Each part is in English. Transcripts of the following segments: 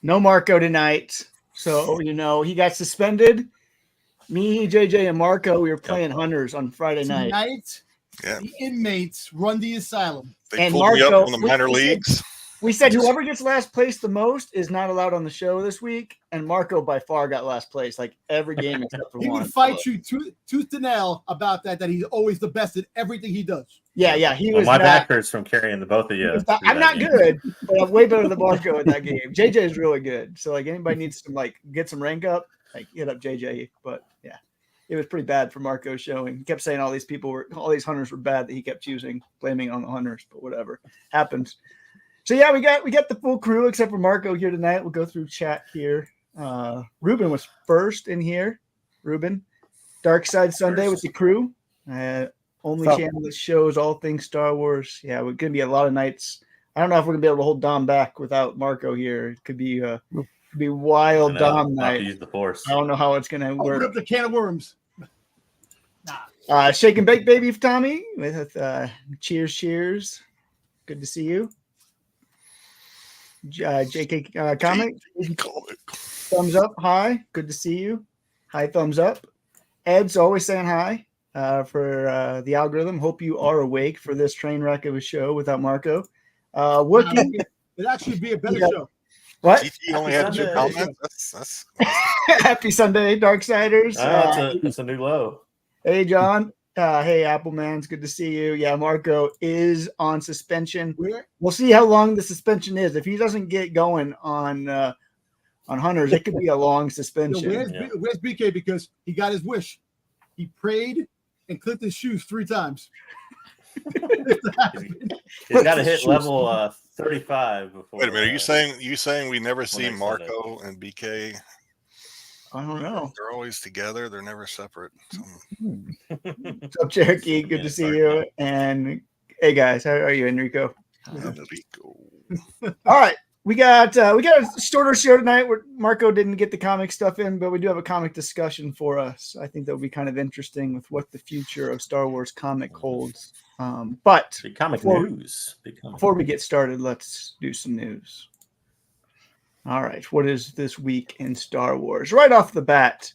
No Marco tonight. So, he got suspended. Me, JJ, and Marco, we were playing Hunters on Friday night. Tonight, the inmates run the asylum. They pulled me up from the minor leagues. We said whoever gets last place the most is not allowed on the show this week, and Marco by far got last place, like every game except for one. He would fight you tooth to nail about that he's always the best at everything he does. Yeah, he was. My back hurts from carrying the both of you. I'm not good, but I'm way better than Marco in that game. JJ is really good, so anybody needs to get some rank up, hit up JJ. But yeah, it was pretty bad for Marco's showing. He kept saying all these hunters were bad that he kept blaming on the hunters, but whatever happens. So yeah, we got the full crew except for Marco here tonight. We'll go through chat here. Ruben was first in here. Ruben, Dark Side Sunday with the crew. Only channel that shows all things Star Wars. Yeah, we're gonna be a lot of nights. I don't know if we're gonna be able to hold Dom back without Marco here. It could be wild Dom night. Use the Force. I don't know how it's gonna work. Open up the can of worms. Shake and bake, baby, Tommy. With cheers. Good to see you. JK Comic. Thumbs up. Hi. Good to see you. Hi, thumbs up. Ed's always saying hi for the algorithm. Hope you are awake for this train wreck of a show without Marco. It'd actually be a better show. What? GT only had 2 comments. That's... Happy Sunday, Darksiders. It's a new low. Hey, John. Hey, Appleman, it's good to see you. Yeah, Marco is on suspension. We'll see how long the suspension is. If he doesn't get going on Hunters, it could be a long suspension. Where's BK? Because he got his wish. He prayed and clipped his shoes 3 times. He's got to hit level 35 before. Wait a minute. Are you saying we never see Marco and BK? I don't know. They're always together. They're never separate. What's up, Cherokee? Good to see you. And hey, guys, how are you, Enrico? All right, we got a shorter show tonight where Marco didn't get the comic stuff in, but we do have a comic discussion for us. I think that would be kind of interesting with what the future of Star Wars comic holds. But big comic news. Before we get started, let's do some news. All right, what is this week in Star Wars? Right off the bat,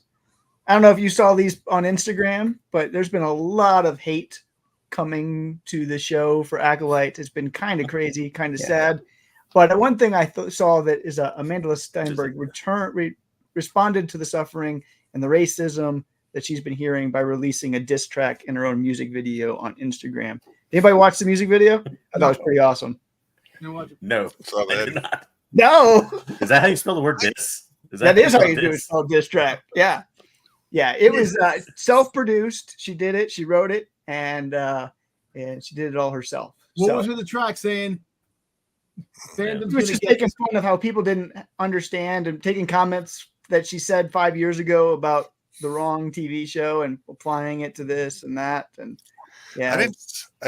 I don't know if you saw these on Instagram, but there's been a lot of hate coming to the show for Acolyte. It's been kind of crazy, kind of sad. But one thing I saw that is Amanda Steinberg responded to the suffering and the racism that she's been hearing by releasing a diss track in her own music video on Instagram. Anybody watch the music video? I thought it was pretty awesome. No, I did not. No. Is that how you spell the word diss? That is how you do it. It's called diss track. Yeah. It was self-produced. She did it. She wrote it, and she did it all herself. What was in the track saying? She was just making fun of how people didn't understand and taking comments that she said 5 years ago about the wrong TV show and applying it to this and that. And yeah, I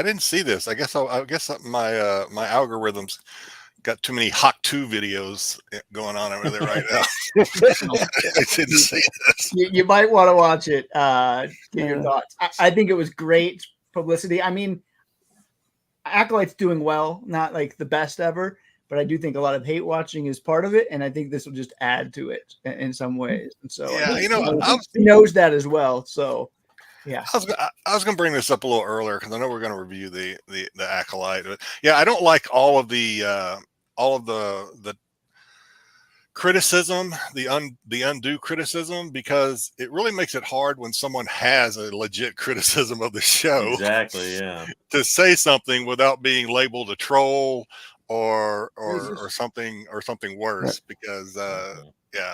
didn't see this. I guess my algorithms got too many Hawk 2 videos going on over there right now. I didn't see this. You might want to watch it. Get your thoughts. I think it was great publicity. I mean, Acolyte's doing well, not like the best ever, but I do think a lot of hate watching is part of it, and I think this will just add to it in some ways. And so, he knows that as well. So, yeah, I was going to bring this up a little earlier because I know we're going to review the Acolyte. But yeah, I don't like all of the criticism, the undue criticism, because it really makes it hard when someone has a legit criticism of the show. Exactly, yeah. To say something without being labeled a troll or something worse, because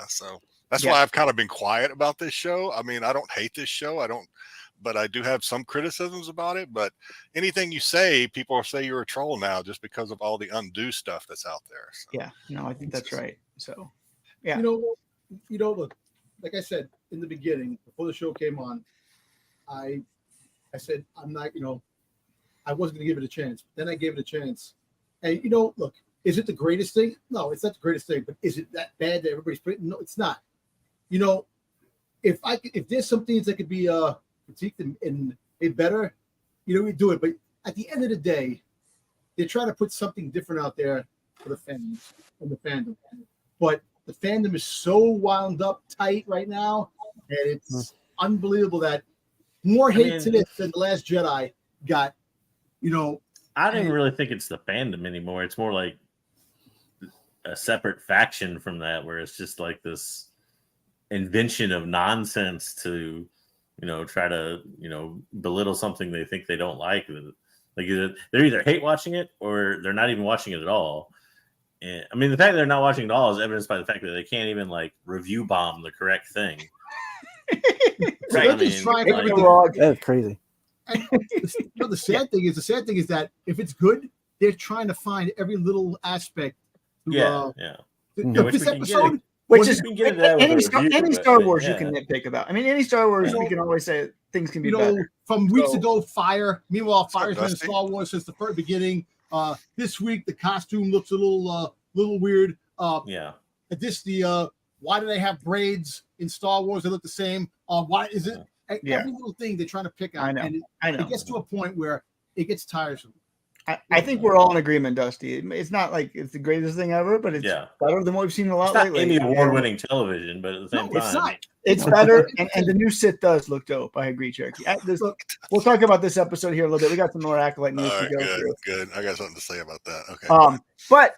so that's why I've kind of been quiet about this show. I mean, I don't hate this show. But I do have some criticisms about it. But anything you say, people say you're a troll now just because of all the undue stuff that's out there. So. Yeah, no, I think that's right. So, yeah. Look, like I said in the beginning, before the show came on, I said, I'm not, I wasn't going to give it a chance. Then I gave it a chance. And, look, is it the greatest thing? No, it's not the greatest thing. But is it that bad that everybody's putting? No, it's not. If there's some things that could be critiqued and made better, we do it. But at the end of the day, they're trying to put something different out there for the fans and the fandom. But the fandom is so wound up tight right now, and it's unbelievable that more hate to this than The Last Jedi got. I don't even really think it's the fandom anymore. It's more like a separate faction from that, where it's just like this invention of nonsense to, try to, belittle something they think they don't like. Like they're either hate watching it or they're not even watching it at all. And I mean, the fact that they're not watching it at all is evidenced by the fact that they can't even like review bomb the correct thing. Right. I mean, that's crazy. And the sad thing is that if it's good, they're trying to find every little aspect. This episode, which is any Star Wars you can nitpick about. I mean, any Star Wars we can always say things can be better. From weeks ago, Fire. Meanwhile, Fire's been in Star Wars since the very beginning. This week the costume looks a little weird. Why do they have braids in Star Wars? They look the same. Why is it? Every little thing they're trying to pick out. I know. It gets to a point where it gets tiresome. I think we're all in agreement, Dusty. It's not like it's the greatest thing ever, but it's better than what we've seen a lot lately. It's not Emmy award-winning television, but at the same time, it's better. And the new Sith does look dope. I agree, Cherokee. We'll talk about this episode here a little bit. We got some more Acolyte news to go through. Good. I got something to say about that. Okay. But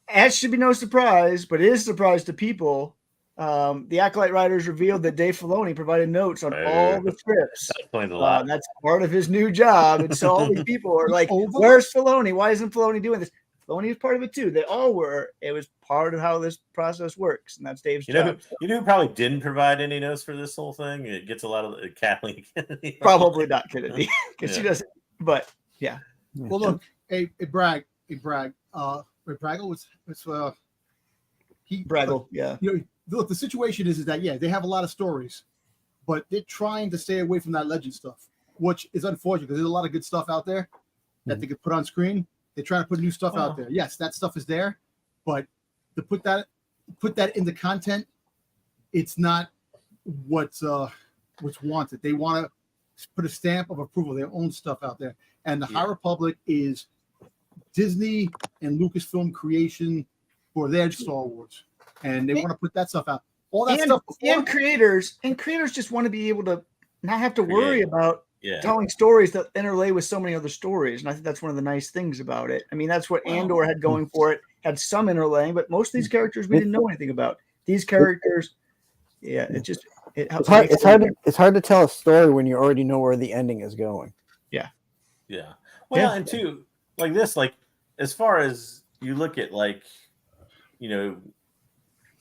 as should be no surprise, but it is a surprise to people. The Acolyte writers revealed that Dave Filoni provided notes on all the scripts. That's part of his new job. And so all these people are like, where's Filoni? Why isn't Filoni doing this? Filoni is part of it too. They all were. It was part of how this process works. And that's Dave's job. You know who probably didn't provide any notes for this whole thing? It gets a lot of Kathleen Kennedy. Probably not Kennedy. Because she doesn't. But yeah. Well, look, a brag. Braggle was Braggle, yeah. Look, the situation is that they have a lot of stories, but they're trying to stay away from that legend stuff, which is unfortunate because there's a lot of good stuff out there that they could put on screen. They're trying to put new stuff out there. Yes, that stuff is there, but to put that in the content, it's not what's wanted. They want to put a stamp of approval, their own stuff out there. And the High Republic is Disney and Lucasfilm creation for their Star Wars. And they want to put that stuff out. All that stuff. And creators just want to be able to not have to worry about telling stories that interlay with so many other stories. And I think that's one of the nice things about it. I mean, that's what Andor had going for it. Had some interlaying, but most of these characters we didn't know anything about. These characters, it helps. It's hard to tell a story when you already know where the ending is going. Yeah. Well, and too, like this, like as far as you look at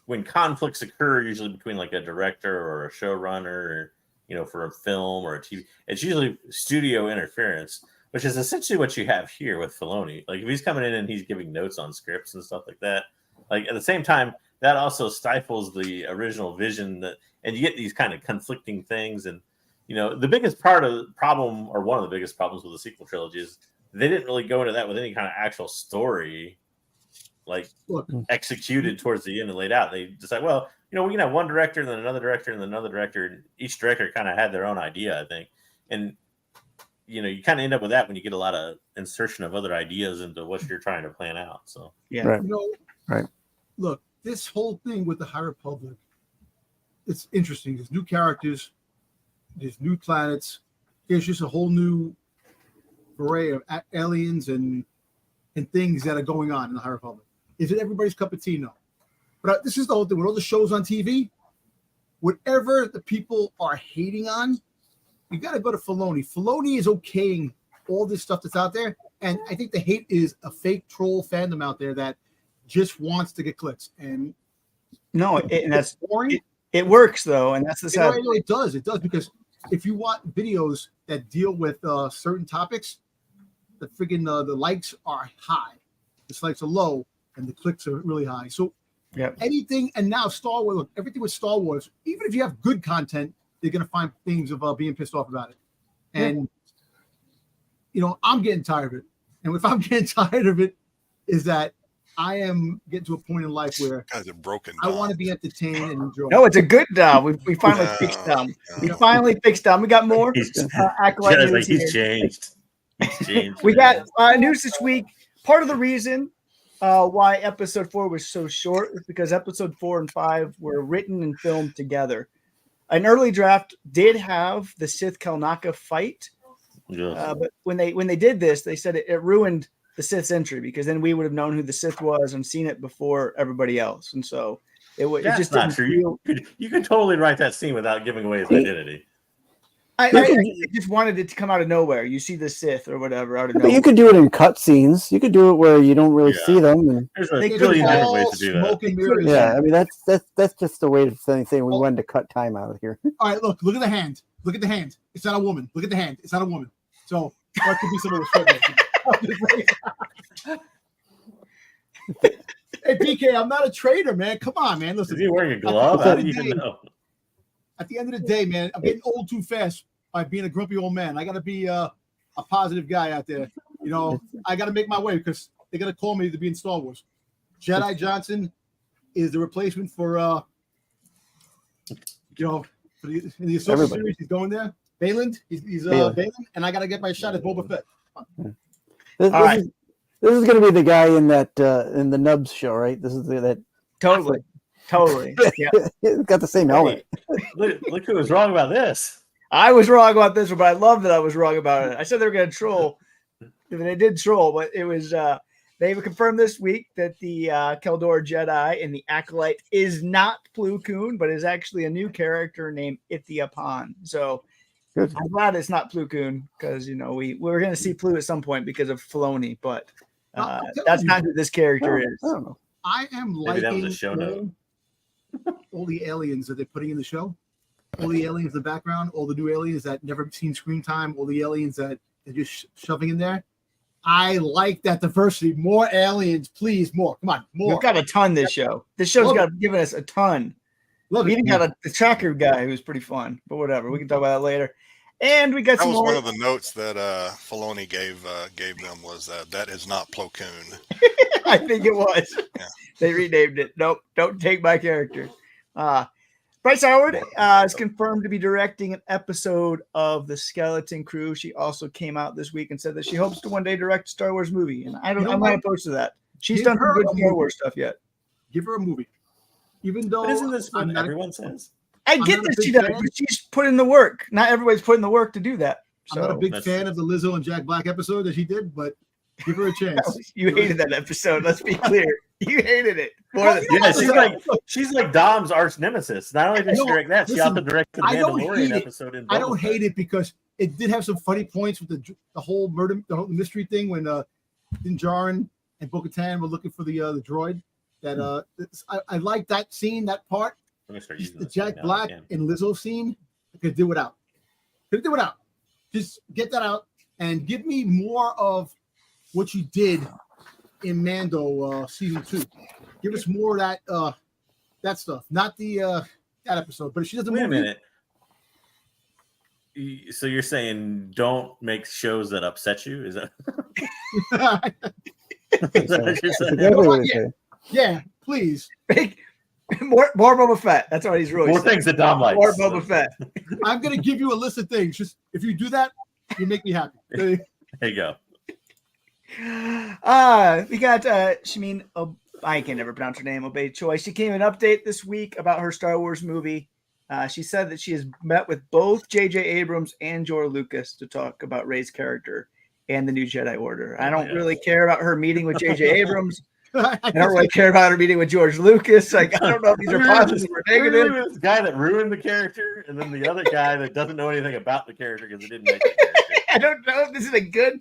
when conflicts occur, usually between like a director or a showrunner, or, for a film or a TV, it's usually studio interference, which is essentially what you have here with Filoni. Like if he's coming in and he's giving notes on scripts and stuff like that, like at the same time, that also stifles the original vision and you get these kind of conflicting things. And, the biggest problem, or one of the biggest problems with the sequel trilogy is they didn't really go into that with any kind of actual story executed towards the end and laid out. They decide, we can have one director and then another director and then another director. And each director kind of had their own idea, I think. And, you kind of end up with that when you get a lot of insertion of other ideas into what you're trying to plan out. So, Right. Look, this whole thing with the High Republic, it's interesting. There's new characters, there's new planets. There's just a whole new array of aliens and things that are going on in the High Republic. Is it everybody's cup of tea? No. But this is the whole thing. With all the shows on TV, whatever the people are hating on, you got to go to Filoni. Filoni is okaying all this stuff that's out there. And I think the hate is a fake troll fandom out there that just wants to get clicks. And that's boring. It works, though. And that's the sad thing. It does. It does. Because if you want videos that deal with certain topics, the friggin' the likes are high, the dislikes are low, and the clicks are really high. So anything, and now Star Wars, look, everything with Star Wars, even if you have good content, they're gonna find things of being pissed off about it. And I'm getting tired of it. And if I'm getting tired of it, is that I am getting to a point in life where guys are broken. I want to be entertained and enjoy. No, it's a good job. We finally fixed them. We finally fixed them. We got more. Acolyte news he's changed. We got news this week. Part of the reason why episode 4 was so short is because episode 4 and 5 were written and filmed together. An early draft did have the Sith Kelnacca fight, but when they did this, they said it ruined the Sith's entry because then we would have known who the Sith was and seen it before everybody else, and so it just not didn't true. feel. You could totally write that scene without giving away his identity. I just wanted it to come out of nowhere. You see the Sith or whatever out of But nowhere. you could do it in cutscenes. You could do it where you don't really see them. And There's a They billion could different all ways to do that. smoke and mirrors. yeah, I mean that's just the way to saying we wanted to cut time out of here. All right, look at the hand. Look at the hand. It's not a woman. Look at the hand. It's not a woman. So that could be some of the Hey, BK, I'm not a traitor, man. Come on, man. Listen. Is he wearing a glove? How do you even know? At the end of the day, man, I'm getting old too fast by being a grumpy old man. I got to be a positive guy out there. You know, I got to make my way because they're going to call me to be in Star Wars. Jedi Johnson is the replacement for, in the Ahsoka series. He's going there. Bayland, he's Bayland, and I got to get my shot at Boba Fett. This is going to be the guy in that in the Nubs show, right? This is that Totally. Yeah. He's got the same helmet. Look who was wrong about this. I was wrong about this one, but I love that I was wrong about it. I said they were going to troll. They did troll, but it was they confirmed this week that the Keldor Jedi in the Acolyte is not Plo Koon, but is actually a new character named Ithia Pan. So Good. I'm glad it's not Plo Koon because we were going to see Plo at some point because of Filoni, but that's not who this character is. I don't know. I am Maybe that was liking a show note. all the aliens that they're putting in the show. All the aliens in the background, all the new aliens that never seen screen time, all the aliens that they're just shoving in there. I like that diversity. More aliens, please. More. Come on, more. We've got a ton this show. This show's given us a ton. Love We it. even got the tracker guy who's pretty fun, but whatever. We can talk about that later. And we got That some was more. one of the notes that Filoni gave them was that is not Plo Koon. I think it was. Yeah. They renamed it. Nope, don't take my character. Bryce Howard is confirmed to be directing an episode of The Skeleton Crew. She also came out this week and said that she hopes to one day direct a Star Wars movie. And I'm not opposed to that. She's done some good Star Wars stuff yet. Give her a movie. Even though But isn't this what everyone says? I get not a that she big does, fan. but she's put in the work. Not everybody's putting the work to do that. I'm not a So big That's- fan of the Lizzo and Jack Black episode that she did, but give her a chance. you hated that episode. Let's be clear. You hated it more than Yeah, she's like Dom's arch nemesis. Not only did she No, direct that, she listen, also directed the I don't Mandalorian hate it. episode in I don't Boba Fett. hate it because it did have some funny points with the whole murder, the whole mystery thing when Din Djarin and Bo-Katan were looking for the droid. That I like that scene, that part. Let me start Just using the this Jack right now Black again. and Lizzo scene. I could do without. Just get that out and give me more of what you did in Mando season 2. Give us more of that stuff, not the that episode. But if she doesn't Wait a movie, minute. So you're saying don't make shows that upset you? Is that, is that what you're saying? Exactly what he's saying. yeah, please. more Boba Fett. That's what he's really More saying. things that Dom likes. More Boba Fett. I'm gonna give you a list of things. Just if you do that, you make me happy. There you go. We got Shamin. I can never pronounce her name. Obey Choi. She came an update this week about her Star Wars movie. She said that she has met with both J.J. Abrams and George Lucas to talk about Rey's character and the new Jedi Order. I don't really care about her meeting with J.J. Abrams. I don't really care about her meeting with George Lucas. Like, I don't know if these are positive or negative. This guy that ruined the character, and then the other guy that doesn't know anything about the character because it didn't make the character. I don't know if this is a good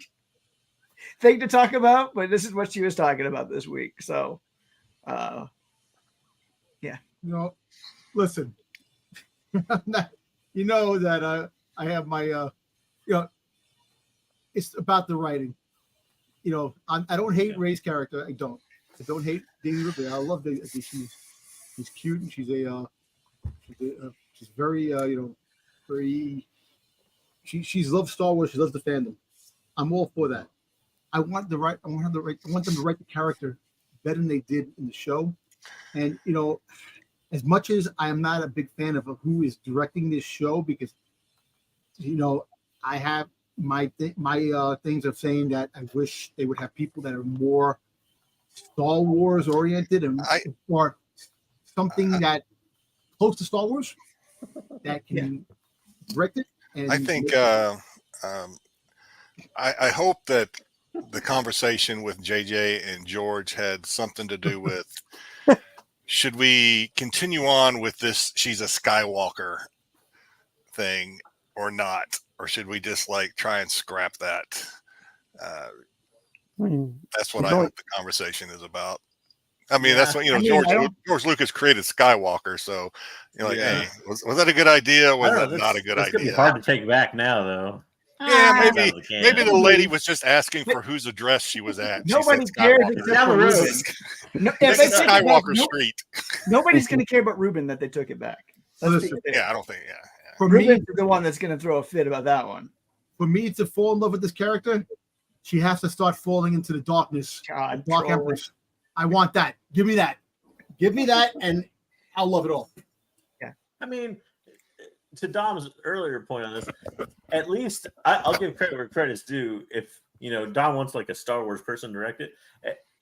thing to talk about, but this is what she was talking about this week. So, Listen, you know that I have my it's about the writing. I don't hate Rey's character. I don't hate Daisy Ridley. I love Daisy. She's cute and she's very very. She's loves Star Wars. She loves the fandom. I'm all for that. I want them to write the character better than they did in the show. And as much as I am not a big fan of who is directing this show, because I have my things of saying that I wish they would have people that are more Star Wars oriented and or something that close to Star Wars that can direct it. And I think I hope that the conversation with JJ and George had something to do with should we continue on with this she's a Skywalker thing or not, or should we just like try and scrap that? That's what I hope the conversation is about. I mean, that's what, George Lucas created Skywalker, so you're like, hey, was that a good idea? Was that not a good idea? It's gonna be hard to take back now, though. Yeah, maybe the lady was just asking for whose address she was at. Nobody cares. It's down the road. This is Skywalker Street. Nobody's going to care about Ruben that they took it back. I don't think. Yeah. For Ruben's the one that's going to throw a fit about that one. For me to fall in love with this character, she has to start falling into the darkness. God, Dark Empress. I want that. Give me that, and I'll love it all. Yeah, I mean, to Dom's earlier point on this, at least I'll give credit where credit's due. If Dom wants like a Star Wars person direct it,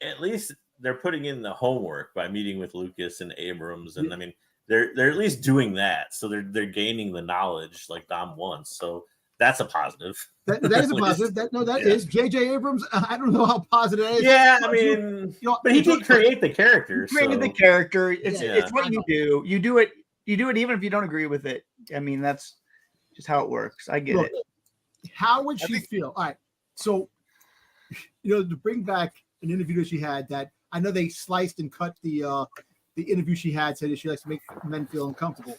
at least they're putting in the homework by meeting with Lucas and Abrams, and I mean they're at least doing that, so they're gaining the knowledge like Dom wants. So that's a positive. That is a positive. That is J.J. Abrams. I don't know how positive it is. Yeah, I mean, but he did create the character. He created the character. It's what you do. You do it even if you don't agree with it. I mean, that's just how it works. I get it. How would she feel? All right. So, to bring back an interview that she had that I know they sliced and cut the interview she had, said that she likes to make men feel uncomfortable.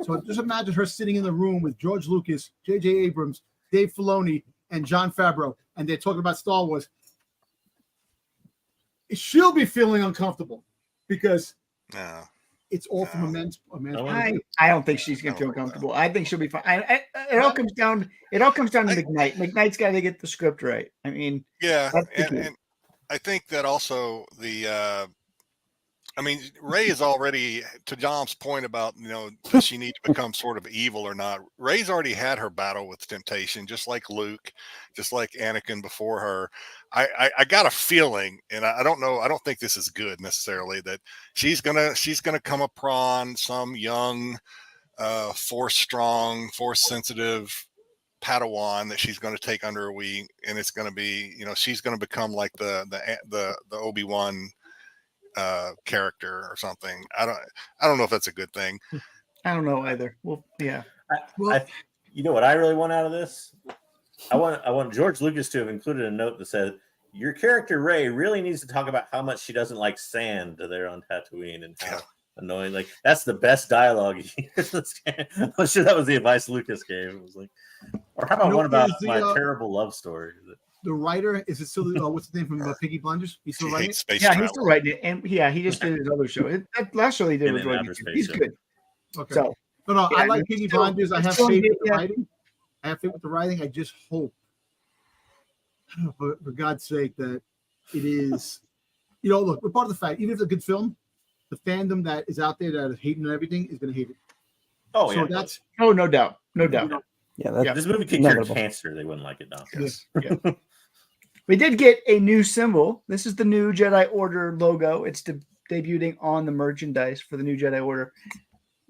So just imagine her sitting in the room with George Lucas, J.J. Abrams, Dave Filoni, and Jon Favreau, and they're talking about Star Wars. She'll be feeling uncomfortable because it's all from a man's. I don't think she's going to feel comfortable. I think she'll be fine. It all comes down to McKnight. McKnight's got to get the script right. I mean, and I think that also Rey is already, to Dom's point about, does she need to become sort of evil or not? Rey's already had her battle with temptation, just like Luke, just like Anakin before her. I got a feeling, and I don't know, I don't think this is good necessarily, that she's gonna come upon some young, force strong, force sensitive Padawan that she's going to take under her wing, and it's going to be, she's going to become like the Obi-Wan character or something. I don't know if that's a good thing. I don't know either. Well, yeah. What I really want out of this? I want George Lucas to have included a note that said, your character Rey really needs to talk about how much she doesn't like sand there on Tatooine and how annoying. Like, that's the best dialogue. I'm sure that was the advice Lucas gave. It was like, or how about one about my terrible love story? The writer, is it still what's his name from Peaky Blinders? He's still writing it? He's still writing it, and he just did his other show. That last show he did was really good. He's good. Okay. So, I like Peaky Blinders. I have faith with the writing. I just hope, for God's sake, that it is. Look, we're part of the fact. Even if it's a good film, the fandom that is out there that is hating everything is going to hate it. Oh, so yeah. That's no doubt. Yeah, this movie could cure cancer. They wouldn't like it, though. Yes. Yeah. We did get a new symbol. This is the new Jedi Order logo. It's debuting on the merchandise for the new Jedi Order.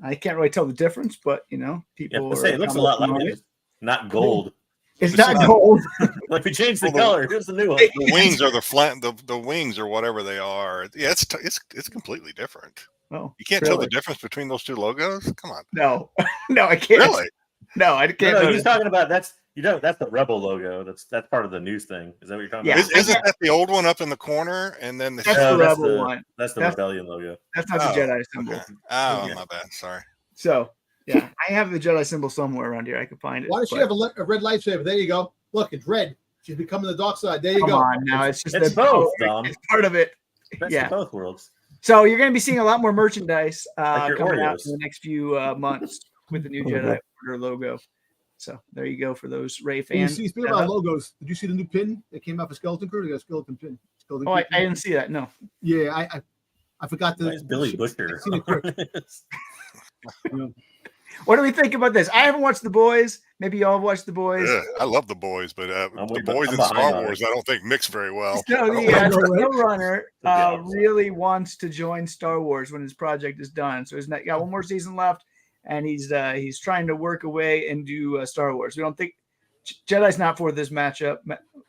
I can't really tell the difference, but people. It looks a lot like it. Not gold. It's not gold. Like we changed the color. Here's the new one. The wings are the wings or whatever they are. Yeah, it's completely different. Oh, you can't tell the difference between those two logos? Come on. No, I can't. Really? No, I can't. No, he's talking about that's the Rebel logo. That's part of the news thing. Is that what you're talking about? Isn't that the old one up in the corner? And then that's the Rebel one. That's the Rebellion logo. That's not the Jedi symbol. Okay. Oh, my bad. Sorry. So yeah, I have the Jedi symbol somewhere around here. I can find it. Why does she have a red lightsaber? There you go. Look, it's red. She's becoming the dark side. There you go. Come on, now it's both. It's part of it. That's both worlds. So you're going to be seeing a lot more merchandise coming out in the next few months with the new Jedi Order logo. So there you go for those Rey fans. Speaking about logos, did you see the new pin that came out for Skeleton Crew? They got a skeleton pin. I didn't see that. No. Yeah, I forgot to. Billy Butcher. What do we think about this? I haven't watched The Boys. Maybe y'all have watched The Boys. Yeah, I love The Boys, but The Boys and behind Star on Wars, I don't think mix very well. So the showrunner Yeah. really wants to join Star Wars when his project is done. So he's got one more season left, and he's trying to work away and do Star Wars. We don't think Jedi's not for this matchup.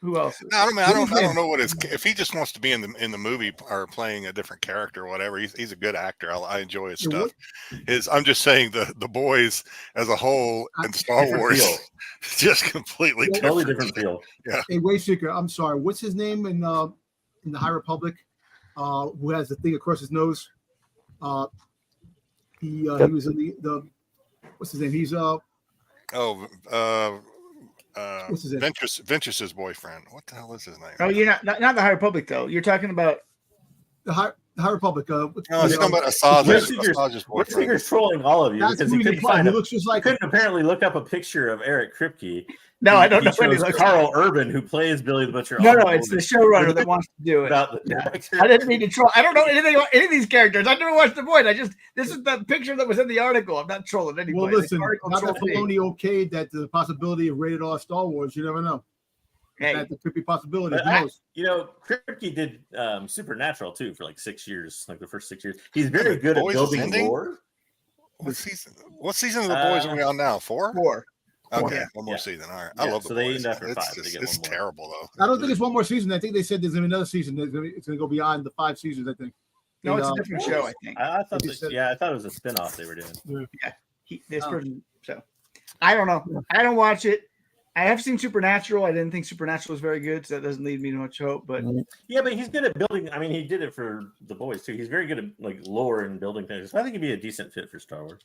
Who else? I don't know what if he just wants to be in the movie or playing a different character or whatever. He's a good actor. I enjoy his stuff. I'm just saying the Boys as a whole and Star Wars just completely totally different feel. Yeah. Hey, Wayseeker, I'm sorry. What's his name in the High Republic? Who has the thing across his nose? He was in the what's his name? He's what's his name? Ventress's boyfriend. What the hell is his name? Oh, you're not the High Republic though. You're talking about the High Republic. No, he's talking about Asajj's boyfriend. Wayseeker's trolling all of you because he couldn't find. He looks just like. Couldn't apparently look up a picture of Eric Kripke. No, I don't know. He chose Carl Urban, who plays Billy the Butcher. No, it's the showrunner that wants to do it. I didn't mean to troll. I don't know anything about any of these characters. I never watched The Void. This is the picture that was in the article. I'm not trolling anybody. Well, listen, not all Filoni okayed that the possibility of rated R Star Wars. You never know. Hey. That there could be possibilities. Kripke did Supernatural too for like 6 years, like the first 6 years. He's very good at building lore. What season of The Boys are we on now? 4? 4. Okay, one more season. All right, I love The Boys. It's terrible though. I don't think it's one more season. I think they said there's gonna be another season. It's gonna go beyond the 5 seasons. I think. No, it's a different show. I think. I thought it was a spinoff they were doing. Yeah, this person. So, I don't know. I don't watch it. I have seen Supernatural. I didn't think Supernatural was very good, so that doesn't leave me much hope. But but he's good at building. I mean, he did it for The Boys too. He's very good at like lore and building things. So I think he'd be a decent fit for Star Wars.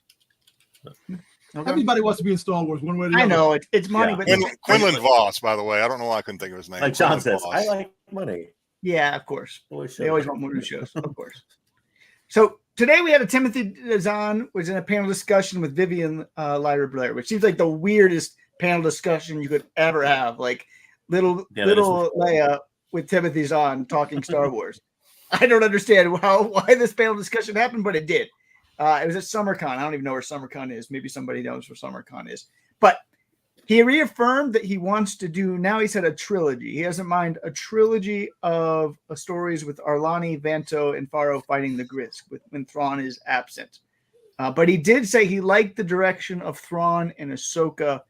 Okay. Everybody wants to be in Star Wars one way or the other. I know it's money, but Quinlan Voss, by the way, I don't know why I couldn't think of his name. Like John says, I like money. Yeah, of course. They always want more new shows, of course. So today we had a Timothy Zahn was in a panel discussion with Vivian Lyra Blair, which seems like the weirdest panel discussion you could ever have. Like little Leia with Timothy Zahn talking Star Wars. I don't understand why this panel discussion happened, but it did. It was at SummerCon. I don't even know where SummerCon is. Maybe somebody knows where SummerCon is. But he reaffirmed that he wants to do, now he said a trilogy. He has in mind a trilogy of stories with Arlani, Vanto, and Faro fighting the Grisk when Thrawn is absent. But he did say he liked the direction of Thrawn and Ahsoka.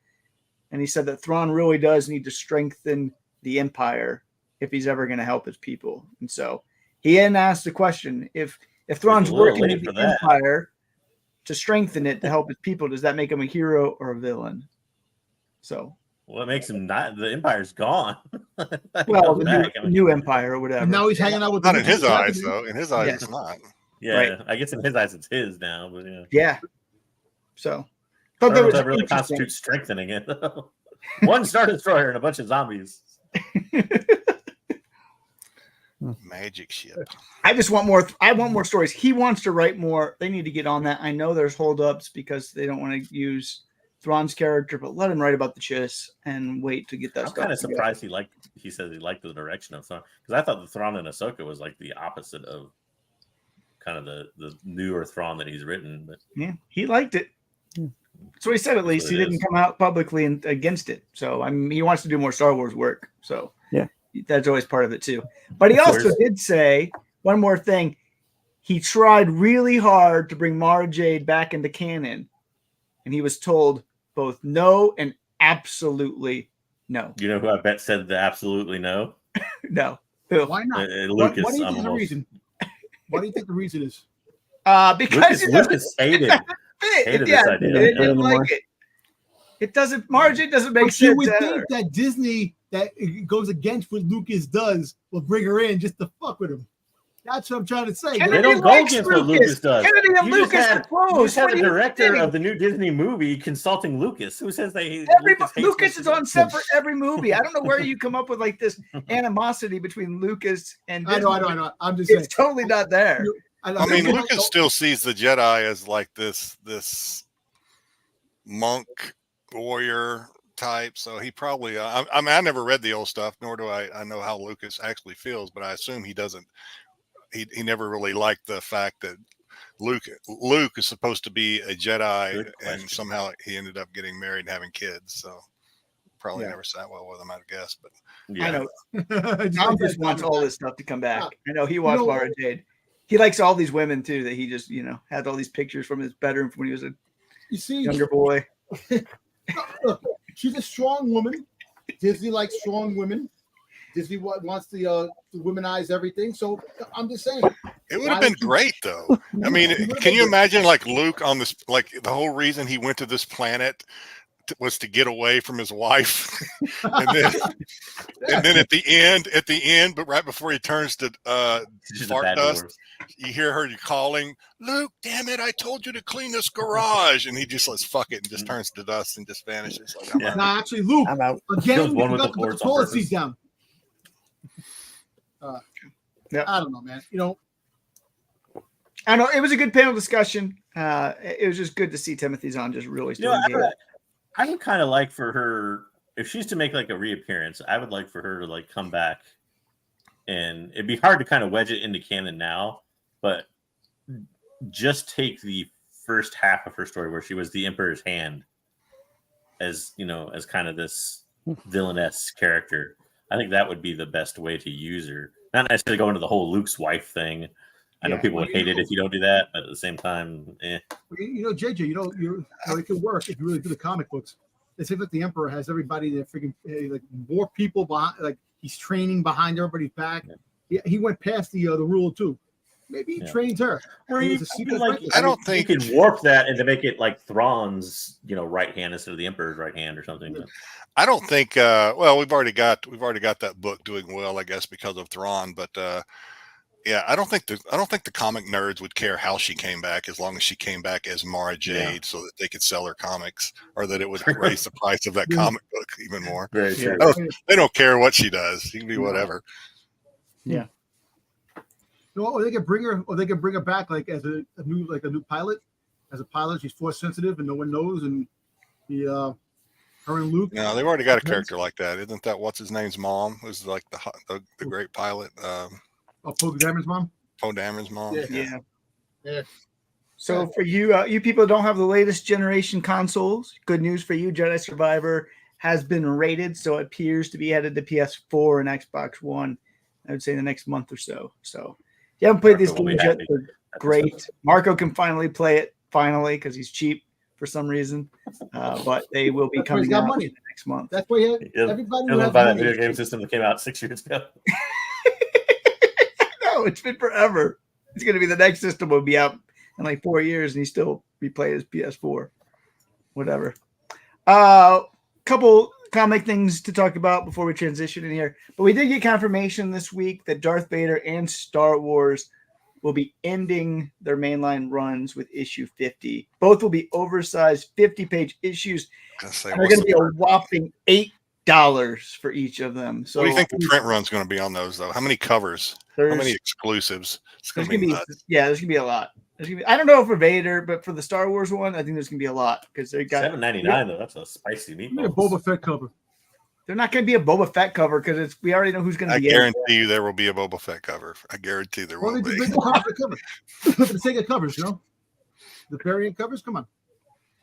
And he said that Thrawn really does need to strengthen the Empire if he's ever going to help his people. And so he then asked the question, if Thrawn's working with the Empire to strengthen it to help his people, does that make him a hero or a villain? So, it makes him not. The Empire's gone. Well, the new Empire or whatever. And now he's hanging out with. Not in his eyes, though. In his eyes, it's not. Yeah, right. I guess in his eyes, it's his now. But yeah. So, thought that really constitutes strengthening it. One Star Destroyer and a bunch of zombies. Magic ship. I just want more. I want more stories. He wants to write more. They need to get on that. I know there's holdups because they don't want to use Thrawn's character, but let him write about the Chiss and wait to get that stuff. I'm kind of surprised he says he liked the direction of Thrawn, because I thought the Thrawn and Ahsoka was like the opposite of kind of the newer Thrawn that he's written. But yeah, he liked it. So he said, at least he didn't come out publicly against it. So I mean, he wants to do more Star Wars work. So yeah, that's always part of it too. But he also did say one more thing. He tried really hard to bring Mara Jade back into canon, and he was told both no and absolutely no. You know who I bet said the absolutely no? No. Why not? Lucas. What do you think the reason? What do you think the reason is? Because Lucas hated this idea. They didn't like it. It doesn't. Mara Jade doesn't make sense. You would think that Disney, that goes against what Lucas does, will bring her in just to fuck with him. That's what I'm trying to say. They don't go against what Lucas does. Kennedy and Lucas are close. You had the director of the new Disney movie consulting Lucas. Who says they? Lucas is on set for every movie. I don't know where you come up with like this animosity between Lucas and Disney. I know. I'm just saying. It's totally not there. I mean, Lucas still sees the Jedi as like this monk warrior type. So he probably. I mean, I never read the old stuff, nor do I know how Lucas actually feels. But I assume he doesn't. He never really liked the fact that Luke is supposed to be a Jedi, and somehow he ended up getting married and having kids. So probably never sat well with him, I guess. But I know. Just Tom like just that, wants Tom. all this stuff to come back. Yeah. I know he watched Mara Jade. He likes all these women too. That he just had all these pictures from his bedroom from when he was a younger boy. Look, she's a strong woman. Disney likes strong women. Disney wants to womanize everything. So I'm just saying. It would have been great, though. I mean, can you imagine like Luke on this? Like the whole reason he went to this planet was to get away from his wife, and then at the end, but right before he turns to fart dust, you hear her calling, "Luke, damn it! I told you to clean this garage," and he just says, "Fuck it," and just turns to dust and just vanishes. Like, No, actually, Luke, I'm out. again, One you with got the to put the boards on toilet purpose. seat down. I don't know, man. I know it was a good panel discussion. It was just good to see Timothy Zahn just really still engaged. I would kind of like for her, if she's to make like a reappearance, I would like for her to like come back, and it'd be hard to kind of wedge it into canon now, but just take the first half of her story where she was the Emperor's hand as kind of this villainess character. I think that would be the best way to use her. Not necessarily go into the whole Luke's wife thing. I know people would hate it if you don't do that, but at the same time, JJ, it could work if you really do the comic books. It seems like the Emperor has everybody that freaking like more people behind, like he's training behind everybody's back. Yeah. He went past the rule too. Maybe he trains her. I don't think you can warp that and to make it like Thrawn's, right hand instead of the Emperor's right hand or something. Yeah. I don't think. Well, we've already got that book doing well, I guess, because of Thrawn. But yeah, I don't think the comic nerds would care how she came back as long as she came back as Mara Jade, so that they could sell her comics, or that it would raise the price of that comic book even more. Very true. They don't care what she does; she can be whatever. Yeah. Or they could bring her back like as a new pilot. As a pilot, she's force sensitive and no one knows, and her and Luke. No, they've already got a character like that. Isn't that what's his name's mom? Who's like the great pilot? Poe Dameron's mom. Poe Dameron's mom. Yeah. So for you people who don't have the latest generation consoles, good news for you. Jedi Survivor has been rated, so it appears to be headed to PS4 and Xbox One. I would say in the next month or so. So if you haven't played these games yet, they're great. Marco can finally play it because he's cheap for some reason. But they will be coming out next month. That's why everybody doesn't buy that video game system that came out 6 years ago. No, it's been forever. It's going to be the next system will be out in like 4 years, and he still be playing his PS4. Whatever. Couple comic things to talk about before we transition in here. But we did get confirmation this week that Darth Vader and Star Wars will be ending their mainline runs with issue 50. Both will be oversized 50-page issues. And they're going to be a whopping $8 for each of them. So what do you think the print run's going to be on those, though? How many covers? How many exclusives? There's going to be a lot. I don't know for Vader, but for the Star Wars one, I think there's going to be a lot because they got $7.99 though. That's a spicy meatball. A Boba Fett cover. They're not going to be a Boba Fett cover because we already know who's going to be. I guarantee you there will be a Boba Fett cover. I guarantee there will be. For the sake of covers, the variant covers. Come on.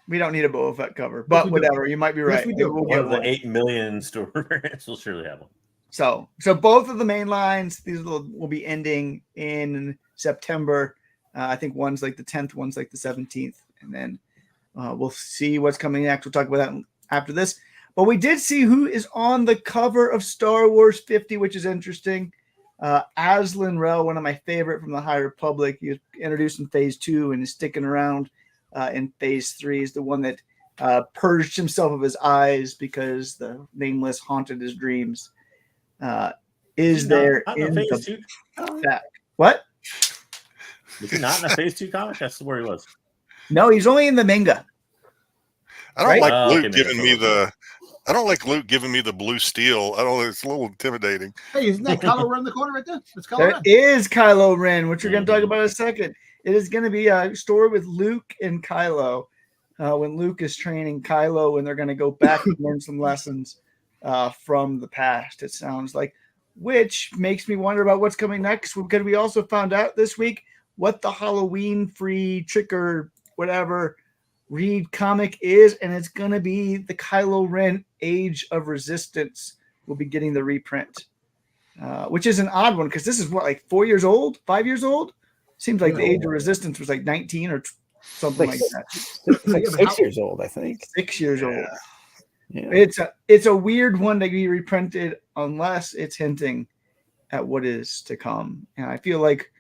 We don't need a Boba Fett cover, but whatever. You might be right. Yes, we do. One of the 8 million store variants will surely have one. So both of the main lines, these will be ending in September. I think one's like the 10th, one's like the 17th. And then we'll see what's coming next. We'll talk about that after this. But we did see who is on the cover of Star Wars 50, which is interesting. Aslan Rel, one of my favorite from the High Republic. He was introduced in Phase 2 and is sticking around in Phase 3. Is the one that purged himself of his eyes because the Nameless haunted his dreams. Is there in Phase 2? What? Was he not in a Phase 2 comic? That's where he was. No, he's only in the manga. I don't like Luke giving me the. I don't like Luke giving me the blue steel. It's a little intimidating. Hey, isn't that Kylo Ren in the corner right there? It's Kylo There Ren. is Kylo Ren, which we're going to talk about in a second. It is going to be a story with Luke and Kylo. When Luke is training Kylo, and they're going to go back and learn some lessons from the past. It sounds like, which makes me wonder about what's coming next. Because we also found out this week what the Halloween free trick or whatever read comic is, and it's going to be the Kylo Ren Age of Resistance. We'll be getting the reprint, which is an odd one because this is what, like 4 years old, 5 years old? Seems like the Age of Resistance was like 19 or something like that. It's like 6 years old, I think. 6 years old. Yeah. It's a weird one to be reprinted unless it's hinting at what is to come, and I feel like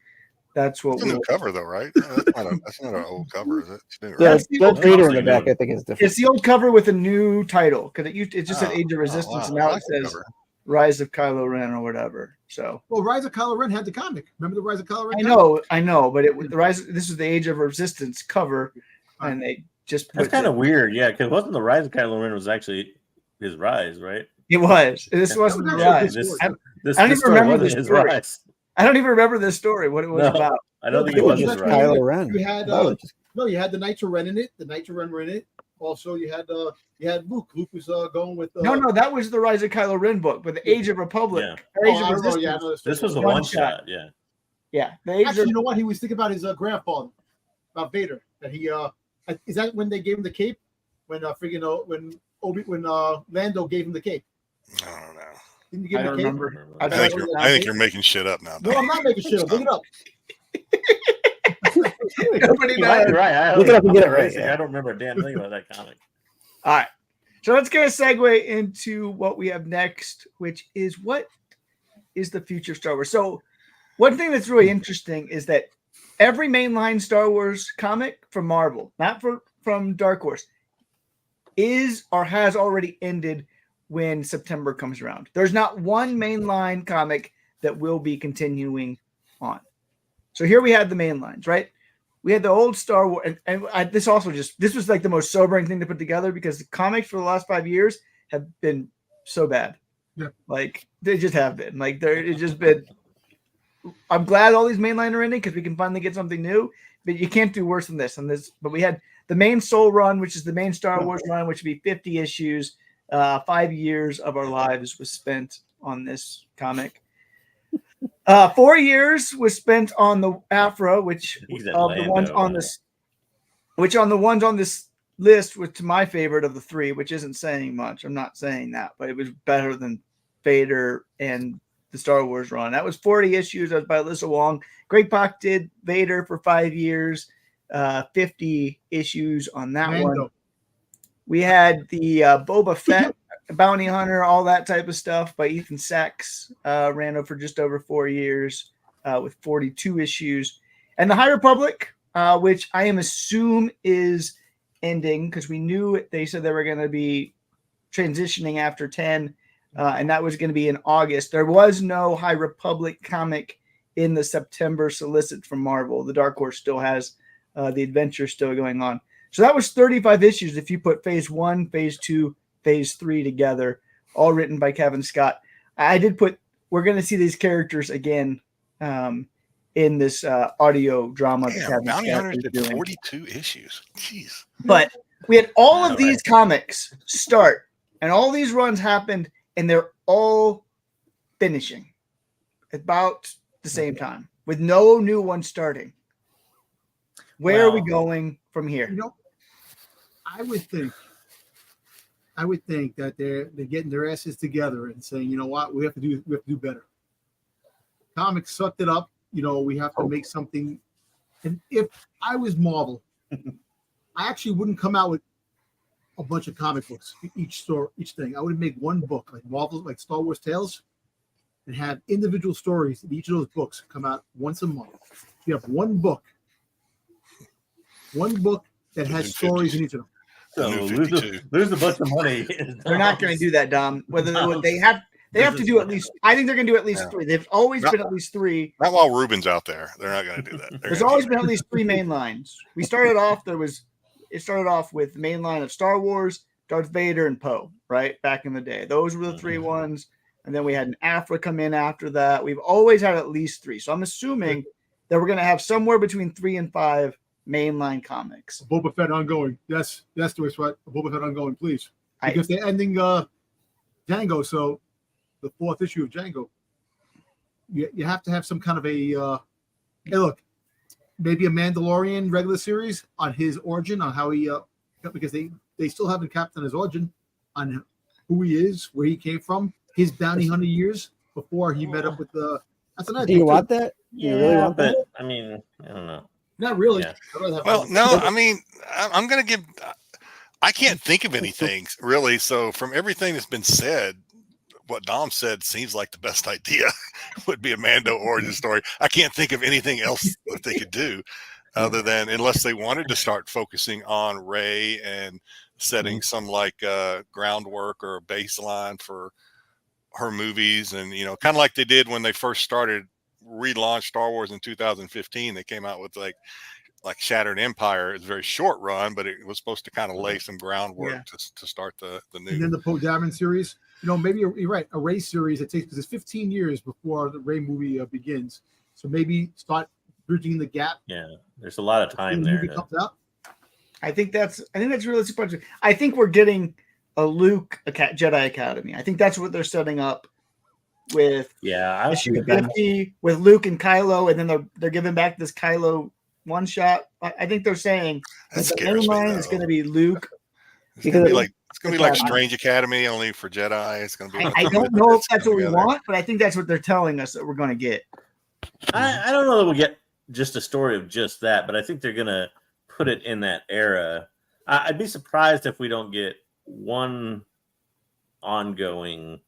that's what It's a new cover though, right? That's not an old cover, is it? It's new, right? Yeah, That's the Darth old Vader cover. in the back, I think, is different. It's the old cover with a new title because it just said Age of Oh, Resistance, wow. and now I like it the says cover. Rise of Kylo Ren or whatever. So Well, Rise of Kylo Ren had the comic. Remember the Rise of Kylo Ren? I know, but the Rise. This is the Age of Resistance cover, and they just That's put kind of weird, yeah, because wasn't the Rise of Kylo Ren was actually his rise, right? It was. This wasn't the Rise. This I don't even story remember wasn't the his story. rise. I don't even remember this story. What it was No. about. I don't think No, it was because his that's rise. Kylo Ren. You had Oh, just- no, you had the Knights of Ren in it. The Knights of Ren were in it. Also, you had Luke. Luke was going with. No, that was the Rise of Kylo Ren book, but the Age of Republic, Yeah. or Age I of don't know, Resistance. yeah, This was a One one shot. shot, yeah. Yeah, the Age Actually, of you know what? He was thinking about his grandfather, about Vader. That he is that when they gave him the cape? When when Lando gave him the cape. I don't know. Didn't you give I him don't the cape? remember. I think you're making shit up now. No, I'm not making shit up. Look it up. Nobody You might be knows. right. Look it up and get it right, yeah. I don't remember a damn thing about that comic. All right. So let's get a segue into what we have next, which is what is the future of Star Wars. So one thing that's really interesting is that every mainline Star Wars comic from Marvel, not from Dark Horse, is or has already ended when September comes around. There's not one mainline comic that will be continuing on. So here we had the main lines, right? We had the old Star Wars, and this was like the most sobering thing to put together because the comics for the last 5 years have been so bad. Yeah. Like they just have been. Like it's just been. I'm glad all these mainline are ending because we can finally get something new, but you can't do worse than this. But we had the main Soul Run, which is the main Star Wars run, which would be 50 issues. 5 years of our lives was spent on this comic. 4 years was spent on the Afra, which on the ones on this list was to my favorite of the three, which isn't saying much. I'm not saying that, but it was better than Vader and the Star Wars run. That was 40 issues. That was by Alyssa Wong. Greg Pak did Vader for 5 years, 50 issues on that one. We had the Boba Fett, Bounty Hunter, all that type of stuff by Ethan Sachs, ran for just over 4 years with 42 issues. And the High Republic, which I assume is ending because we knew they said they were going to be transitioning after 10, and that was going to be in August. There was no High Republic comic in the September solicit from Marvel. The Dark Horse still has the adventure still going on. So that was 35 issues if you put phase 1, phase 2, phase 3 together, all written by Kevin Scott. I did put, we're going to see these characters again in this audio drama. Damn, Bounty Hunters did 42 issues. Jeez. But we had all of these comics start, and all these runs happened, and they're all finishing about the same time with no new one starting. Where are we going from here? You know, I would think that they're getting their asses together and saying, you know what, we have to do better. Comics sucked it up. You know, we have to make something. And if I was Marvel, I actually wouldn't come out with a bunch of comic books, each thing. I would make one book, like Marvel, like Star Wars Tales, and have individual stories in each of those books come out once a month. You have one book that has stories in each of them. So lose a bunch of money. They're not going to do that, Dom. Whether they have to do at least. I think they're going to do at least 3. They've always been at least 3. Not while Ruben's out there. They're not going to do that. There's always been at least 3 main lines. We started off. It started off with the main line of Star Wars, Darth Vader, and Poe. Right back in the day, those were the 3 ones. And then we had an Afra come in after that. We've always had at least 3. So I'm assuming that we're going to have somewhere between 3 and 5 mainline comics. Boba Fett ongoing. Yes, the way right. Boba Fett ongoing, please. Because they're ending Django, so the 4th issue of Django. You have to have some kind of a hey, look, maybe a Mandalorian regular series on his origin, on how he because they still haven't capped on his origin, on who he is, where he came from, his bounty hunter years before he met up with the. That's another. Do you want that? Do you really want that? I mean, I don't know. Not really. Yeah. Well, no, I mean, I'm going to give. I can't think of anything really. So from everything that's been said, what Dom said seems like the best idea would be a Mando origin story. I can't think of anything else that they could do other than unless they wanted to start focusing on Rey and setting some like groundwork or a baseline for her movies. And, you know, kind of like they did when they first started relaunched Star Wars in 2015. They came out with like Shattered Empire. It's a very short run, but it was supposed to kind of lay some groundwork to start the new. And then the Poe Dameron series. You know, maybe you're right. A Rey series that takes, because it's 15 years before the Rey movie begins. So maybe start bridging the gap. Yeah, there's a lot of time there. Comes out. I think that's really super. I think we're getting a Luke Jedi Academy. I think that's what they're setting up with. Yeah, I issue 50 with Luke and Kylo, and then they're giving back this Kylo one shot. I think they're saying that the main line is going to be Luke. It's going to be like Strange Academy, only for Jedi. It's going to be. I don't know if that's what we want, but I think that's what they're telling us that we're going to get. I don't know that we'll get just a story of just that, but I think they're going to put it in that era. I'd be surprised if we don't get one ongoing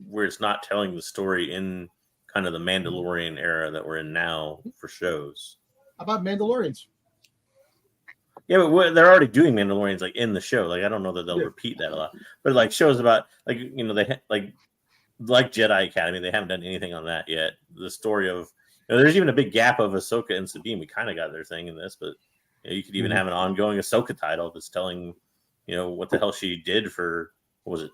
where it's not telling the story in kind of the Mandalorian era that we're in now for shows. How about Mandalorians? Yeah, but they're already doing Mandalorians like in the show. Like I don't know that they'll repeat that a lot, but like shows about like you know they like Jedi Academy. They haven't done anything on that yet. The story of there's even a big gap of Ahsoka and Sabine. We kind of got their thing in this, but you could even have an ongoing Ahsoka title that's telling what the hell she did for what was it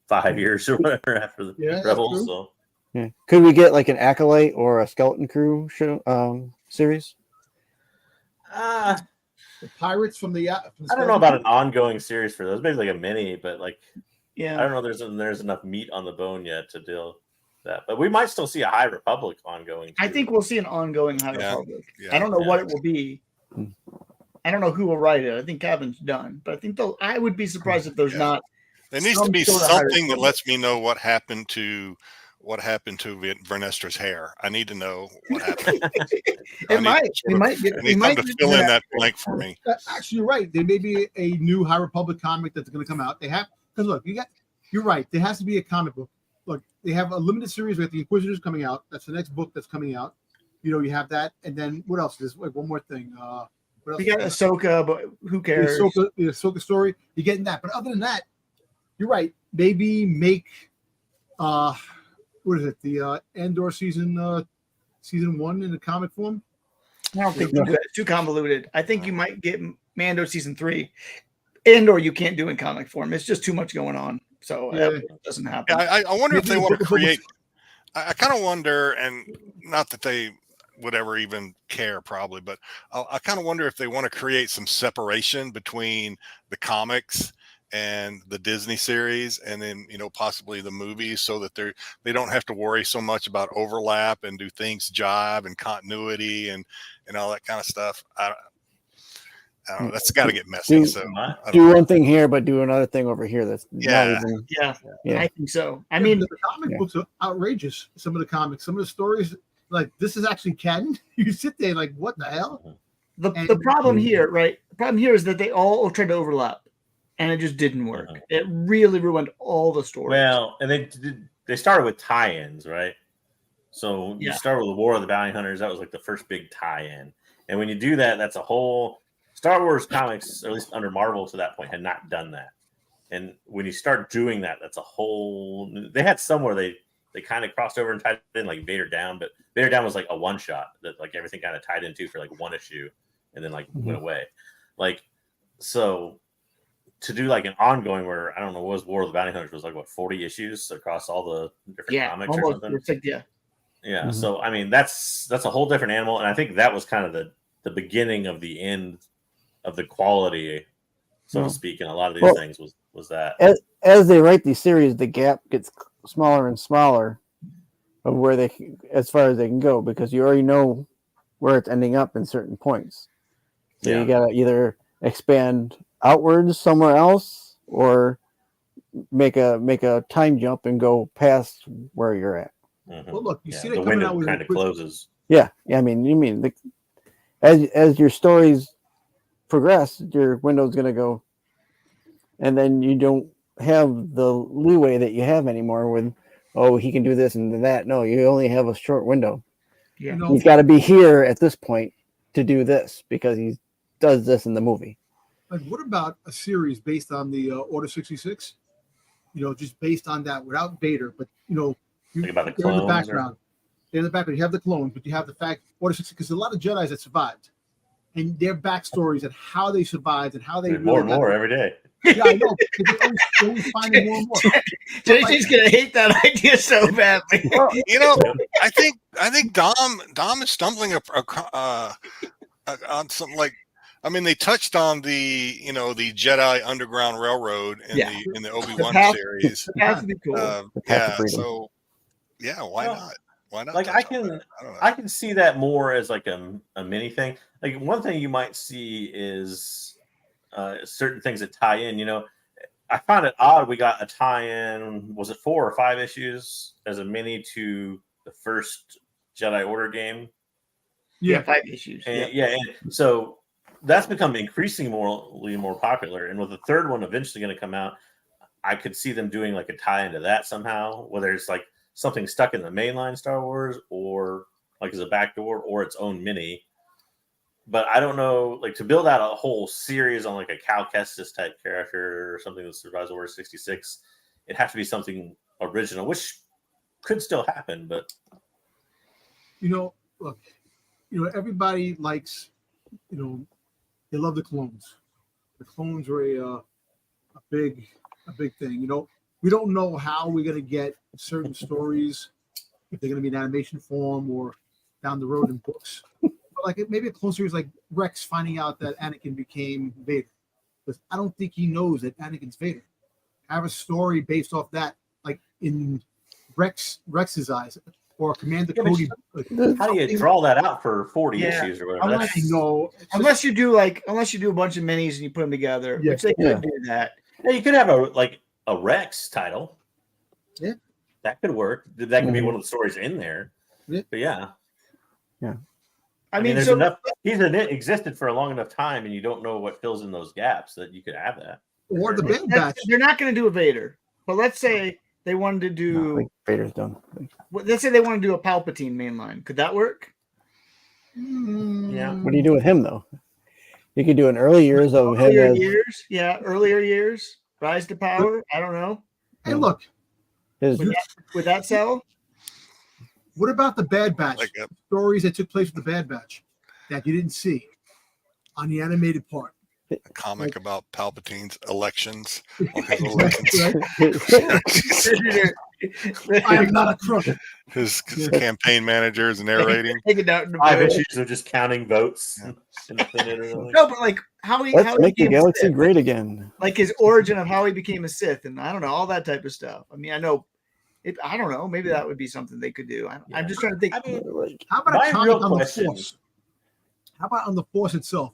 5 years or whatever after the Rebels. So yeah, could we get like an Acolyte or a Skeleton Crew show series? The pirates from the. I don't know about an ongoing series for those. Maybe like a mini, but like, yeah, I don't know. There's enough meat on the bone yet to deal that. But we might still see a High Republic ongoing. Too. I think we'll see an ongoing High Republic. Yeah, I don't know what it will be. I don't know who will write it. I think Kevin's done, but I think I would be surprised if there's not. There needs to be something that lets me know what happened to Vernestra's hair. I need to know what happened. It might to fill in that blank for me. Actually, you're right. There may be a new High Republic comic that's going to come out. They have because look, you're right. There has to be a comic book. Look, they have a limited series with the Inquisitors coming out. That's the next book that's coming out. You have that, and then what else? There's like one more thing. What else? We got Ahsoka, but who cares? The Ahsoka story. You're getting that, but other than that, you're right. Maybe make what is it? The Andor season 1 in the comic form. I don't think it's too convoluted. I think you might get Mando season 3. Andor you can't do in comic form. It's just too much going on. So it doesn't happen. I wonder if they want to create. I kind of wonder, and not that they would ever even care probably, but I kind of wonder if they want to create some separation between the comics and the Disney series, and then possibly the movies, so that they don't have to worry so much about overlap and do things jive and continuity and all that kind of stuff. I don't know. That's got to get messy. Do one thing here, but do another thing over here. That's yeah. I think so. I mean, the comic books are outrageous. Some of the comics, some of the stories, like this is actually canon. You sit there like, what the hell? The problem here, right? The problem here is that they all tried to overlap. And it just didn't work. It really ruined all the stories. Well, and they started with tie-ins, right? So you start with the War of the Bounty Hunters. That was like the first big tie-in. And when you do that, that's a whole Star Wars comics, or at least under Marvel to that point, had not done that. And when you start doing that, that's a whole. They had somewhere they kind of crossed over and tied in like Vader Down, but Vader Down was like a one shot that like everything kind of tied into for like one issue, and then like went away. Like so. To do like an ongoing where I don't know what was War of the Bounty Hunters was like 40 issues across all the different comics or something. Yeah. Mm-hmm. So I mean that's a whole different animal, and I think that was kind of the beginning of the end of the quality, so to speak, in a lot of these things was that as they write these series, the gap gets smaller and smaller of where they as far as they can go, because you already know where it's ending up in certain points. So Yeah. you gotta either expand outwards somewhere else or make a time jump and go past where you're at. Mhm. Well, look, you see the that coming window out with kind of closes. Yeah, I mean, you mean as your stories progress, your window's gonna go, and then you don't have the leeway that you have anymore with, oh, he can do this and that. No, you only have a short window. Yeah. You know, He's got to be here at this point to do this because he does this in the movie. like what about a series based on the Order 66? You know, just based on that without Vader, but you know, Think about the they're in the clones background. They're in the background. You have the clones, but you have the fact Order 66 because a lot of Jedi's that survived, and their backstories and how they survived and how they more and more every day. Yeah, I know. They're always finding more and more. JJ's gonna hate that idea so badly. You know, I think Dom is stumbling on something like. I mean, they touched on the the Jedi Underground Railroad in the Obi-Wan series. It has to be cool. Yeah, so why not? Why not? Like I can see that more as like a mini thing. Like one thing you might see is certain things that tie in. You know, I found it odd we got a tie-in. Was it 4 or 5 issues as a mini to the first Jedi Order game? Yeah, 5 issues. And, and so that's become increasingly more popular. And with the third one eventually going to come out, I could see them doing like a tie into that somehow, whether it's like something stuck in the mainline Star Wars or like as a backdoor or its own mini. But I don't know, like to build out a whole series on like a Cal Kestis type character or something that survives Order 66, it'd have to be something original, which could still happen. But You know, look, everybody likes, they love the clones. The clones were a big thing. You know, we don't know how we're gonna get certain stories, if they're gonna be in animation form or down the road in books. But like maybe a clone series like Rex finding out that Anakin became Vader, because I don't think he knows that Anakin's Vader. Have a story based off that, like in Rex's eyes, or Commander Cody. How do you draw that out for 40 issues or whatever? Unless you do a bunch of minis and you put them together, which they could do that. Yeah, you could have a Rex title. Yeah, that could work. That could be one of the stories in there. Yeah. But yeah. I mean, there's enough. He's existed for a long enough time, and you don't know what fills in those gaps that you could have that. Or the Bad Batch. They're not going to do a Vader, but let's say they wanted to do. Like Vader's done. Let's say they want to do a Palpatine mainline. Could that work? Yeah. What do you do with him though? You could do an early years of him. Earlier years, rise to power. I don't know. Hey, look. Would that sell? What about the Bad Batch stories that took place with the Bad Batch that you didn't see on the animated part? A comic about Palpatine's elections. I am not a crook. His campaign managers narrating. 5 issues of just counting votes. No, but like how he make the galaxy great again. Like his origin of how he became a Sith, and I don't know, all that type of stuff. I mean, I know. I don't know. Maybe that would be something they could do. I'm just trying to think. How about a comic on the Force? How about on the Force itself?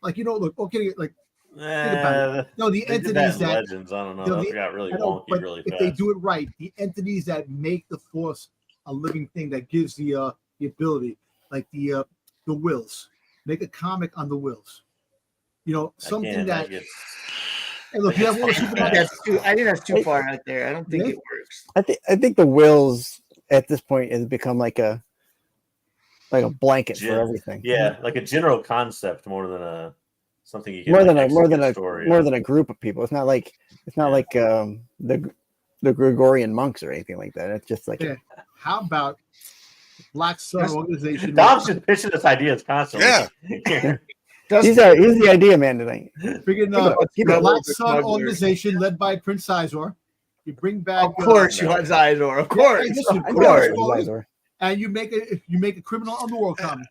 Like look, okay, like think about it. No, the entities that Legends. I don't know. That got really wonky really fast. If they do it right, the entities that make the Force a living thing that gives the ability, like the wills. Make a comic on the wills. Something that. Hey, look, you have one. I think that's too far out there. I don't think it works. I think the wills at this point has become like a blanket for everything. Yeah, like a general concept more than a something you can more than a group of people. It's not like the Gregorian monks or anything like that. It's just like how about Black Sun organization? Dom's just pitching this ideas constantly. Yeah. He's the idea man tonight. The Black Sun organization led by Prince Sizor. You bring back. Of course, you want Sizor. Of course, and you make a criminal underworld comic.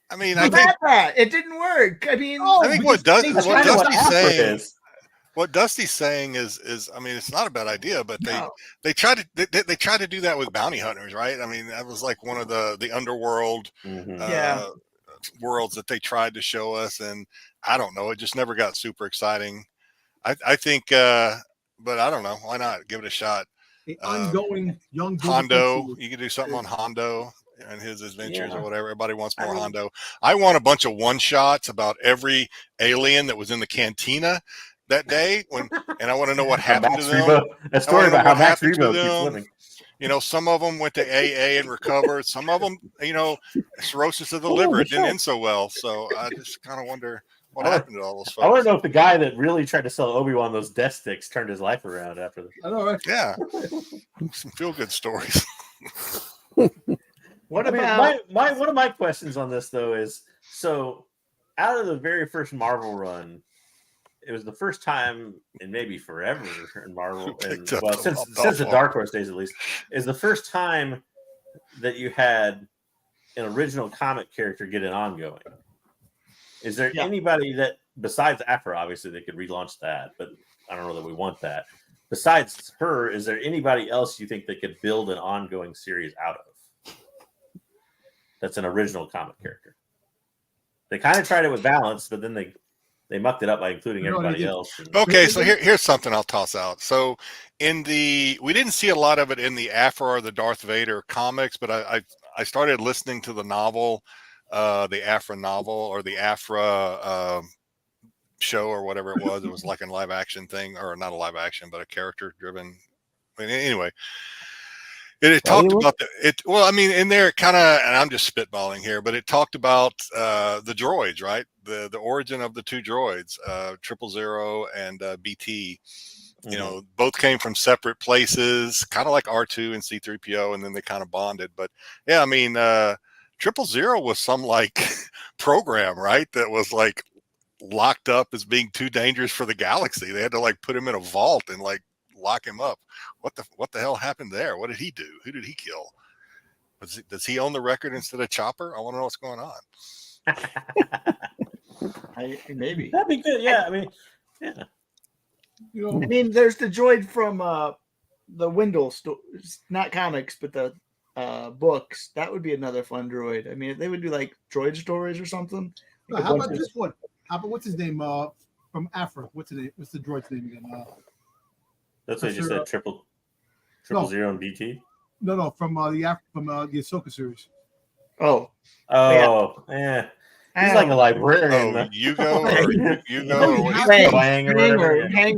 I mean, I think that it didn't work. I mean, I think what Dusty's saying. what Dusty's saying is, I mean, it's not a bad idea, but No. they try to do that with bounty hunters, right? I mean, that was like one of the underworld Yeah. worlds that they tried to show us, and I don't know, it just never got super exciting. I think, but I don't know, why not give it a shot? The ongoing young Boba Hondo, Fett you could do something on Hondo and his adventures Yeah. or whatever. Everybody wants more I mean- Hondo. I want a bunch of one shots about every alien that was in the cantina that day and I want to know what happened to them. A story about how Max Rebo keeps them. living. You know, some of them went to AA and recovered. Some of them, you know, cirrhosis of the liver, it didn't end so well. So I just kind of wonder what happened to all those folks. I want to know if the guy that really tried to sell Obi-Wan those death sticks turned his life around after this. I know, right? Yeah, some feel-good stories. What I mean, about one of my questions on this though is, so out of the very first Marvel run, it was the first time in maybe forever in Marvel, and Picked up well, the since Marvel. the Dark Horse days at least, is the first time that you had an original comic character get an ongoing. Is there anybody that, besides Afra, obviously they could relaunch that, but I don't know that we want that. Besides her, is there anybody else you think they could build an ongoing series out of? That's an original comic character. They kind of tried it with Balance, but then they mucked it up by including everybody else. Okay, so here's something I'll toss out. So we didn't see a lot of it in the Afra or the Darth Vader comics, but I started listening to the novel, the Afra novel or the Afra show or whatever it was. It was like a live action thing, or not a live action, but a character driven. I mean, anyway. It talked about well, I mean, in there kind of, and I'm just spitballing here, but it talked about the droids, right? The origin of the two droids, 000 and BT. You know, both came from separate places, kind of like R2 and C-3PO, and then they kind of bonded. But yeah, I mean, 000 was some like program, right? That was like locked up as being too dangerous for the galaxy. They had to like put him in a vault and like lock him up. What the hell happened there? What did he do? Who did he kill? Does he own the record instead of Chopper? I want to know what's going on. Maybe that'd be good. Yeah, I mean, yeah. You know, I mean, there's the droid from the Wendell not comics, but the books. That would be another fun droid. I mean, if they would do like droid stories or something. Like how about this one? How about what's his name from Afra? What's the droid's name again? That's what you just said. Triple and BT. No, from the Ahsoka series. Oh, yeah. He's like a librarian. Oh, Hugo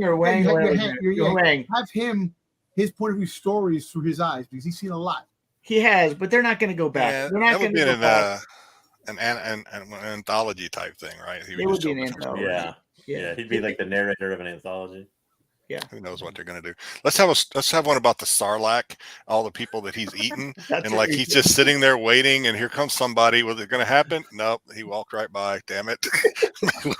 or Wang. Have him, his point of view stories through his eyes, because he's seen a lot. He has, but they're not going to go back. Yeah, they're not going to go back. An anthology type thing, right? It would be an anthology. Yeah, he'd be like the narrator of an anthology. Yeah, who knows what they're going to do? Let's have one about the Sarlacc, all the people that he's eaten, and like he's just sitting there waiting, and here comes somebody. Was it going to happen? Nope, he walked right by. Damn it!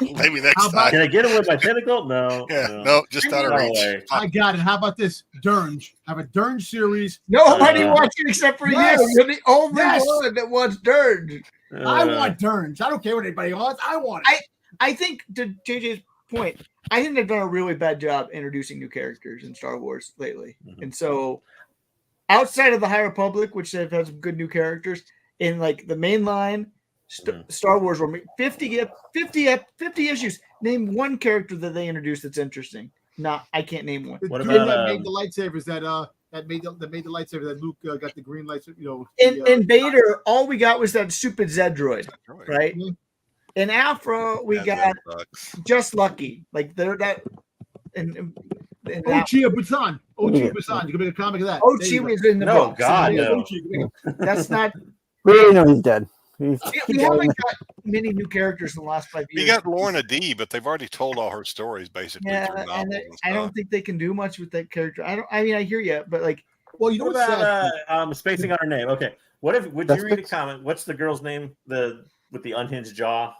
Maybe next time. Can I get him with my tentacle? No. Yeah, no, just out of reach. I got it. How about this? Dirge. Have a Dirge series. Nobody wants it except for you. You're the only one that wants Dirge. I want Dirge. I don't care what anybody wants. I want it. I think, to JJ's point, I think they've done a really bad job introducing new characters in Star Wars lately. Mm-hmm. And so outside of the High Republic, which have had some good new characters, in like the main line, Star Wars were 50 issues. Name one character that they introduced that's interesting. I can't name one. What about that made the lightsabers that made the lightsaber that Luke got the green lightsaber, in Vader, all we got was that stupid Zed droid, right? Mm-hmm. In Afro, we got just lucky. Like they're that. Ochia Busan. Ochia Busan. You can make a comic of that. Ochi was in the book. No, God, no. That's not. We know he's dead. We haven't got many new characters in the last 5 years. You got Lorna D, but they've already told all her stories basically. Yeah, and I don't think they can do much with that character. I mean, I hear you, but like, well, you know what about spacing on her name? Okay, would you read a comment? What's the girl's name? With the unhinged jaw.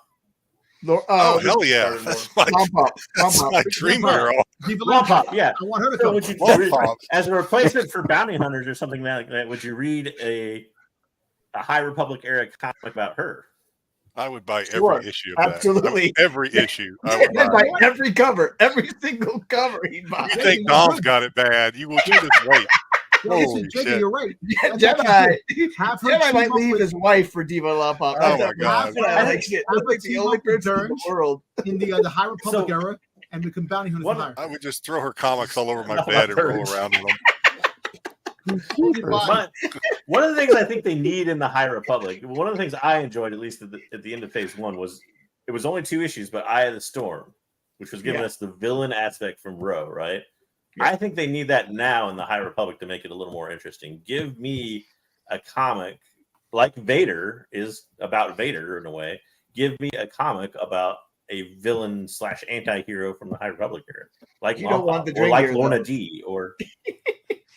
Oh hell yeah! That's my dream girl. Yeah, I want her to come. So as a replacement for bounty hunters or something like that, would you read a High Republic era comic about her? I would buy Sure, every issue of absolutely. that. Every issue. I would He'd buy. buy every cover, every single cover he'd buy. You think Dom's got it bad? You will just wait. Well, Holy listen, Jiggy, shit. you're right. That's Jedi, actually good. Have her Jedi team might up leave with- his wife for Diva La Pop. Oh my God. I like shit. Have That's like her the team only up with person in the Dirge world. in the High Republic So- era and become bounty hunters One- for hire. I would just throw her comics all over my Not bed and about roll Dirge. around in them. But one of the things I think they need in the High Republic, one of the things I enjoyed, at least at the end of Phase 1, was it was only 2 issues, but Eye of the Storm, which was giving us the villain aspect from Ro, right? Yeah. I think they need that now in the High Republic to make it a little more interesting. Give me a comic like Vader is about Vader in a way. Give me a comic about a villain / anti-hero from the High Republic era, like You don't want the or drink like gear, Lorna though. D, or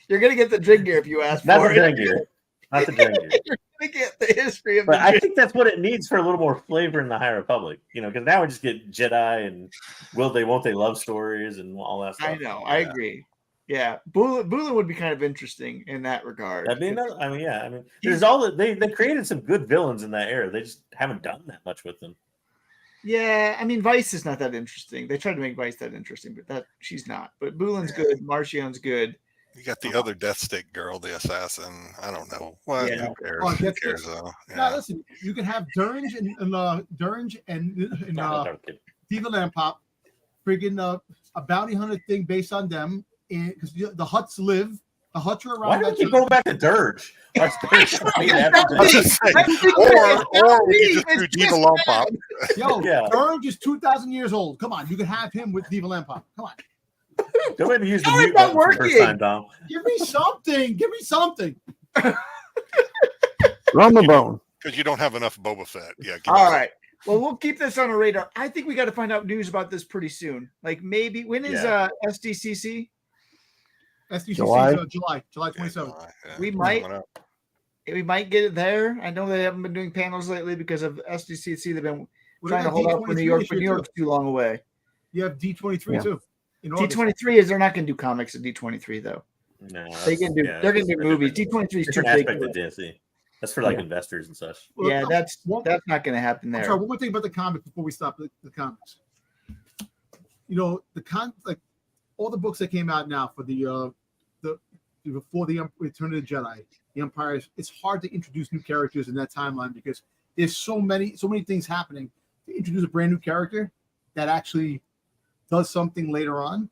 You're gonna get the drink gear if you ask not for the it. drink gear, not the drink gear. You're gonna get the history of But the I drink. think that's what it needs for a little more flavor in the High Republic, because now we just get Jedi and will they, won't they love stories and all that stuff. I know. I agree. Yeah, Bula would be kind of interesting in that regard. That'd be another. There's all that they created some good villains in that era. They just haven't done that much with them. Yeah, I mean, Vice is not that interesting. They tried to make Vice that interesting, but that she's not. But Bulin's good. Marchion's good. You got the other Death Stick girl, the assassin. I don't know. What? Yeah. Who cares? Oh, Who Death cares Stick. though? Now Yeah. listen, you can have Durge and Diva Lampop, friggin' a bounty hunter thing based on them, because the Hutts live. The Hutts are around. Why do we that keep time. going back to Dirge? What's Dirge? I was just saying, or we could just do Diva Lompop. Yo, Yeah. Durge is 2,000 years old. Come on, you can have him with Diva Lampop. Come on, Don't maybe use the How is mute that button for the first working? time, Dom. give me something. Give me something. Rumble Bone. Because you don't have enough Boba Fett. Yeah. give me All some. right. Well, we'll keep this on our radar. I think we got to find out news about this pretty soon. Like maybe when is SDCC? SDCC July? July Yeah, 27th. yeah. We might Coming up. we might get it there. I know they haven't been doing panels lately because of SDCC. They've been Well, trying they to got hold out for D23 New York, this but year, New York's too long away. You have D23 Yeah. too. In August. D23 is they're not going to do comics at D23 though. No, They can do they're going to do movies. D23 is too different big. aspect of DC. That's for like investors and such. Well, Yeah, that's one- not going to happen I'm there. sorry, one more thing about the comic before we stop the comics. Like all the books that came out now for the before the Return of the Jedi, the Empire. It's hard to introduce new characters in that timeline because there's so many things happening. To introduce a brand new character that actually does something later on,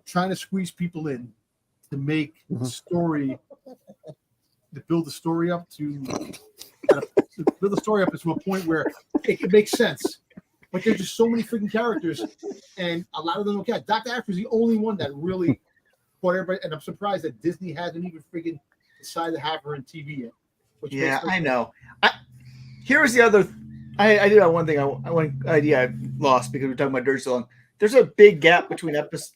trying to squeeze people in to make the story, to build the story up to build the story up to a point where it makes sense. But there's just so many freaking characters, and a lot of them don't count. Dr. Aphra is the only one that really caught everybody, and I'm surprised that Disney hasn't even freaking decided to have her in TV yet. Which Yeah, makes me- I know. Here's the other. I do have one thing. One idea I lost because we're talking about Dirt so long. There's a big gap between episode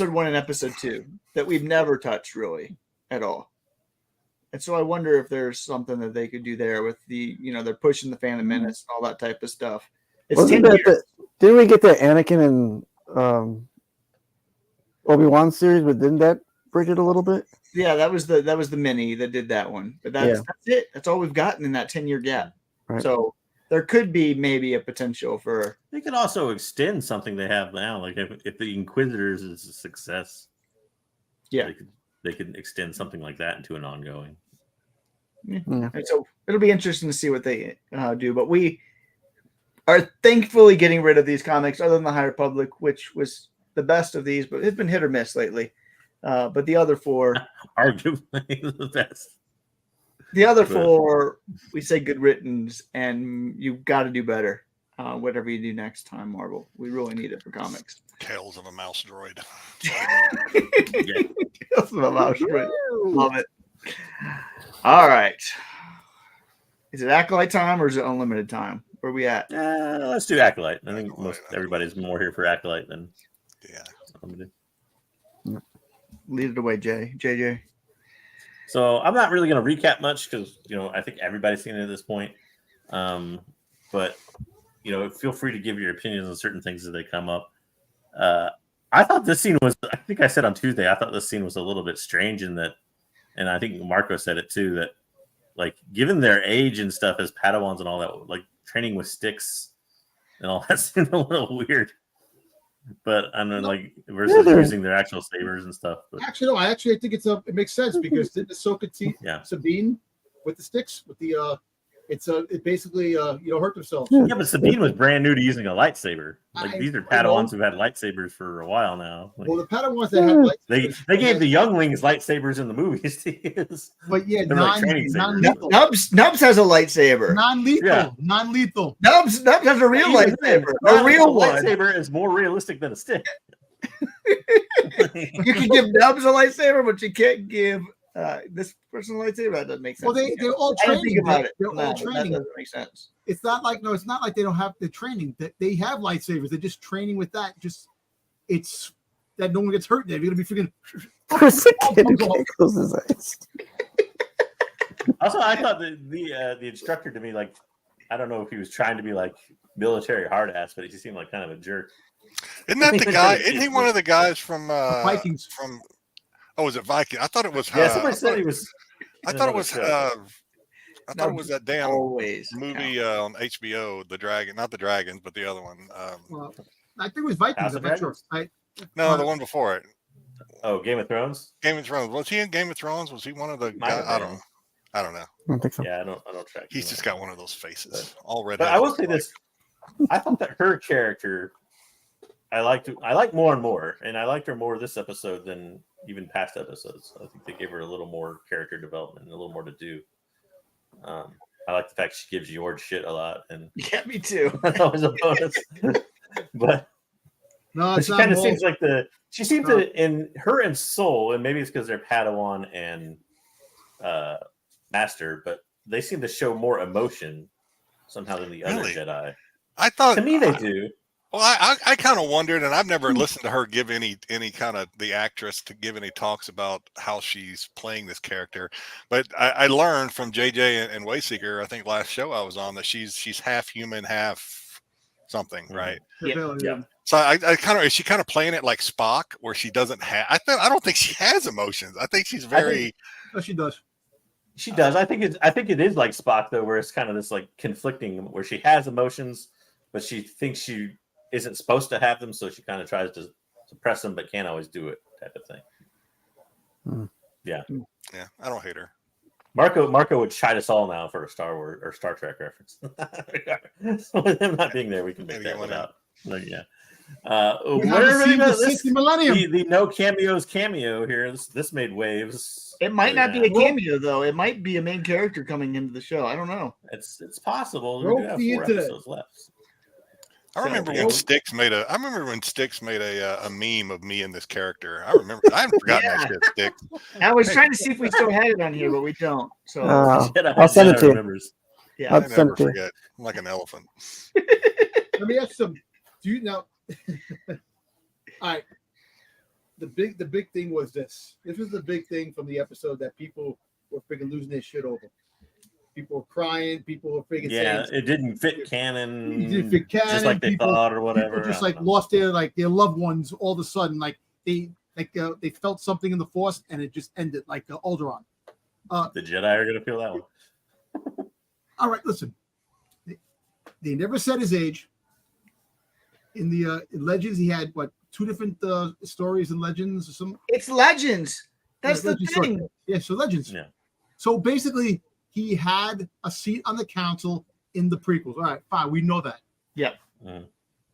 1 and episode 2 that we've never touched really at all. And so I wonder if there's something that they could do there with the, they're pushing the Phantom Menace and all that type of stuff. It's Wasn't 10 that years. didn't we get that Anakin and Obi-Wan series, but didn't that bridge it a little bit? Yeah, that was the mini that did that one. But that's it. That's all we've gotten in that 10-year gap. Right. So there could be maybe a potential for They could also extend something they have now. Like if the Inquisitors is a success, they could extend something like that into an ongoing. Yeah. And so it'll be interesting to see what they do. But we are thankfully getting rid of these comics, other than the High Republic, which was the best of these, but it's been hit or miss lately. But the other 4, Arguably the best. the other 4, we say good riddance, and you've got to do better. Whatever you do next time, Marvel. We really need it for comics. Tales of a Mouse Droid. That's what I'm out for. Love it. All right. Is it Acolyte time or is it unlimited time? Where are we at? Let's do Acolyte. I think Acolyte, most everybody's more here for Acolyte than Yeah. unlimited. Lead it away, JJ. So I'm not really going to recap much because I think everybody's seen it at this point. But feel free to give your opinions on certain things as they come up. I thought this scene was. I think I said on Tuesday. I thought this scene was a little bit strange in that, and I think Marco said it too. That like given their age and stuff as Padawans and all that, like training with sticks and all that seemed a little weird. But I mean, like versus using their actual sabers and stuff. But. Actually, no. I think it makes sense because didn't Ahsoka teach Sabine with the sticks with the it basically hurt themselves. Yeah, but Sabine was brand new to using a lightsaber. Like these are Padawans who've had lightsabers for a while now. Like, well, the Padawans that have lightsabers, they gave the younglings lightsabers in the movies to use. But yeah, non-lethal. Nubs has a lightsaber. Non-lethal. Nubs has a real lightsaber. A real one. Lightsaber is more realistic than a stick. You can give Nubs a lightsaber, but you can't give this person a lightsaber. That doesn't make sense. Well, they're all training. Think about it. They're all training. That doesn't make sense. It's not like they don't have the training. That they have lightsabers. They're just training with that. Just it's that no one gets hurt. They're gonna be freaking. Close his eyes. Also, I thought the instructor to me, like, I don't know if he was trying to be like military hard ass, but he just seemed like kind of a jerk. Isn't that the guy? Isn't he one of the guys from Vikings? Oh, was it Viking? I thought it was. Somebody said he was. I thought it was. I thought it was that damn movie on HBO, The Dragon, not the Dragons, but the other one. Well, I think it was Vikings. I'm not sure. No, the one before it. Oh, Game of Thrones. Game of Thrones. Was he in Game of Thrones? Was he one of the guys? I don't know. I don't think so. Yeah, I don't track. He's just got one of those faces. All red. But I will say this: I thought that her character, I like more and more, and I liked her more this episode than even past episodes. I think they gave her a little more character development and a little more to do. I like the fact she gives George shit a lot, and yeah, me too. That's always a bonus. But no, she kind of seems like she seems to in her and Soul, and maybe it's because they're Padawan and Master, but they seem to show more emotion somehow than the other Jedi. I thought to me they do. Well, I kind of wondered, and I've never listened to her give any kind of the actress to give any talks about how she's playing this character. But I learned from JJ and Wayseeker, I think last show I was on, that she's half human, half something, right? Yeah. So I kind of is she kind of playing it like Spock, where she doesn't have. I don't think she has emotions. I think she's very. She does. She does. I think it is like Spock though, where it's kind of this like conflicting, where she has emotions, but she thinks she isn't supposed to have them, so she kind of tries to suppress them, but can't always do it, type of thing. Yeah. I don't hate her. Marco would chide us all now for a Star Wars or Star Trek reference. So with him not being there, we can make that one out. But yeah. The no cameos cameo here. This made waves. It might not be a cameo though. It might be a main character coming into the show. I don't know. It's possible. We do have 4 episodes left. I remember when Styx made a meme of me and this character. I haven't forgotten that shit, Styx. I was trying to see if we still had it on here, but we don't. So I'll send it to you. Yeah, I'll never forget. I'm like an elephant. Let me ask some. Do you now? All right. The big thing was this. This was the big thing from the episode that people were freaking losing their shit over. People were crying. People were freaking saying it didn't fit canon. It didn't fit canon. Just like they thought or whatever. People just like lost their loved ones all of a sudden. Like they felt something in the Force and it just ended like Alderaan. The Jedi are gonna feel that one. All right, listen. They never said his age. In the Legends, he had 2 different stories in Legends or some. It's Legends. That's the thing. Story. Yeah, so Legends. Yeah. So basically, he had a seat on the council in the prequels. All right, fine. We know that. Yeah.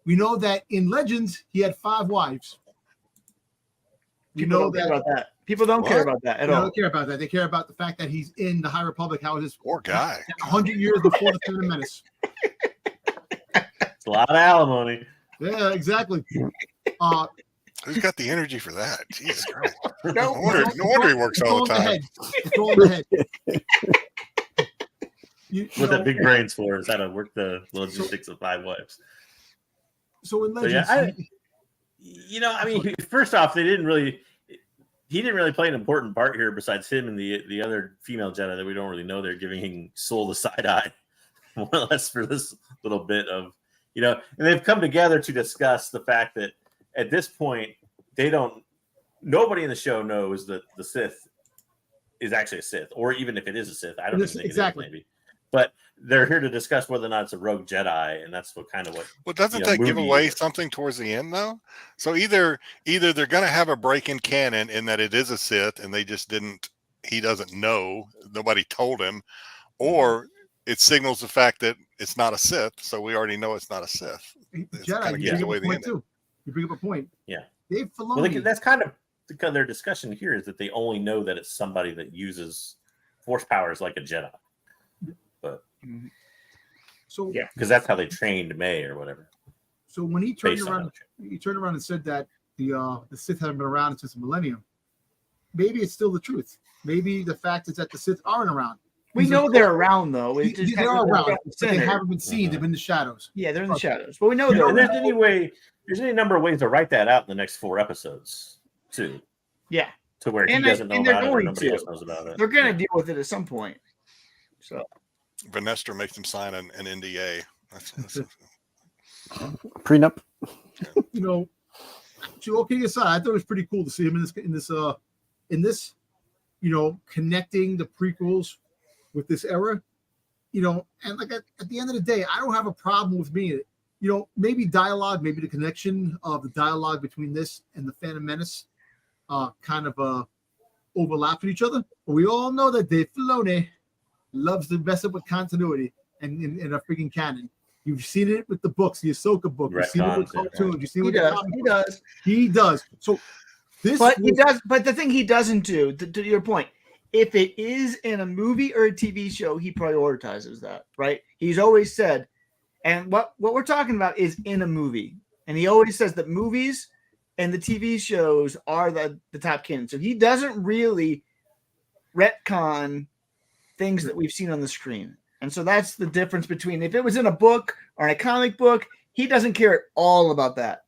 We know that in Legends, he had 5 wives. People don't care about that. People don't care about that at all. They don't care about that. They care about the fact that he's in the High Republic. How is this? Poor guy. 100 years before the Phantom Menace. It's a lot of alimony. Yeah, exactly. Who's got the energy for that? Jesus Christ. No wonder he works all the time. It's all in the head. What that big brain's for is how to work the logistics of 5 wives. So in Legends, first off, he didn't really play an important part here besides him and the other female Jedi that we don't really know. They're giving Soul the side eye, more or less, for this little bit of, and they've come together to discuss the fact that at this point, nobody in the show knows that the Sith is actually a Sith, or even if it is a Sith, I don't even think exactly. it is, maybe. But they're here to discuss whether or not it's a rogue Jedi, and that's what. Well, doesn't that give away something towards the end, though? So either they're going to have a break in canon in that it is a Sith, and they just didn't. He doesn't know. Nobody told him, or it signals the fact that it's not a Sith, so we already know it's not a Sith. Jedi, you bring up a point too. You bring up a point. Yeah. Dave Filoni. Well, that's kind of because their discussion here is that they only know that it's somebody that uses force powers like a Jedi. But so yeah, because that's how they trained May or whatever. So when he turned around and said that the Sith haven't been around since a millennium, maybe it's still the truth. Maybe the fact is that the Sith aren't around. We know they're around, though. They are around, but they haven't been seen. They've been in the shadows. Yeah, they're in the shadows. But we know they're around. There's any number of ways to write that out in the next 4 episodes, too. Yeah. To where he doesn't know about it or nobody else knows about it. They're going to deal with it at some point. So Vanestra makes them sign an NDA. That's prenup. You know, joking aside, I thought it was pretty cool to see him in this, you know, connecting the prequels with this era, you know, and like at the end of the day, I don't have a problem with being, you know, maybe dialogue, maybe the connection of the dialogue between this and the Phantom Menace kind of overlap with each other. But we all know that Dave Filoni loves to mess up with continuity and in a freaking canon. You've seen it with the books, the Ahsoka book. You've seen it with cartoons. You've seen it with He does. So this, he does. But the thing he doesn't do, to your point, if it is in a movie or a TV show, he prioritizes that, right? He's always said, and what we're talking about is in a movie, and he always says that movies and the TV shows are the top canon. So he doesn't really retcon things that we've seen on the screen. And so that's the difference between if it was in a book or a comic book, he doesn't care at all about that.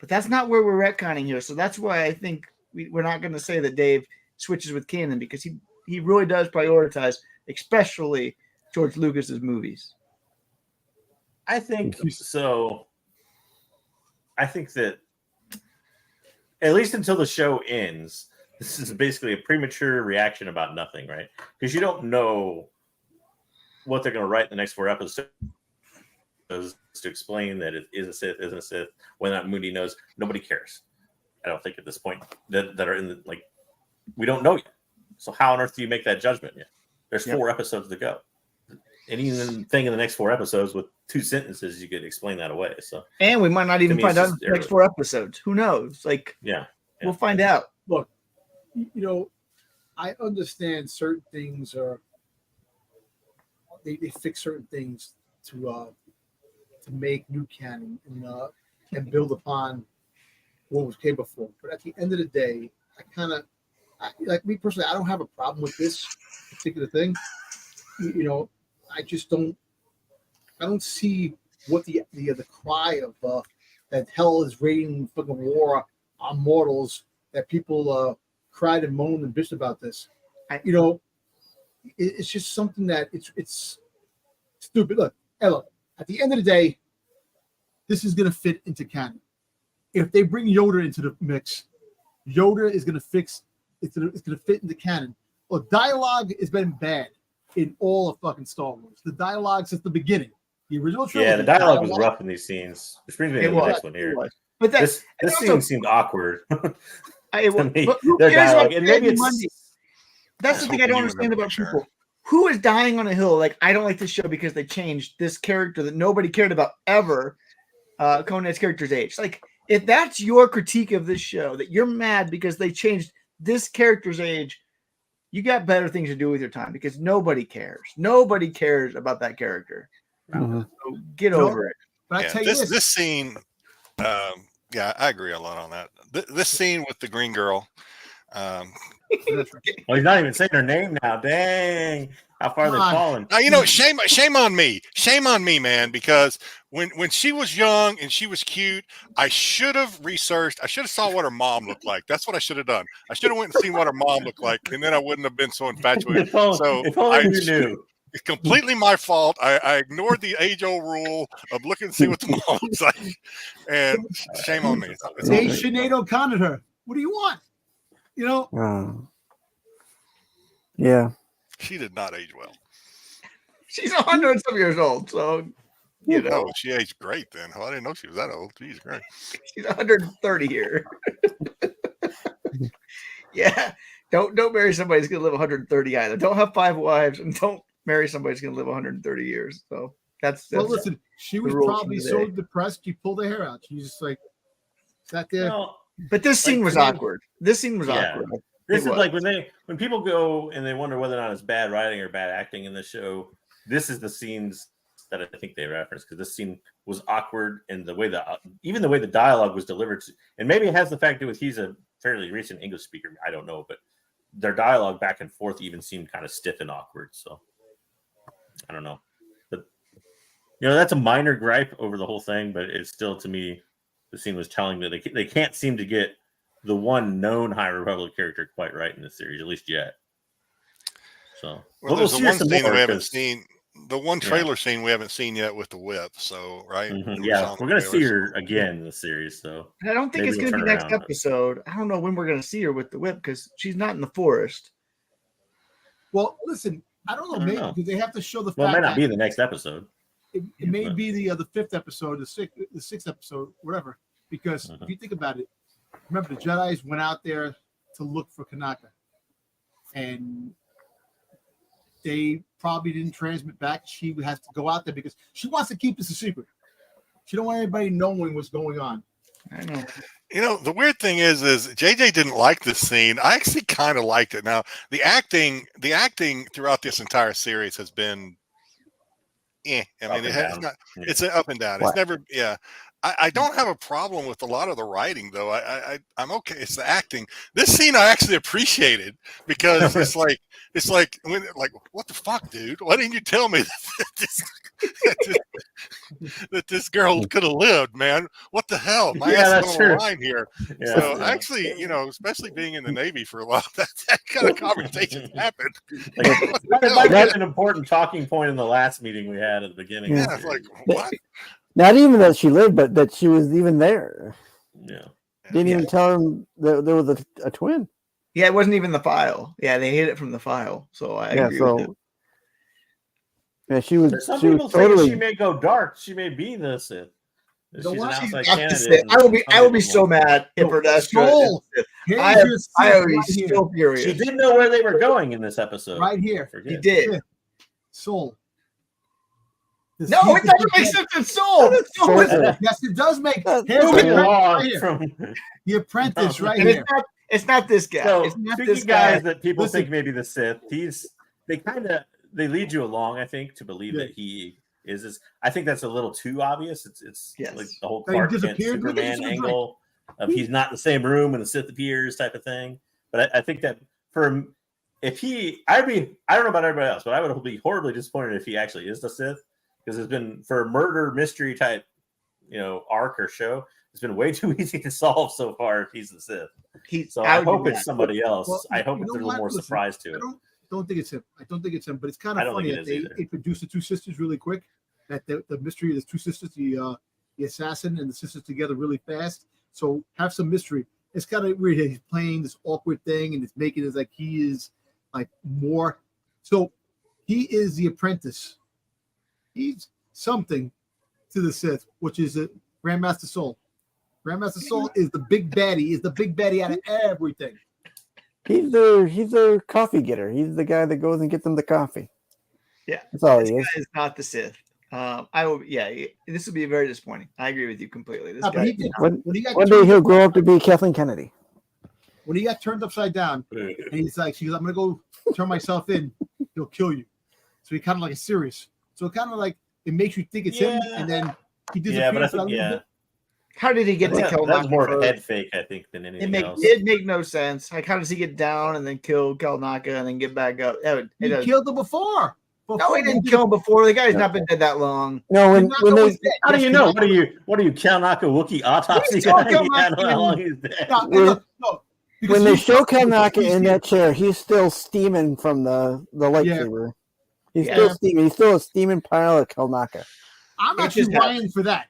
But that's not where we're retconning here. So that's why I think we're not going to say that Dave switches with canon, because he really does prioritize, especially George Lucas's movies. I think so. I think that at least until the show ends, this is basically a premature reaction about nothing, right? Because you don't know what they're going to write in the next 4 episodes to explain that it is a Sith, isn't a Sith. When that Moody knows, nobody cares. I don't think at this point that are in the, like, we don't know yet. So how on earth do you make that judgment yet? There's 4 episodes to go. Anything in the next 4 episodes with 2 sentences, you could explain that away. So, and we might not even find out in the next 4 episodes. Who knows? Like, we'll find out. Look, you know, I understand certain things are they fix certain things to make new canon and build upon what came before. But at the end of the day, like me personally, I don't have a problem with this particular thing. You know, I just don't see what the cry of that hell is raging fucking war on mortals, that people cried and moaned and bitched about this. You know, it's just something that it's stupid. Look, at the end of the day, this is going to fit into canon. If they bring Yoda into the mix, Yoda is going to fix. It's going to fit into canon. Well, dialogue has been bad in all of fucking Star Wars. The dialogue since the beginning, the original trilogy. Yeah, the dialogue was rough in these scenes. Which brings me to the next one here. But this scene seemed awkward. Their dialogue, and maybe that's the thing I don't understand about people. Who is dying on a hill? Like, I don't like this show because they changed this character that nobody cared about ever. Conan's character's age. Like, if that's your critique of this show, that you're mad because they changed this character's age, you got better things to do with your time, because nobody cares. Nobody cares about that character. So get over it. But I tell you this scene, yeah, I agree a lot on that. This scene with the green girl. Well, he's not even saying her name now. Dang, how far they've fallen. You know, shame on me, man. Because when she was young and she was cute, I should have researched. I should have saw what her mom looked like. That's what I should have done. I should have went and seen what her mom looked like, and then I wouldn't have been so infatuated. If only you knew. It's completely my fault. I ignored the age-old rule of looking to see what the mom looks like, and shame on me. They Sinead O'Connor her. What do you want? You know, Yeah. She did not age well. She's 100-some years old, so you know. No, she aged great then. Oh, I didn't know she was that old. Jeez, great. She's 130 here. Yeah. Don't marry somebody who's gonna live 130 either. Don't have 5 wives and don't marry somebody who's gonna live 130 years. So that's well, listen, she was probably so depressed she pulled her hair out. She's just like sat there. Well, but this scene was awkward. This scene was awkward. This is like when people go and they wonder whether or not it's bad writing or bad acting in the show. This is the scenes that I think they referenced, because this scene was awkward, and the way even the way the dialogue was delivered, and maybe it has the fact that he's a fairly recent English speaker. I don't know, but their dialogue back and forth even seemed kind of stiff and awkward. So I don't know, but that's a minor gripe over the whole thing, but it's still, to me, the scene was telling that they can't seem to get the one known High Republic character quite right in this series, at least yet. So there's the one scene that we haven't seen. The one trailer scene we haven't seen yet with the whip. So right, yeah, we're gonna see her again in the series. So I don't think it's gonna be next episode. I don't know when we're gonna see her with the whip, because she's not in the forest. Well, listen, I don't know, maybe because they have to show the fact. Well, it might not be the next episode. It may be the 5th episode, the 6th episode, whatever. Because if you think about it, remember the Jedi's went out there to look for Kelnacca, and they probably didn't transmit back. She has to go out there because she wants to keep this a secret. She don't want anybody knowing what's going on. I know. The weird thing is JJ didn't like this scene. I actually kind of liked it. Now, the acting throughout this entire series has been, I mean, it's an up and down. It's never, I don't have a problem with a lot of the writing, though. I'm okay. It's the acting. This scene I actually appreciated, because it's like what the fuck, dude? Why didn't you tell me that this girl could have lived, man? What the hell? My ass is on the line here. Yeah, so actually, especially being in the Navy for a while, that kind of conversation happened. It might be an important talking point in the last meeting we had at the beginning. Yeah, it's like, what? Not even that she lived, but that she was even there. Yeah. Didn't even tell him that there was a twin. Yeah, it wasn't even the file. Yeah, they hid it from the file. So I agree with it. Yeah, she was. Some people think she may go dark. She may be the Sith. She's an outside candidate. I would be so mad if her Sith. I would be so furious. She didn't know where they were going in this episode. Right here. He did. Soul. No, it doesn't make sense. It's Soul. Yes, it does make sense. The apprentice, right here. It's not this guy. So, it's not this guy that people think maybe the Sith. They lead you along, I think, to believe that he is this. I think that's a little too obvious. It's like the whole Clark Kent Superman angle of he's not in the same room and the Sith appears type of thing. But I think that I don't know about everybody else, but I would be horribly disappointed if he actually is the Sith. Because it's been, for a murder mystery type, arc or show, it's been way too easy to solve so far if he's the Sith. So I hope it's somebody else. Well, I hope there's a little more surprise to it. I don't think it's him. I don't think it's him. But it's kind of funny that they produced the two sisters really quick. That the mystery of the two sisters, the assassin and the sisters together really fast. So have some mystery. It's kind of weird. He's playing this awkward thing, and it's making it like he is like more. So he is the apprentice. He's something to the Sith, which is a Grandmaster Soul. Grandmaster Soul is the big baddie. Is the big baddie out of everything. He's their coffee getter. He's the guy that goes and gets them the coffee. Yeah, that's all he is. This guy is not the Sith. This would be very disappointing. I agree with you completely. This guy. One day he'll grow up to be Kathleen Kennedy. When he got turned upside down, and he's like, "I'm gonna go turn myself in. He'll kill you." So he kind of like a serious. So kind of like it makes you think it's him, and then he disappears. How did he get to Kelnacca? That's more of a head fake, I think, than anything else. It make no sense. Like, how does he get down and then kill Kelnacca and then get back up? He killed him before. No, he didn't kill him before. The guy's not been dead that long. No, how do you know? What are you Kelnacca Wookiee autopsy guy? How long he's dead? When they show Kelnacca in that chair, he's still steaming from the lightsaber. Yeah. He's still steaming. He's still a steaming pile of Kelnacca. I'm actually lying for that.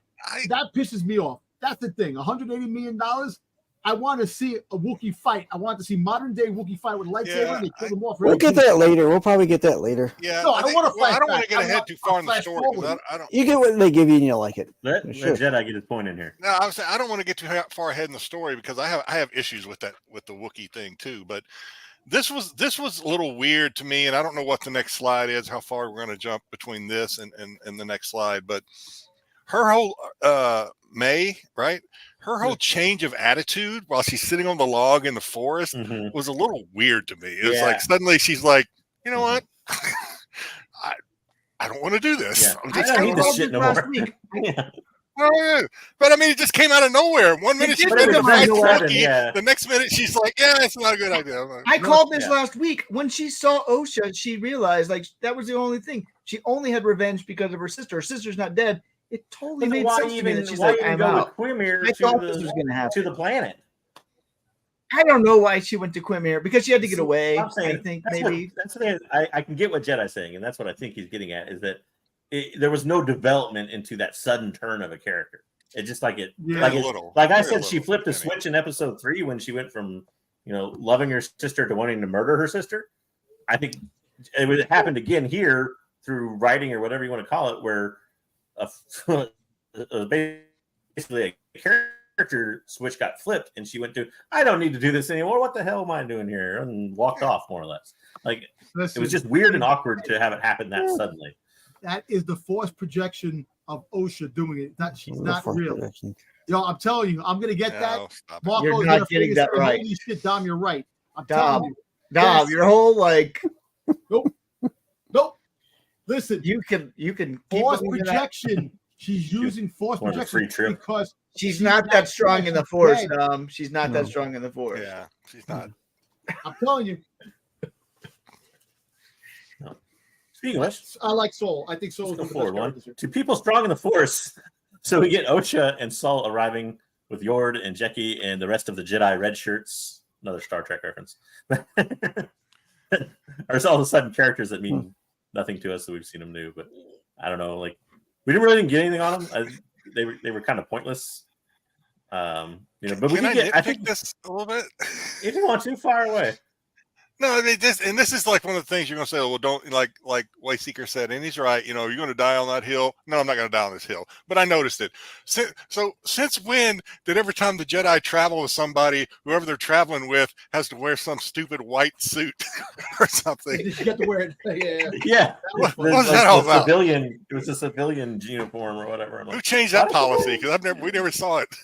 That pisses me off. That's the thing. $180 million. I want to see a Wookiee fight. I want to see modern day Wookiee fight with a lightsaber. Yeah, And they kill them off. We'll get that later. We'll probably get that later. Yeah, No, I don't want to I don't want to get ahead too far in the story because I don't. You get what they give you and you like it. Let Sure. Jedi get his point in here. No, I was saying I don't want to get too far ahead in the story because I have issues with the Wookiee thing too. But this was a little weird to me, and I don't know what the next slide is. How far we're going to jump between this and the next slide, but her whole May, right? Her whole change of attitude while she's sitting on the log in the forest was a little weird to me. It was like suddenly she's like, you know what? I don't want to do this. Yeah. I'm I don't need this shit no more. Yeah. But I mean, it just came out of nowhere. One minute she's ready to fight Wookiee, the next minute she's like, "Yeah, it's not a good idea." I called this last week when she saw Osha. She realized like that was the only thing. She only had revenge because of her sister. Her sister's not dead. It totally made sense to me that she's like, "I'm out." I thought this was going to happen to the planet. I don't know why she went to Quimir because she had to get away. I'm saying, I think that's maybe that's the thing. I can get what Jedi's saying, and that's what I think he's getting at is that there was no development into that sudden turn of a character. It just like it, like I said, she flipped a switch in episode 3 when she went from loving her sister to wanting to murder her sister. I think it happened again here through writing or whatever you want to call it, where basically a character switch got flipped and she went to, I don't need to do this anymore. What the hell am I doing here? And walked off more or less. Like it was just weird and awkward to have it happen that suddenly. That is the force projection of Osha doing it. She's not real. Yo, I'm telling you, I'm gonna get that. Marco's you're not getting that right. Holy shit, Dom, you're right. I'm Dom, telling you. Dom, your whole like. Nope. Listen, you can force projection. She's using force projection because she's not that strong in the force. She's not that strong in the force. Yeah, she's not. I'm telling you. Speaking of which, I like Soul. I think Soul is the forward one. To people strong in the Force, so we get Osha and Saul arriving with Yord and Jeki and the rest of the Jedi red shirts. Another Star Trek reference. There's all of a sudden characters that mean nothing to us that we've seen them new, but I don't know. Like we didn't really get anything on them. They were kind of pointless. But we can get. I think this a little bit. If you want to, far away. No, I mean this is like one of the things you're gonna say. Well, don't like Wayseeker said, and he's right. You're gonna die on that hill. No, I'm not gonna die on this hill. But I noticed it. So since when did every time the Jedi travel with somebody, whoever they're traveling with has to wear some stupid white suit or something? You get to wear it. Yeah. What was that all about? It was a civilian uniform or whatever. Who changed that policy? Because we never saw it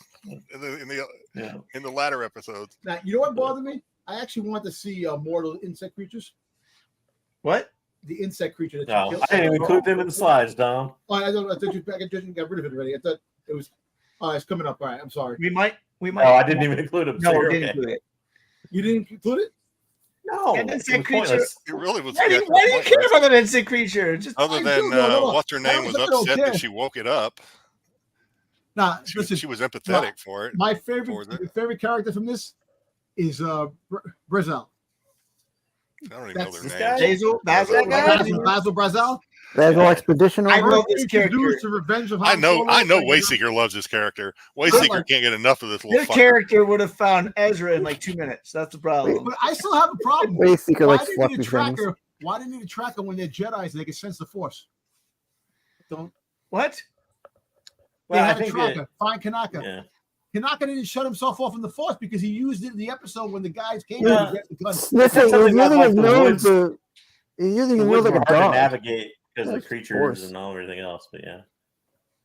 in the latter episodes. Now you know what bothered me? I actually want to see mortal insect creatures. What? The insect creature. That I didn't even include them in the slides, Dom. Oh, I thought you got rid of it already. I thought it was. It's coming up. All right. I'm sorry. We might. Oh, I didn't even include them. No, we didn't include it. You didn't include it? No. An insect creature. It really was. Why do you care about an insect creature? Just other than what's her name was upset that she woke it up. Nah, she was empathetic for it. My favorite character from this is Brazel. I don't even know their name. Basil Brazel. Basil Expedition. I love this character. The Revenge of I know Wayseeker loves this character. Wayseeker can't get enough of this little. This character would have found Ezra in like 2 minutes. That's the problem. But I still have a problem. Wayseeker likes fluffy things. Why didn't you track them when they're Jedi's and they can sense the Force? Don't. What? Well, they have a tracker. Find Kelnacca. Yeah. Kelnacca didn't shut himself off in the Force because he used it in the episode when the guys came in to get the gun. Listen, he's using it like a dog. To navigate because of the creatures and all everything else, but yeah.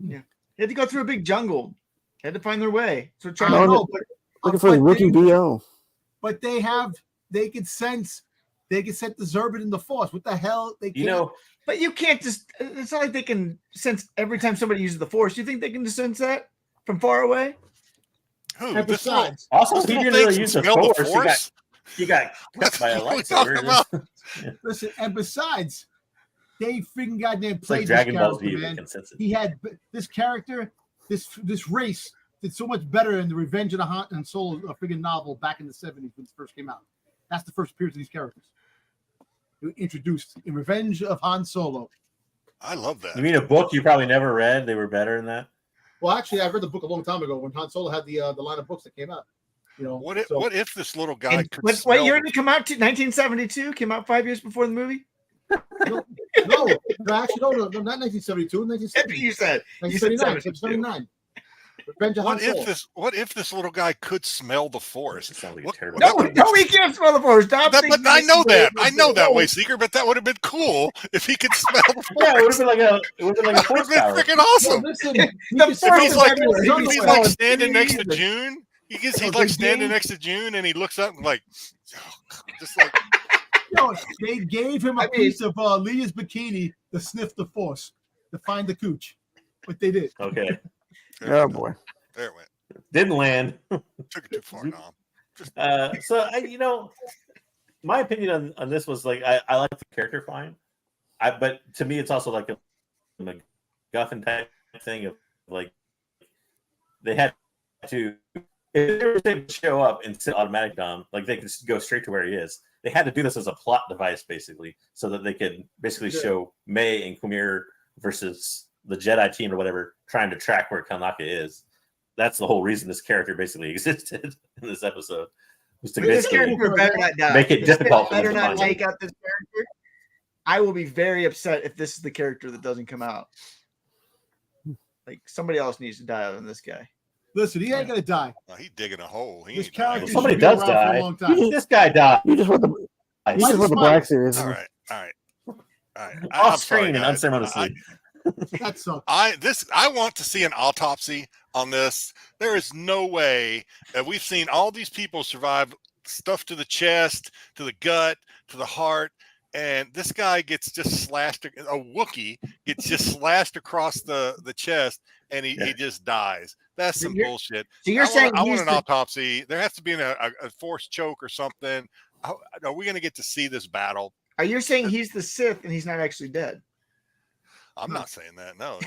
They had to go through a big jungle. They had to find their way. So looking for the rookie BO. But they can sense the Zerbit in the Force. What the hell? They can't. But you can't just. It's not like they can sense every time somebody uses the Force. You think they can just sense that from far away? Who? And besides, also he didn't really use the Force. He got cut by a lightsaber. Listen, and besides, they freaking goddamn played like this Dragon Ball character, Z. man. He had this character, this race did so much better in the Revenge of the Han Solo freaking novel back in the 70s when it first came out. That's the first appearance of these characters. They were introduced in Revenge of Han Solo. I love that. You mean a book you probably never read? They were better than that. Well, actually, I read the book a long time ago when Han Solo had the line of books that came out. You know, what if this little guy And could what smell year the- did it come out? 1972. Came out 5 years before the movie. no, actually, no, not 1972, That's what 1970, you said. You said 1979, 72. 79. Revenge of Han Solo. What if this little guy could smell the force? It sounds like a What- terrible. No, no, he can't smell the force. Stop But thinking I know that. I know that, No. Wayseeker, but that would have been cool if he could smell the force. Yeah, it would have been like a That would force have been power. freaking No, awesome. listen, The he can force smell If he's it like, everywhere. His if he's underwear. like standing next to Jesus. June, he's No, like they standing gave- next to June, and he looks up and like, just like, No, they gave him a I mean- piece of Leah's bikini to sniff the force, to find the cooch. What they did. Okay, Oh boy. there it went. didn't land. Took it too far, Dom. So my opinion on this was like I like the character fine, but to me it's also like a MacGuffin type thing of like they had to if they were able to show up and sit automatic Dom, like they could go straight to where he is. They had to do this as a plot device basically, so that they could basically show May and Kumir versus the Jedi team or whatever trying to track where Kelnacca is. That's the whole reason this character basically existed in this episode. Was to This basically character better not die. make it This difficult for better them to not find take out this character. I will be very upset if this is the character that doesn't come out. Like somebody else needs to die other than this guy. Listen, he ain't gonna die. Oh, he's digging a hole. He This ain't dying. character Somebody should be does around for die. a long time. This guy died You just want the Black Series. All right. I'm off sorry, screen and guys. unceremoniously. That sucks. I want to see an autopsy on this. There is no way that we've seen all these people survive stuff to the chest, to the gut, to the heart, and this guy gets just slashed. A Wookiee gets just slashed across the chest, and he just dies. That's some bullshit. So you're saying I want he's an the, autopsy. There has to be a forced choke or something. Are we going to get to see this battle? are you saying he's the Sith and he's not actually dead? I'm not saying that. No.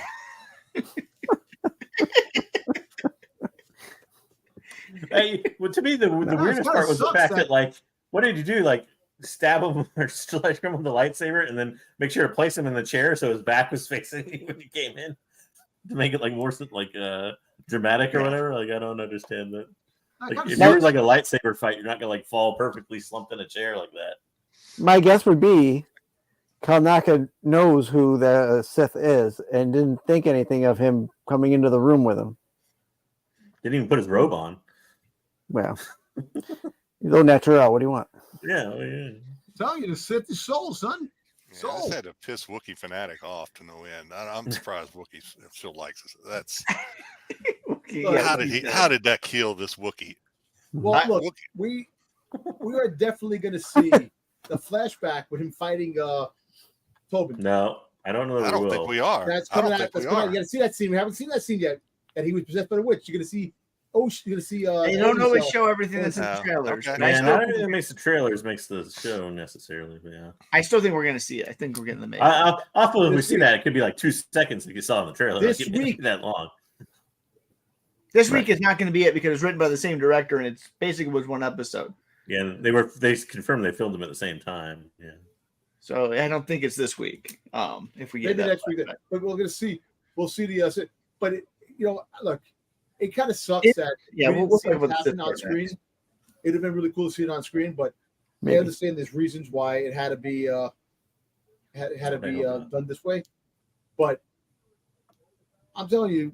Hey, well, to me, the weirdest kinda part was the sucks fact that- that, like, what did you do? Like, stab him or slash him with the lightsaber and then make sure to place him in the chair so his back was facing you when he came in to make it, like, more, like, dramatic or whatever? Like, I don't understand that. Like, if you're in, like, a lightsaber fight, you're not going to, like, fall perfectly slumped in a chair like that. My guess would be Kelnacca knows who the Sith is and didn't think anything of him coming into the room with him. Didn't even put his robe on. Well, he's all natural. What do you want? Yeah, well, yeah. Tell you to sit the soul, son. Yeah, I So- just had to piss Wookiee fanatic off to no end. I'm surprised Wookiee still likes us. That's Yeah, how did that kill this Wookiee? Well, look, Wookiee- we are definitely going to see the flashback with him fighting Tobin. No, I don't know. I don't think we are. That's I coming don't out. think we That's coming out. are. You got to see that scene. We haven't seen that scene yet. That he was possessed by the witch. You're going to see. Oh, you're going to see. you don't always show everything that's in Oh, the trailers. okay. And I Man, still, I don't think it makes the trailers makes the show necessarily, but yeah. I still think we're going to see it. I think we're getting the make. Awful if we This see that. It could be like 2 seconds like you saw in the trailer. This Like, it can't week- be that long. This week is not going to be it because it's written by the same director and it's basically was one episode. Yeah, and they confirmed they filmed them at the same time. Yeah. So I don't think it's this week. If we get maybe that next week. flashback. But we're going to see. We'll see the. But look, it kind of sucks It- that yeah, we we'll didn't see talk it about the happen Sith on part screen. next. It'd have been really cool to see it on screen, but I Maybe. understand there's reasons why it had to be had to be done this way. But I'm telling you,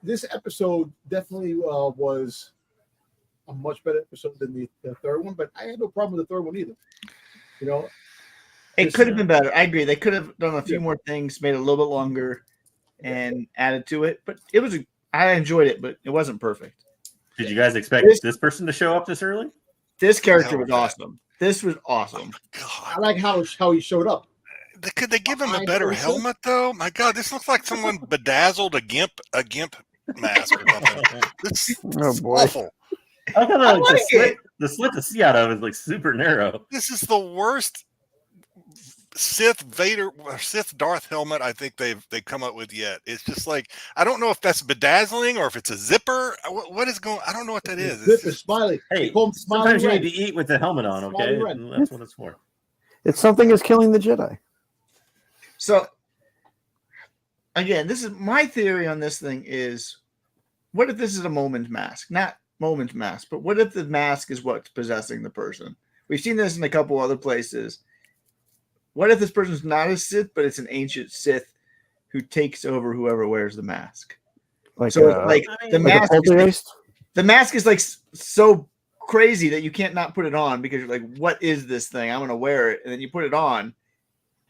this episode definitely was a much better episode than the third one. But I had no problem with the third one either. You know, It could have been better. I agree. They could have done a few more things, made it a little bit longer, and added to it. But it was. I enjoyed it, but it wasn't perfect. Did you guys expect this person to show up this early? This character Hell was yeah. awesome. This was awesome. I God, like how he showed up. could they give him a Behind better Ursa? helmet though? My God, this looks like someone bedazzled a gimp mask or something. This Oh, is boy. awful. I thought I like, like it. the slit to see out of is like super narrow. This is the worst Sith Darth helmet I think they've come up with yet. It's just like I don't know if that's bedazzling or if it's a zipper. What is going? I don't know what that is. It's Zip is just- smiley. Hey, They call him Smiley sometimes you Red. need to eat with the helmet on, okay? Smiley Red. And that's what it's for. It's something is killing the Jedi. So again, this is my theory on this thing is what if this is a moment mask? Not Moment's mask, but what if the mask is what's possessing the person? We've seen this in a couple other places. What if this person's not a Sith, but it's an ancient Sith who takes over whoever wears the mask? Like, So like the mask, the mask is like so crazy that you can't not put it on because you're like, what is this thing? I'm gonna wear it, and then you put it on,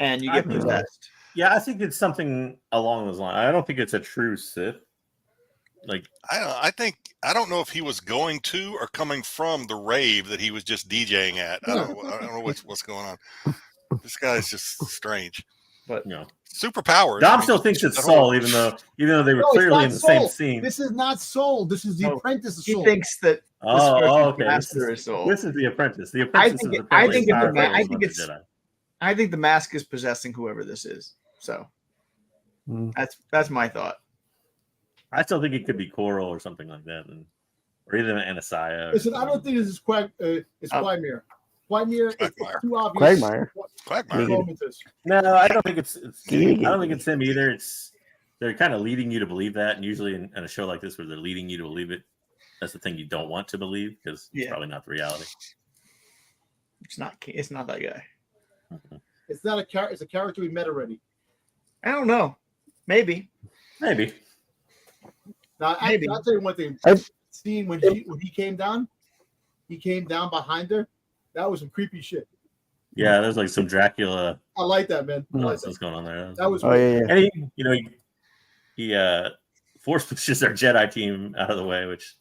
and you get possessed. Yeah, I think it's something along those lines. I don't think it's a true Sith. Like I don't know if he was going to or coming from the rave that he was just DJing at. I don't know what's going on. This guy's just strange. But superpowers. Dom still thinks it's Soul, even though they were clearly in the same scene. This is not Soul. This is the apprentice of Soul. He thinks that okay. Master is Soul. This is the apprentice. The apprentice I think the mask is possessing whoever this is. So that's my thought. I still think it could be Coral or something like that, or even Anasaya. Listen, I don't think this is Quagmire. Quagmire, it's too obvious. Quagmire. No, I don't think it's him either. They're kind of leading you to believe that, and usually in a show like this where they're leading you to believe it, that's the thing you don't want to believe because it's probably not the reality. It's not that guy. Mm-hmm. It's not a character. It's a character we met already. I don't know. Maybe. Now, I'll tell you one thing. Seeing when he came down behind her. That was some creepy shit. Yeah, there's like some Dracula. I like that, man. What's going on there? That was and he force pushes our Jedi team out of the way, which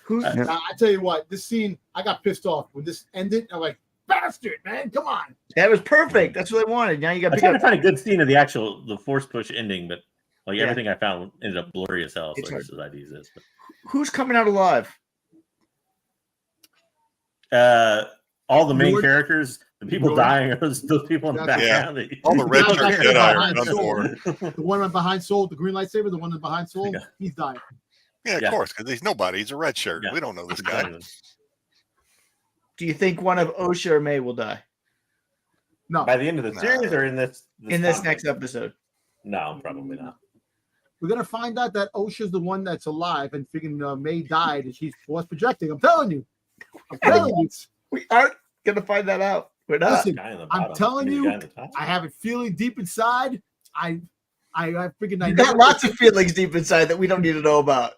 I tell you what, this scene, I got pissed off when this ended. I'm like, bastard, man, come on. That was perfect. That's what I wanted. Now you got to find a good scene of the force push ending, but everything I found ended up blurry as hell. So just as ideas is. But. Who's coming out alive? All the main characters, the people dying are those people in the background. Yeah. All the red shirt Jedi are done for. The one behind Soul, the green lightsaber, the one behind Soul, he's dying. Yeah, of course, because he's nobody. He's a red shirt. We don't know this guy. Do you think one of Osha or May will die? No. By the end of the series or in this next episode? No, probably not. We're gonna find out that Osha's the one that's alive and thinking May died and she's force projecting. I'm telling you. We aren't gonna find that out. We're not. Listen, I'm telling you, I have a feeling deep inside. I freaking. You got lots of feelings deep inside that we don't need to know about.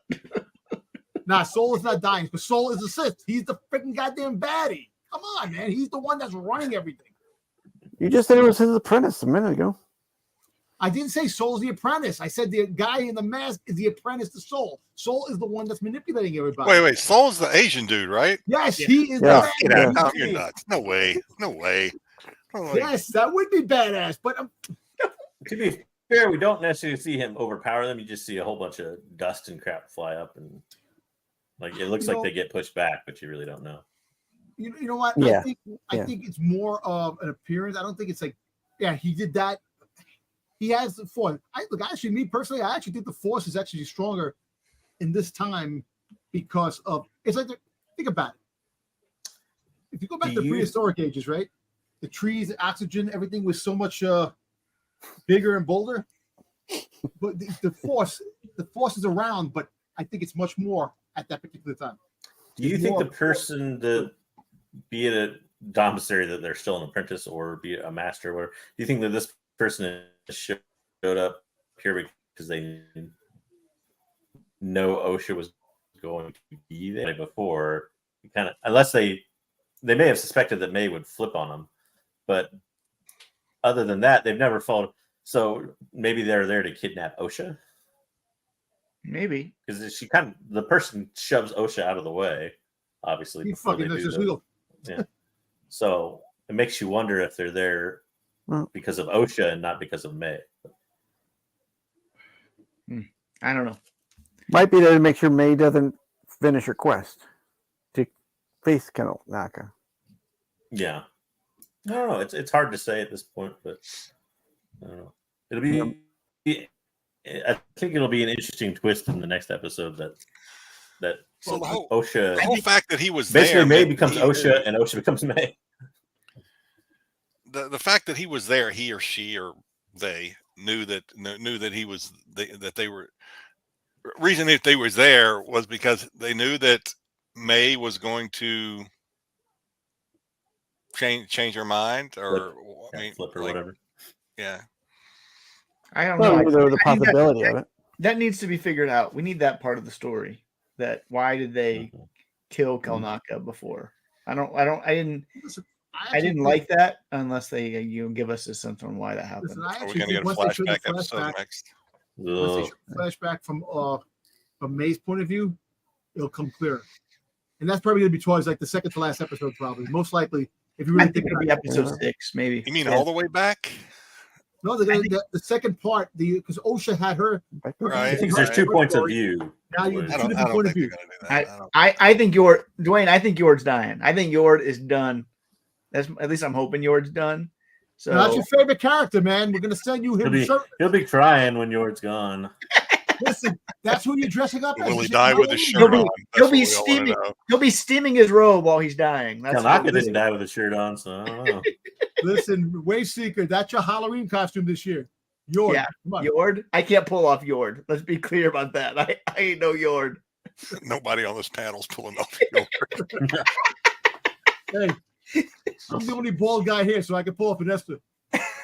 Nah, Soul is not dying, but Soul is a Sith. He's the freaking goddamn baddie. Come on, man. He's the one that's running everything. You just said it was his apprentice a minute ago. I didn't say Soul's the apprentice. I said the guy in the mask is the apprentice to Soul. Soul is the one that's manipulating everybody. Wait. Soul's the Asian dude, right? Yes, he is. You're nuts. No way. Yes, that would be badass. But to be fair, we don't necessarily see him overpower them. You just see a whole bunch of dust and crap fly up, and it looks like they get pushed back, but you really don't know. You know what? Yeah. I think it's more of an appearance. I don't think it's like, he did that. He has the Force. Me personally, I actually think the Force is actually stronger in this time because of it's like think about it. If you go back to the prehistoric ages, right? The trees, the oxygen, everything was so much bigger and bolder. But the Force is around, but I think it's much more at that particular time. Do you think the person be it a Domicary that they're still an apprentice or be it a master or whatever, do you think that this person showed up here because they know Osha was going to be there before? Unless they may have suspected that May would flip on them, but other than that, they've never followed. So maybe they're there to kidnap Osha. Maybe because the person shoves Osha out of the way. Obviously, he fucking does his wheel. Yeah. So it makes you wonder if they're there because of Osha and not because of May. I don't know. Might be there to make sure May doesn't finish her quest to face Kelnacca. Yeah. I don't know. It's hard to say at this point, but I don't know. It'll be. I think it'll be an interesting twist in the next episode that Osha. The whole fact that he was basically there, May becomes Osha and Osha becomes May. The fact that he was there, he or she or they knew that he was that they were. Reason that they was there was because they knew that May was going to change her mind, or I mean, flip or like, whatever. Yeah. I don't Well, know. there was a I think possibility of it. that needs to be figured out. We need that part of the story. That why did they kill Kelnacca before? I didn't Listen, didn't like that unless they give us a sense on why that happened. Listen, I Are we actually going to think get a once they show the flashback episode flashback, next? once they show the flashback from May's point of view, it'll come clearer. And that's probably going to be towards like the second to last episode, probably. Most likely, if you I really think it'll be episode 6, maybe. You mean all the way back? No, the second part, because OSHA had her. Right. I think there's 2 points of view. Now you I two don't different point of think they're view. going to do that. I think Dwayne. I think Yord's dying. I think Yord is done. That's at least I'm hoping Yord's done. So Now, that's your favorite character, man. We're gonna send you him. He'll be crying when Yord's gone. Listen, that's who you're dressing up as. Will he die with his shirt on? He'll be steaming. He'll be steaming his robe while he's dying. Kelnacca didn't die with his shirt on, so I don't know. Listen, Wave Seeker, that's your Halloween costume this year. Yord, yeah, Yord. I can't pull off Yord. Let's be clear about that. I ain't no Yord. Nobody on this panel's pulling off Yord. Hey, I'm the only bald guy here, so I can pull off an Esther.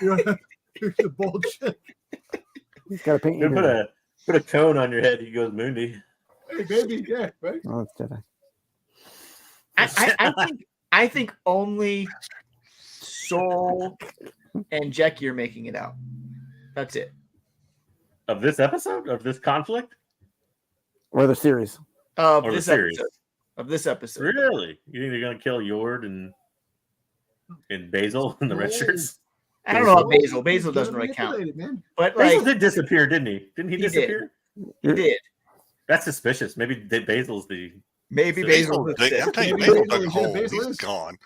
You know, the bald chick. He's got to paint you. Put a cone on your head. He goes Moondy. Hey, baby, yeah, right. Oh, it's Jedi. I think only Soul and Jackie are making it out. That's it. Of this episode? Of this conflict? Or the series? Of or this the series? episode. Of this episode. Really? You think they're going to kill Yord and Basil in the red shirts? I don't know about Basil. Basil doesn't really count. Man. But Basil did disappear, didn't he? Didn't he He disappear? He did. That's suspicious. Maybe Basil's the... Maybe Basil. I'm telling you, Basil dug a hole. He's gone.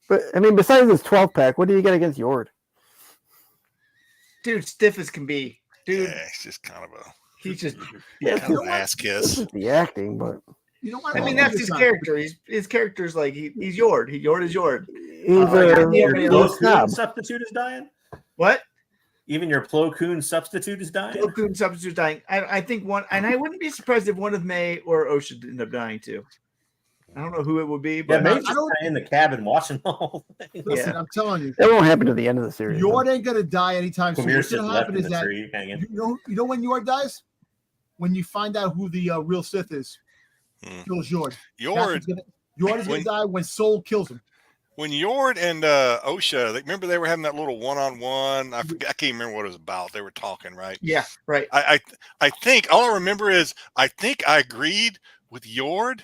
But, I mean, besides this 12-pack, what do you get against Yord? Dude, stiff as can be. Dude. Yeah, it's just kind of a... He's just... kind of an ass kiss. It's the acting, but... You know what? I mean, that's his character. His character's like, he's Yord. Yord is Yord. Your Plo Koon substitute is dying? What? Even your Plo Koon substitute is dying? Plo Koon substitute is dying. I think one, and I wouldn't be surprised if one of May or Osha end up dying too. I don't know who it would be, but May's just in the cabin watching the whole thing. Listen, I'm telling you, that won't happen to the end of the series. Yord ain't gonna die anytime soon. What's What's gonna happen is that you know when Yord dies, when you find out who the real Sith is, kills Yord. Yord is gonna die when Soul kills him. When Yord and Osha, remember they were having that little one-on-one. I can't remember what it was about. They were talking, right? Yeah, right. I think all I remember is I think I agreed with Yord,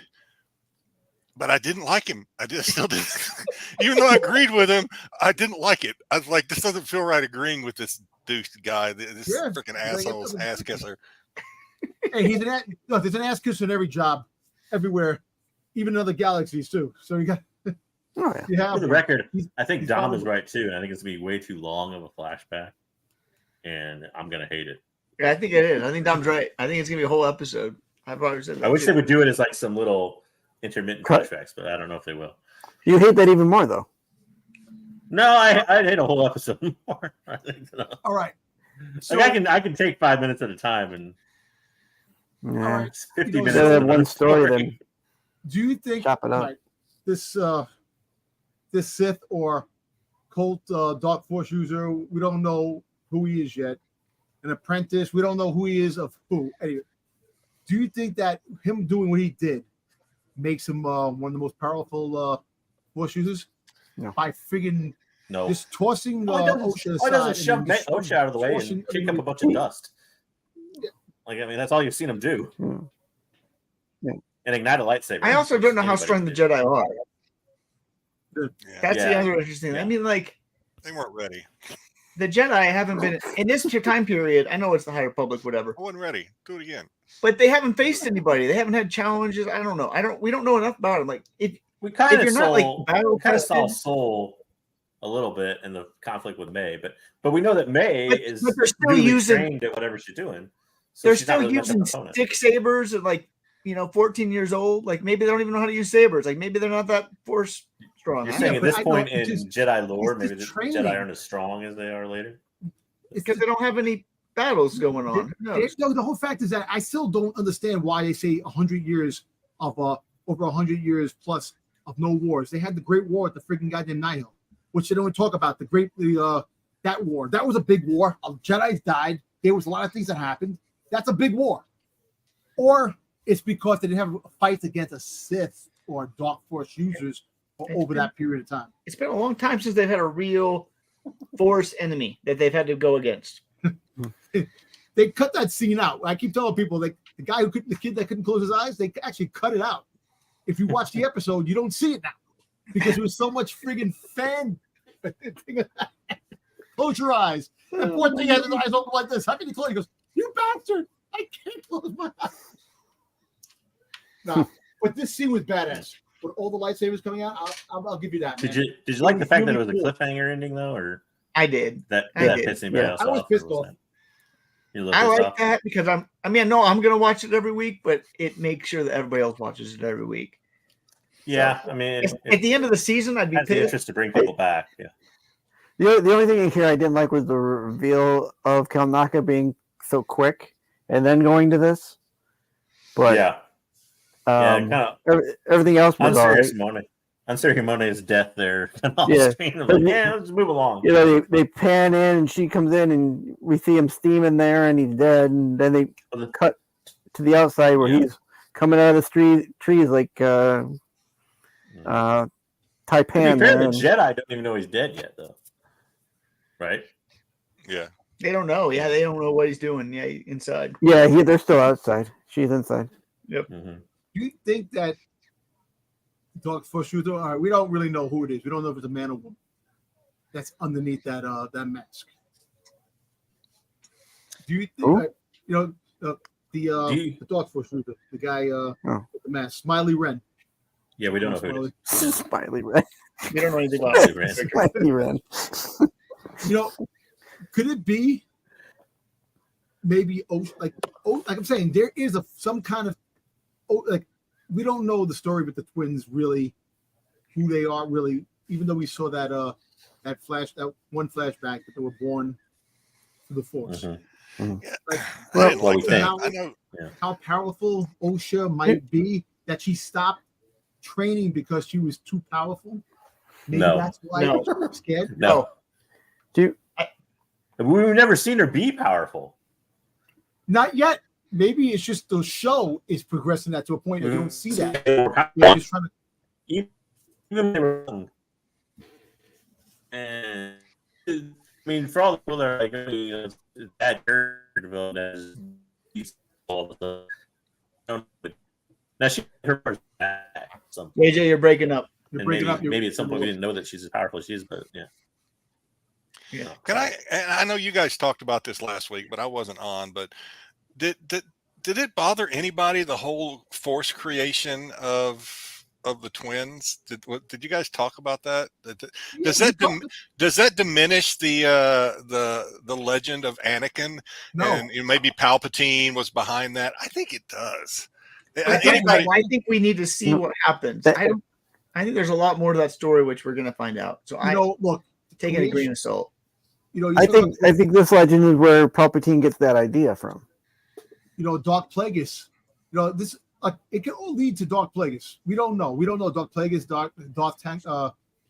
but I didn't like him. Still didn't. Even though I agreed with him, I didn't like it. I was like, this doesn't feel right agreeing with this douche guy, this freaking asshole's ass kisser. Hey, he's there's an ass kisser in every job, everywhere, even in other galaxies too. So you got. Oh, yeah. For the record, I think Dom is right too, and I think it's gonna be way too long of a flashback, and I'm gonna hate it. Yeah, I think it is. I think Dom's right. I think it's gonna be a whole episode. I've already said that. I wish they would do it as like some little intermittent flashbacks, but I don't know if they will. You hate that even more, though. No, I'd hate a whole episode more. I think so. All right. So like I can take 5 minutes at a time, and yeah. Right. 50 minutes. Instead of one story, then do you think chop it up. Right, this Sith or cult dark force user, we don't know who he is yet. An apprentice, we don't know who he is of who. Anyway, do you think that him doing what he did makes him one of the most powerful force users? No. By friggin' No. just tossing OSHA aside. Why doesn't shove OSHA out of the way and kick up a bunch of dust? Like, I mean, that's all you've seen him do. Yeah. And ignite a lightsaber. I also don't know how strong the Jedi are. Yeah. That's the other interesting thing. I mean, like, they weren't ready. The Jedi haven't been in this time period. I know it's the High Republic, whatever. I wasn't ready. Do it again. But they haven't faced anybody. They haven't had challenges. I don't know. We don't know enough about them. Like, we kind of saw Soul a little bit in the conflict with May, but we know that May is but they're still using trained at whatever she's doing. So they're still using stick sabers at 14 years old. Like maybe they don't even know how to use sabers. Like maybe they're not that force strong. You're saying at this point in Jedi lore, maybe the Jedi aren't as strong as they are later? It's because they don't have any battles going on. No, the whole fact is that I still don't understand why they say 100 years of over 100 years plus of no wars. They had the Great War at the freaking goddamn Nihil, which they don't talk about. That war. That was a big war. Jedi's died. There was a lot of things that happened. That's a big war. Or it's because they didn't have fights against a Sith or Dark Force users over that period of time. It's been a long time since they've had a real Force enemy that they've had to go against. They cut that scene out. I keep telling people, like the kid that couldn't close his eyes, they actually cut it out. If you watch the episode, you don't see it now because there was so much friggin' fan. Close your eyes. And poor thing has his eyes open like this. How can you close? He goes, "You bastard! I can't close my eyes." No, but this scene was badass. With all the lightsabers coming out, I'll give you that. Did you like the fact that it was a cliffhanger ending though, or I did. That did. pissed anybody else I was off? pissed off. I like that because I'm gonna watch it every week, but it makes sure that everybody else watches it every week. Yeah, so, I mean, at the end of the season, I'd be pissed. The interest to bring people back. Yeah. The only thing in here I didn't like was the reveal of Kelnacca being so quick and then going to this. But everything else was all right. Unceremonious death there. Yeah. Let's move along. You know, they pan in and she comes in and we see him steaming there and he's dead. And then they cut to the outside where he's coming out of the trees like Taipan. The Jedi don't even know he's dead yet, though. Right? Yeah. They don't know. Yeah, they don't know what he's doing. Yeah, inside. Yeah, they're still outside. She's inside. Yep. Mm-hmm. Do you think that Dark Force shooter? All right, we don't really know who it is. We don't know if it's a man or woman that's underneath that mask. Do you think that, the Dark Force shooter, the guy with the mask, Smiley Ren? Yeah, we don't know who it is. Smiley Ren. We don't know anything about it. Smiley Ren. Could it be maybe like I'm saying, there is some kind of we don't know the story with the twins really, who they are really, even though we saw that one flashback that they were born through the Force. Mm-hmm. Mm-hmm. I know how powerful Osha might be, that she stopped training because she was too powerful. Maybe that's why she was scared. No. We've never seen her be powerful. Not yet. Maybe it's just the show is progressing that to a point that you don't see that. They're just trying to... Even they were young. And I mean, for all the people that are like, bad development as all the now she her back. AJ, you're breaking up. Maybe at some point we didn't know that she's as powerful as she is, but yeah. Can I know you guys talked about this last week, but I wasn't on. But did it bother anybody, the whole Force creation of the twins? Did you guys talk about that? Does that diminish the legend of Anakin? No. And maybe Palpatine was behind that. I think it does. I think we need to see what happens. I think there's a lot more to that story, which we're going to find out. So look, take it a grain of salt. I think this legend is where Palpatine gets that idea from. Dark Plagueis. This it can all lead to Dark Plagueis. We don't know. We don't know Dark Plagueis. Dark Tank.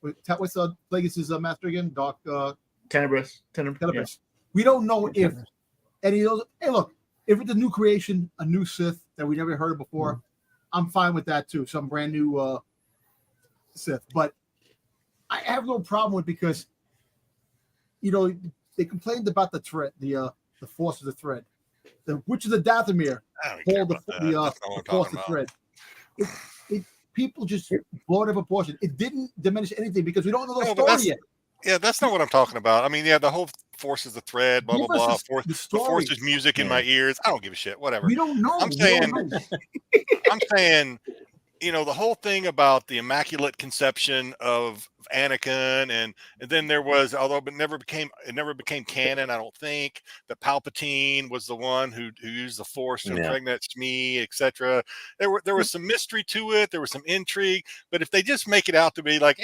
What's Plagueis' master again? Dark Tenebrous. Yeah. We don't know if any of those. Hey, look, if it's a new creation, a new Sith that we never heard of before, I'm fine with that too. Some brand new Sith, but I have no problem with, because they complained about the thread, the Force of the thread. Which is the Dathomir hold the Force of the thread. People just blow it out of proportion. It didn't diminish anything because we don't know the story yet. Yeah, that's not what I'm talking about. I mean, the whole Force is the thread, blah, blah, blah. The Force is music in my ears. I don't give a shit. Whatever. We don't know. I'm saying, the whole thing about the Immaculate Conception of Anakin, and then there was, although it never became canon, I don't think, that Palpatine was the one who used the Force to impregnate Shmi, etc. There was some mystery to it. There was some intrigue. But if they just make it out to be like,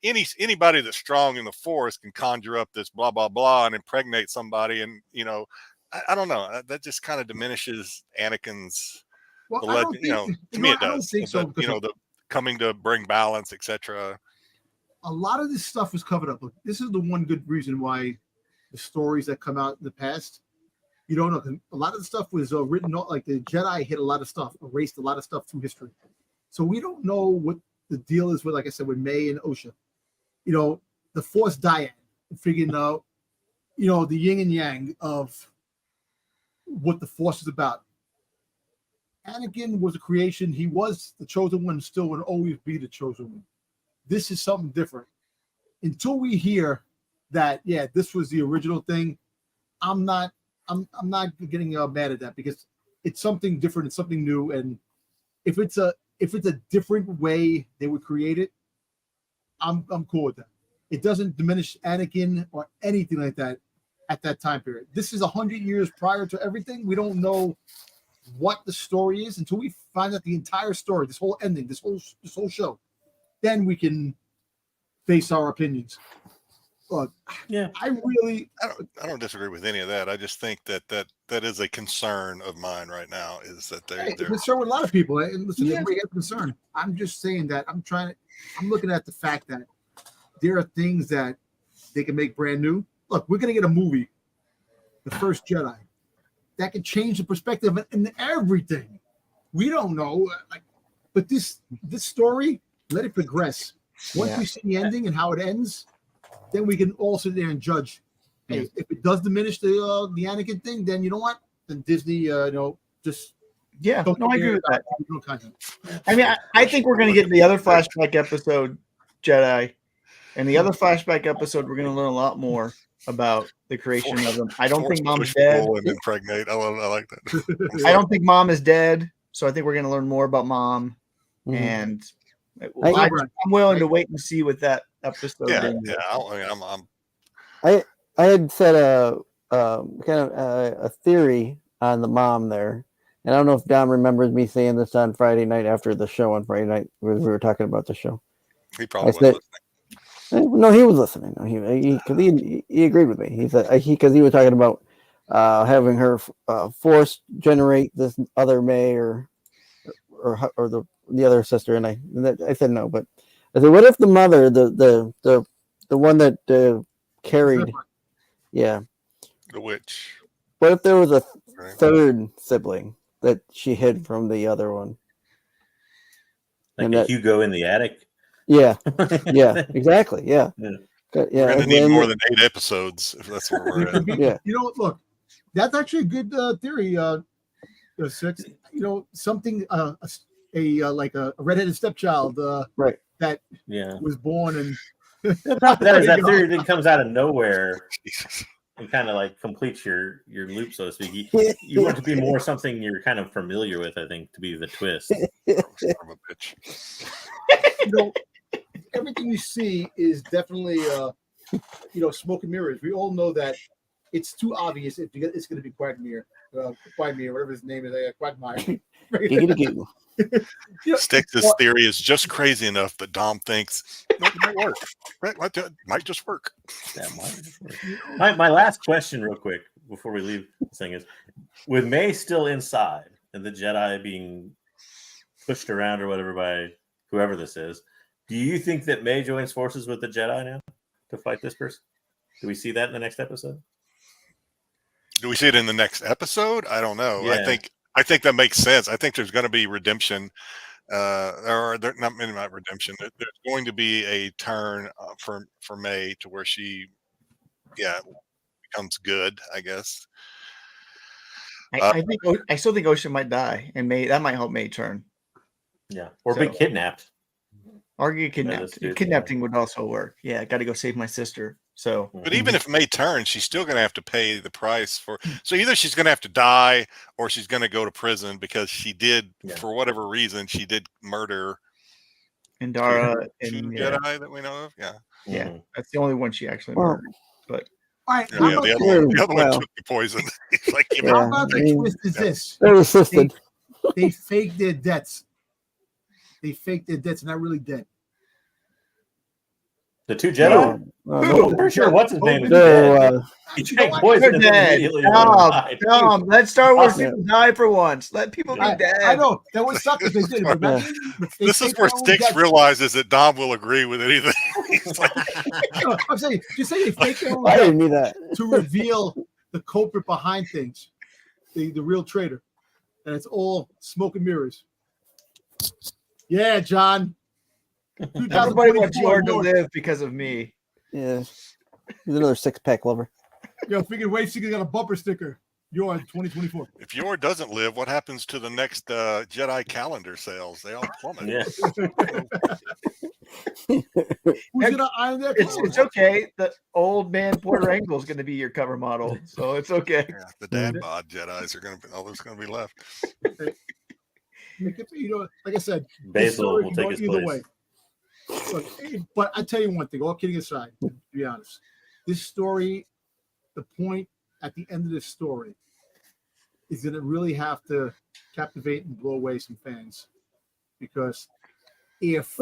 anybody that's strong in the Force can conjure up this blah blah blah and impregnate somebody, and I don't know, that just kind of diminishes Anakin's Well, the I don't legend. You know, think, to me it I don't does. think so. You know, the coming to bring balance, etc. A lot of this stuff was covered up. Look, this is the one good reason why the stories that come out in the past, you don't know. A lot of the stuff was written out, like the Jedi hit a lot of stuff, erased a lot of stuff through history. So we don't know what the deal is with, like I said, with May and Osha. You know, the Force dyad, figuring out, you know, the yin and yang of what the Force is about. Anakin was a creation. He was the chosen one, still will always be the chosen one. This is something different. Until we hear that, yeah, this was the original thing, I'm not getting mad at that, because it's something different, it's something new, and if it's a different way they would create it, I'm cool with that. It doesn't diminish Anakin or anything like that at that time period. This is 100 years prior to everything. We don't know what the story is until we find out the entire story, this whole ending, this whole show. Then we can base our opinions. But Yeah, I don't disagree with any of that. I just think that is a concern of mine right now, is that they're concerned with a lot of people. And listen, everybody has concern. I'm just saying that I'm looking at the fact that there are things that they can make brand new. Look, we're gonna get a movie, The First Jedi, that can change the perspective and everything. We don't know, but this story, let it progress. Once we see the ending and how it ends, then we can all sit there and judge. Hey, if it does diminish the Anakin thing, then you know what? Then Disney, just I agree with that. Content. I mean, I think we're going to get the other flashback episode, Jedi, and the other flashback episode, we're going to learn a lot more about the creation of them. I don't think Mom's dead. And impregnate. I like that. I don't think Mom is dead, so I think we're going to learn more about Mom, and I'm willing to wait and see what that episode is. I had said a theory on the mom there, and I don't know if Dom remembers me saying this on Friday night after the show on Friday night when we were talking about the show. He probably wasn't listening. No, he was listening. He agreed with me. He said because he was talking about having her Force generate this other May or the other sister, and I said no, but I said, what if the mother, the one that carried, the witch? What if there was a third sibling that she hid from the other one? Like Hugo in the attic. Yeah, exactly. Yeah. We're gonna need more than 8 episodes if that's where we're at. Yeah. You know, look, that's actually a good theory. 6. You know, something like a redheaded stepchild, right? That was born and that theory then comes out of nowhere and kind of like completes your loop, so to speak. You want it to be more something you're kind of familiar with, I think, to be the twist. Son of a bitch. You know, everything you see is definitely smoke and mirrors. We all know that it's too obvious if it's going to be Quagmire, whatever his name is, Quagmire. Sticks' theory is just crazy enough that Dom thinks it might work. Might just work. That might just work. My last question, real quick, before we leave this thing is, with May still inside and the Jedi being pushed around or whatever by whoever this is, do you think that May joins forces with the Jedi now to fight this person? Do we see that in the next episode? Do we see it in the next episode? I don't know. Yeah. I think that makes sense. I think there's going to be redemption, or not redemption. There's going to be a turn for May to where she, becomes good, I guess. I still think Ocean might die, and that might help May turn. Yeah, or be kidnapped. Or get kidnapped. Kidnapping would also work. Yeah, I got to go save my sister. So, but even if May turns, she's still going to have to pay the price for. So either she's going to have to die, or she's going to go to prison because she did, for whatever reason, she did murder Indara two Jedi that we know of. Yeah, that's the only one she actually murdered. But all right, the other one took the poison. Like, how about the twist is this? They're assisted. They faked their deaths. They faked their deaths, not really dead. The two Jedi? I'm pretty sure what's his name is dead. He drank poison and then immediately died. Tom, let Star Wars Yeah. people die for once. Let people be dead. I know that would suck if they did, but Yeah. This is where Sticks realizes that Dom will agree with anything. He's like, No, I'm saying, just say they fake their own I death didn't mean that. to reveal the culprit behind things, the real traitor, and it's all smoke and mirrors. Yeah, John. Everybody wants Jordan to live because of me. Yeah. He's another 6-pack lover. Yo, freaking Wave Seeker got a bumper sticker. You're on 2024. if Yor doesn't live, what happens to the next Jedi calendar sales? They all plummet. Yeah. Who's gonna iron their clothes? It's okay. The old man Porter Engel is going to be your cover model, so it's okay. Yeah, the dad bod Jedis are going to be all that's going to be left. You know, like I said, Basil will take his either place. way. Look, but I tell you one thing, all kidding aside, to be honest, this story, the point at the end of this story is going to really have to captivate and blow away some fans. Because if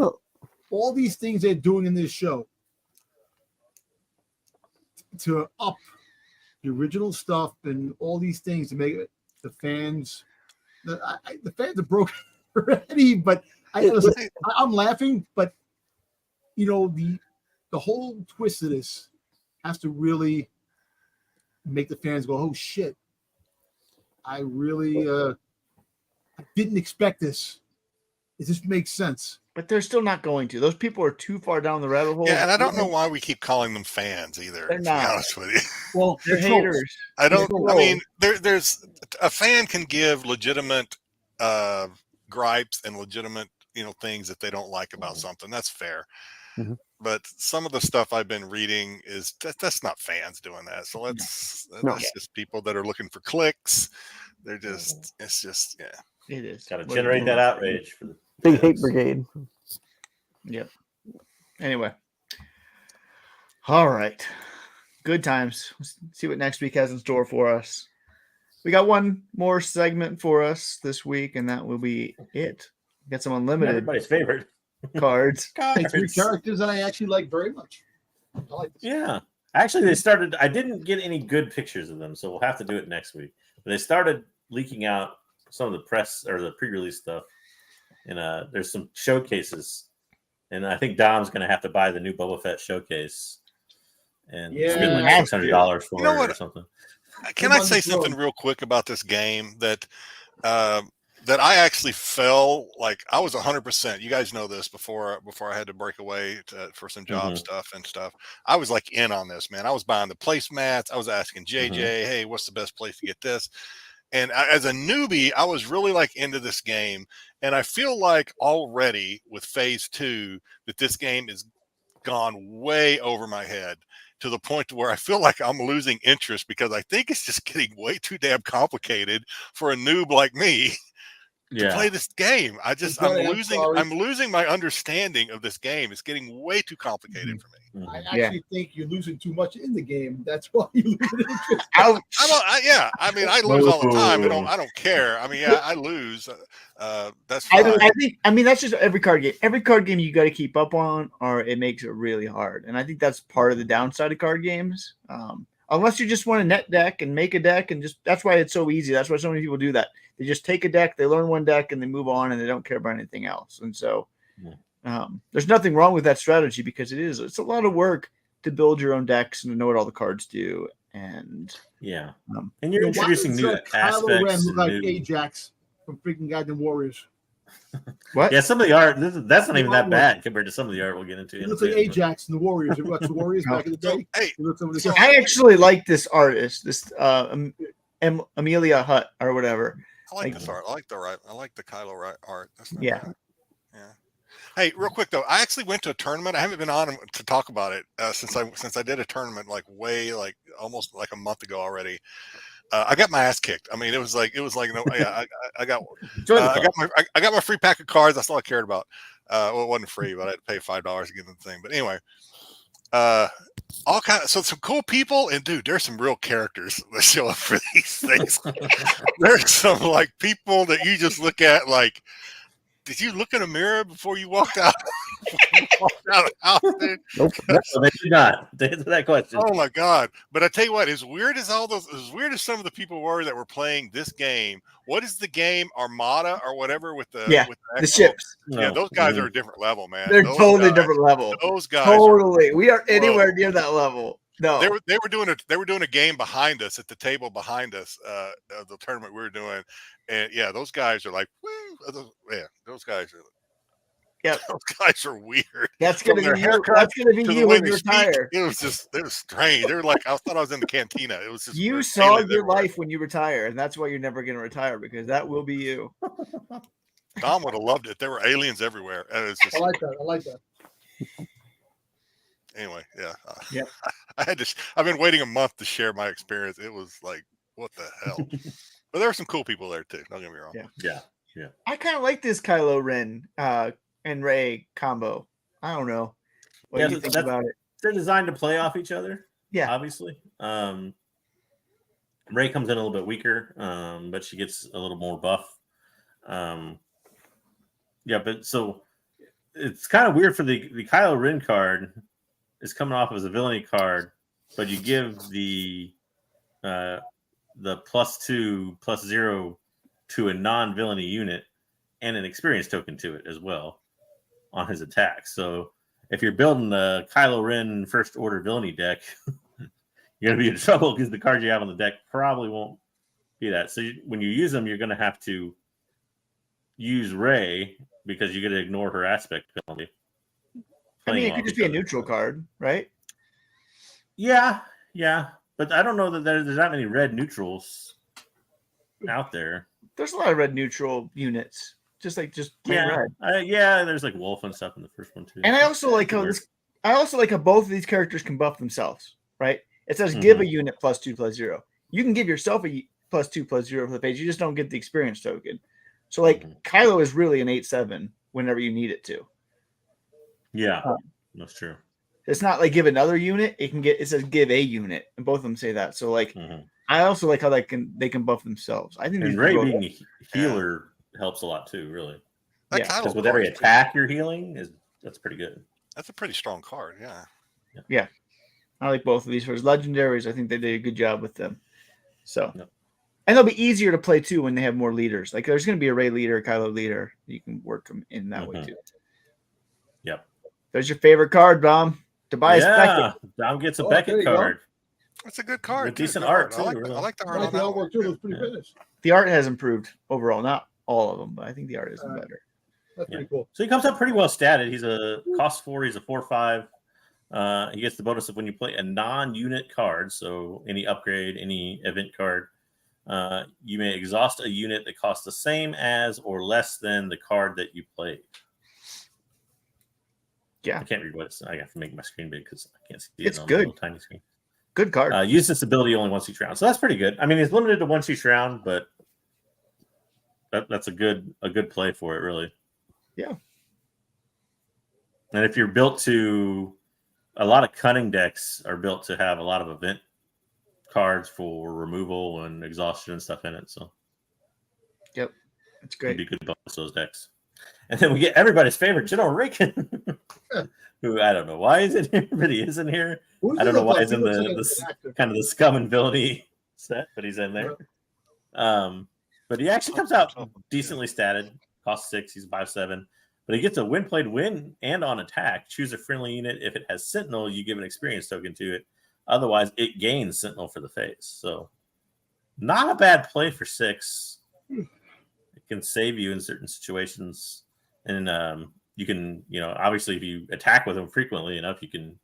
all these things they're doing in this show to up the original stuff and all these things to make it, the fans, the fans are broken already, but I'm laughing, but you know, the whole twist of this has to really make the fans go, oh shit, I really I didn't expect this. It just makes sense. But they're still not going to. Those people are too far down the rabbit hole. Yeah, and I don't know why we keep calling them fans either. They're to not. be honest with you. Well, They're haters. I don't. I mean, there's a fan can give legitimate gripes and legitimate things that they don't like about something. That's fair. Mhm. But some of the stuff I've been reading is that's not fans doing that. So that's just people that are looking for clicks. They're just it's just It is. Got to generate that outrage for the Big hate brigade. Yep. Anyway. All right. Good times. Let's see what next week has in store for us. We got one more segment for us this week, and that will be it. Got some unlimited everybody's favorite cards. Three characters that I actually like very much. I like this. Yeah. Actually, they started. I didn't get any good pictures of them, so we'll have to do it next week. But they started leaking out some of the press or the pre-release stuff, and there's some showcases, and I think Dom's going to have to buy the new Boba Fett showcase, and spend like $600 for it or something. Can I say something real quick about this game that I actually fell like I was 100%. You guys know this before I had to break away for some job stuff and stuff. I was like in on this, man. I was buying the placemats. I was asking JJ, hey, what's the best place to get this? And as a newbie, I was really like into this game. And I feel like already with phase 2 that this game is gone way over my head to the point to where I feel like I'm losing interest because I think it's just getting way too damn complicated for a noob like me to play this game. I'm losing my understanding of this game. It's getting way too complicated for me. I actually think you're losing too much in the game. That's why you lose interest. I mean, I lose all the time, but I don't care. I mean, I lose. That's fine. I mean, that's just every card game. Every card game you got to keep up on, or it makes it really hard. And I think that's part of the downside of card games. Unless you just want to net deck and make a deck, and that's why it's so easy. That's why so many people do that. They just take a deck, they learn one deck, and they move on, and they don't care about anything else. And so, there's nothing wrong with that strategy because it's a lot of work to build your own decks and to know what all the cards do. And and you're introducing new aspects. Kylo Ren look like Ajax from freaking Goddamn Warriors. What? Yeah, some of the art that's not even that bad compared to some of the art we'll get into. It looks like Ajax and the Warriors. You watch the Warriors back in the day. I actually like this artist, this Amelia Hutt or whatever. I like this art. I like the Kylo art. That's not bad. Yeah. Hey, real quick though, I actually went to a tournament. I haven't been on to talk about it since I did a tournament almost like a month ago already. I got my ass kicked. I mean, it was like no. Yeah, I got my free pack of cards. That's all I cared about. Well, it wasn't free, but I had to pay $5 to get the thing. But anyway, so some cool people, and dude, there's some real characters that show up for these things. There's some like people that you just look at like, did you look in a mirror before you walked out? walked out of the house, dude. Nope. No, they did not. To answer that question. Oh my god! But I tell you what, as weird as some of the people were that were playing this game. What is the game Armada or whatever with the the ships? Yeah, those guys are a different level, man. They're Those totally guys, different level. Those guys Totally. We are anywhere near that level. No. They were doing a game behind us at the table behind us, the tournament we were doing, and yeah, those guys are like, woo, those guys are. Yeah, those guys are weird. That's gonna be you. That's gonna be you when you retire. It was strange. They were like, I thought I was in the cantina. It was just you saw your life when you retire, and that's why you're never gonna retire, because that will be you. Tom would have loved it. There were aliens everywhere, and it's just. I like that. Anyway, yeah. Yeah. I've been waiting a month to share my experience. It was like, what the hell? But there were some cool people there too. Don't get me wrong. Yeah. I kind of like this Kylo Ren and Rey combo. I don't know. What do you think about it? They're designed to play off each other. Yeah. Obviously. Rey comes in a little bit weaker, but she gets a little more buff. But so it's kind of weird for the Kylo Ren card is coming off as a villainy card, but you give the +2/+0 to a non-villainy unit and an experience token to it as well on his attack. So if you're building a Kylo Ren First Order villainy deck, you're going to be in trouble because the cards you have on the deck probably won't be that. So when you use them, you're going to have to use Rey because you got to ignore her aspect penalty. I mean, it could just be a neutral card, right? Yeah. But I don't know that there's that many red neutrals out there. There's a lot of red neutral units, just plain red. There's like Wolf and stuff in the first one too. And I also like how both of these characters can buff themselves, right? It says give a unit +2/+0. You can give yourself a +2/+0 for the page. You just don't get the experience token. So Kylo is really an 8/7 whenever you need it to. Yeah, that's true. It's not like give another unit. It says give a unit, and both of them say that. So I also like how they can buff themselves. I think Rey being a healer helps a lot too, really. Because with every attack you're healing that's pretty good. That's a pretty strong card, yeah. I like both of these for legendaries. I think they did a good job with them. So, and they'll be easier to play too when they have more leaders. Like there's going to be a Rey leader, a Kylo leader. You can work them in that way too. Yep. There's your favorite card, Dom. Tobias Beckett. Dom gets a Beckett card. That's a good card. With decent art too. I like the art on that one. Too. It was pretty finished. The art has improved overall. Not all of them, but I think the art is better. That's pretty cool. So he comes up pretty well statted. He's a cost 4. He's a 4/5. He gets the bonus of when you play a non-unit card, so any upgrade, any event card, you may exhaust a unit that costs the same as or less than the card that you played. Yeah, I can't read what it's. I have to make my screen big because I can't see it. It's on good. The tiny screen. Good card. Use this ability only once each round, so that's pretty good. I mean, it's limited to once each round, but that's a good play for it, really. Yeah. And if you're built to, a lot of cunning decks are built to have a lot of event cards for removal and exhaustion and stuff in it. So, yep, that's great. It'd be good bonus those decks. And then we get everybody's favorite General Riken, who I don't know why he's in here, but he is in here. I don't know why he's in the kind of the scum and villainy set, but he's in there. But he actually comes out decently statted, cost 6, he's 5/7. But he gets a win played win and on attack. Choose a friendly unit. If it has Sentinel, you give an experience token to it. Otherwise, it gains Sentinel for the face. So, not a bad play for 6. It can save you in certain situations. And you can, obviously, if you attack with him frequently enough, you can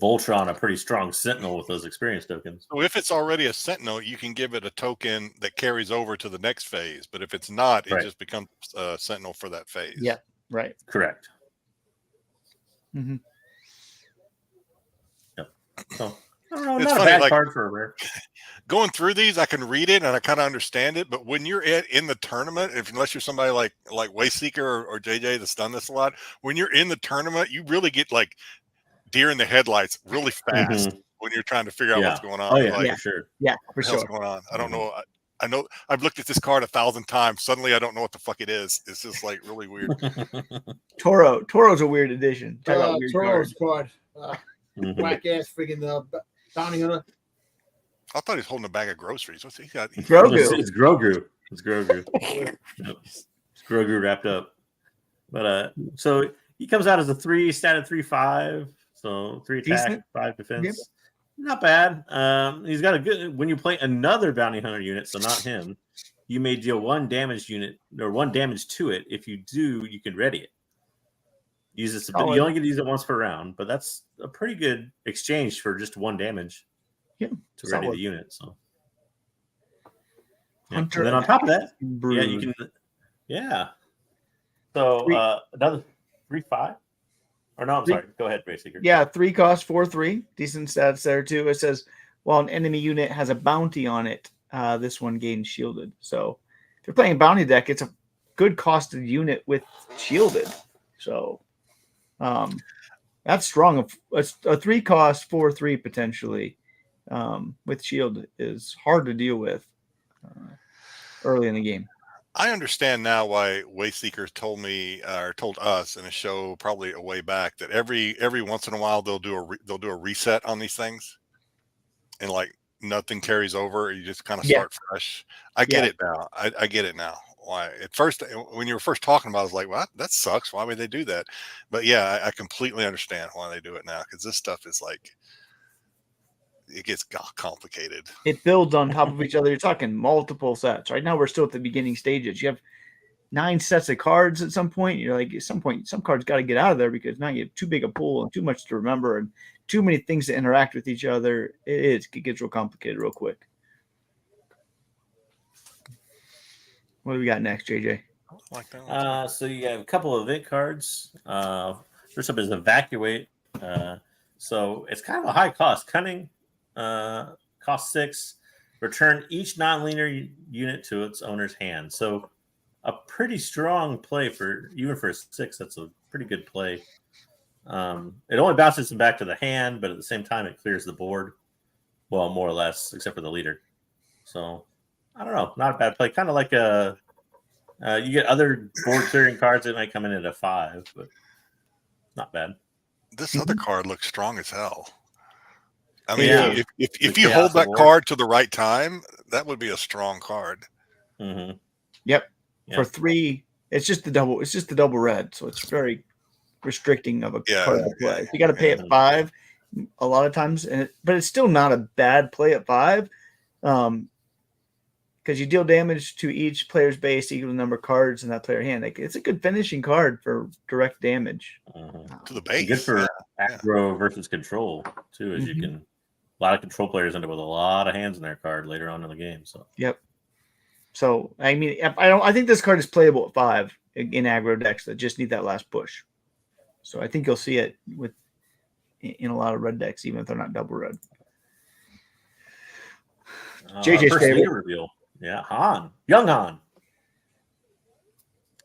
Voltron a pretty strong Sentinel with those experience tokens. So if it's already a Sentinel, you can give it a token that carries over to the next phase. But if it's not, it just becomes a Sentinel for that phase. Yeah. Right. Correct. Mm-hmm. Yep. So, I don't know, it's not funny, a bad card for a rare. Going through these, I can read it and I kind of understand it. But when you're in the tournament, unless you're somebody like Wayseeker or JJ that's done this a lot, when you're in the tournament, you really get like deer in the headlights really fast when you're trying to figure out what's going on. Oh yeah, for sure. Yeah, for sure. What's going on? I don't know. I know I've looked at this card 1,000 times. Suddenly I don't know what the fuck it is. It's just like really weird. Toro's a weird addition. Talk about weird Toro's cards. card. Whack ass friggin' bounty hunter. I thought he was holding a bag of groceries. What's he got? Grogu. It's Grogu. It's Grogu. Yep. It's Grogu wrapped up. But so he comes out as a 3, statted 3/5. So 3 attack, Decent. 5 defense. Yep. Not bad. He's got a good. When you play another bounty hunter unit, so not him, you may deal 1 damage unit or 1 damage to it. If you do, you can ready it. Use this. You only get to use it once per round, but that's a pretty good exchange for just 1 damage. Yeah, to ready the unit. So, yeah. Hunter And then on top of that, Brood. yeah, you can. Yeah. So another 3/5. Or no, I'm sorry. Go ahead, Rayseeker. Yeah, 3 cost 4/3. Decent stats there too. It says while an enemy unit has a bounty on it, this one gains shielded. So if you're playing bounty deck, it's a good costed unit with shielded. So that's strong. A 3 cost 4/3 potentially with shield is hard to deal with early in the game. I understand now why Wayseekers told me or told us in a show probably a way back that every once in a while they'll do a reset on these things, and like nothing carries over. You just kind of start fresh. I get it now. I get it now. Why at first when you were first talking about it, I was like, well, that sucks. Why would they do that? But yeah, I completely understand why they do it now, because this stuff is like it gets complicated. It builds on top of each other. You're talking multiple sets. Right now, we're still at the beginning stages. You have 9 sets of cards at some point. You're like, at some point, some cards got to get out of there because now you have too big a pool and too much to remember and too many things to interact with each other. It gets real complicated real quick. What do we got next, JJ? So you have a couple of event cards. First up is Evacuate. So it's kind of a high cost. Cunning. Cost 6. Return each non-linear unit to its owner's hand. So a pretty strong play for even for a 6. That's a pretty good play. It only bounces them back to the hand, but at the same time it clears the board. Well, more or less, except for the leader. So I don't know, not a bad play. Kind of like a you get other board clearing cards that might come in at a 5, but not bad. This other card looks strong as hell. I mean, if you hold that War card to the right time, that would be a strong card. Mm-hmm. Yep. For 3, it's just the double. It's just the double red, so it's very restricting of a card to play. You got to pay at 5 a lot of times, but it's still not a bad play at 5, because you deal damage to each player's base equal to the number of cards in that player hand. Like, it's a good finishing card for direct damage to the base. Good for aggro versus control too, as you can. A lot of control players end up with a lot of hands in their card later on in the game. So So I mean, I think this card is playable at 5 in aggro decks that just need that last push. So I think you'll see it in a lot of red decks, even if they're not double red. JJ's favorite reveal. Yeah, Han. Young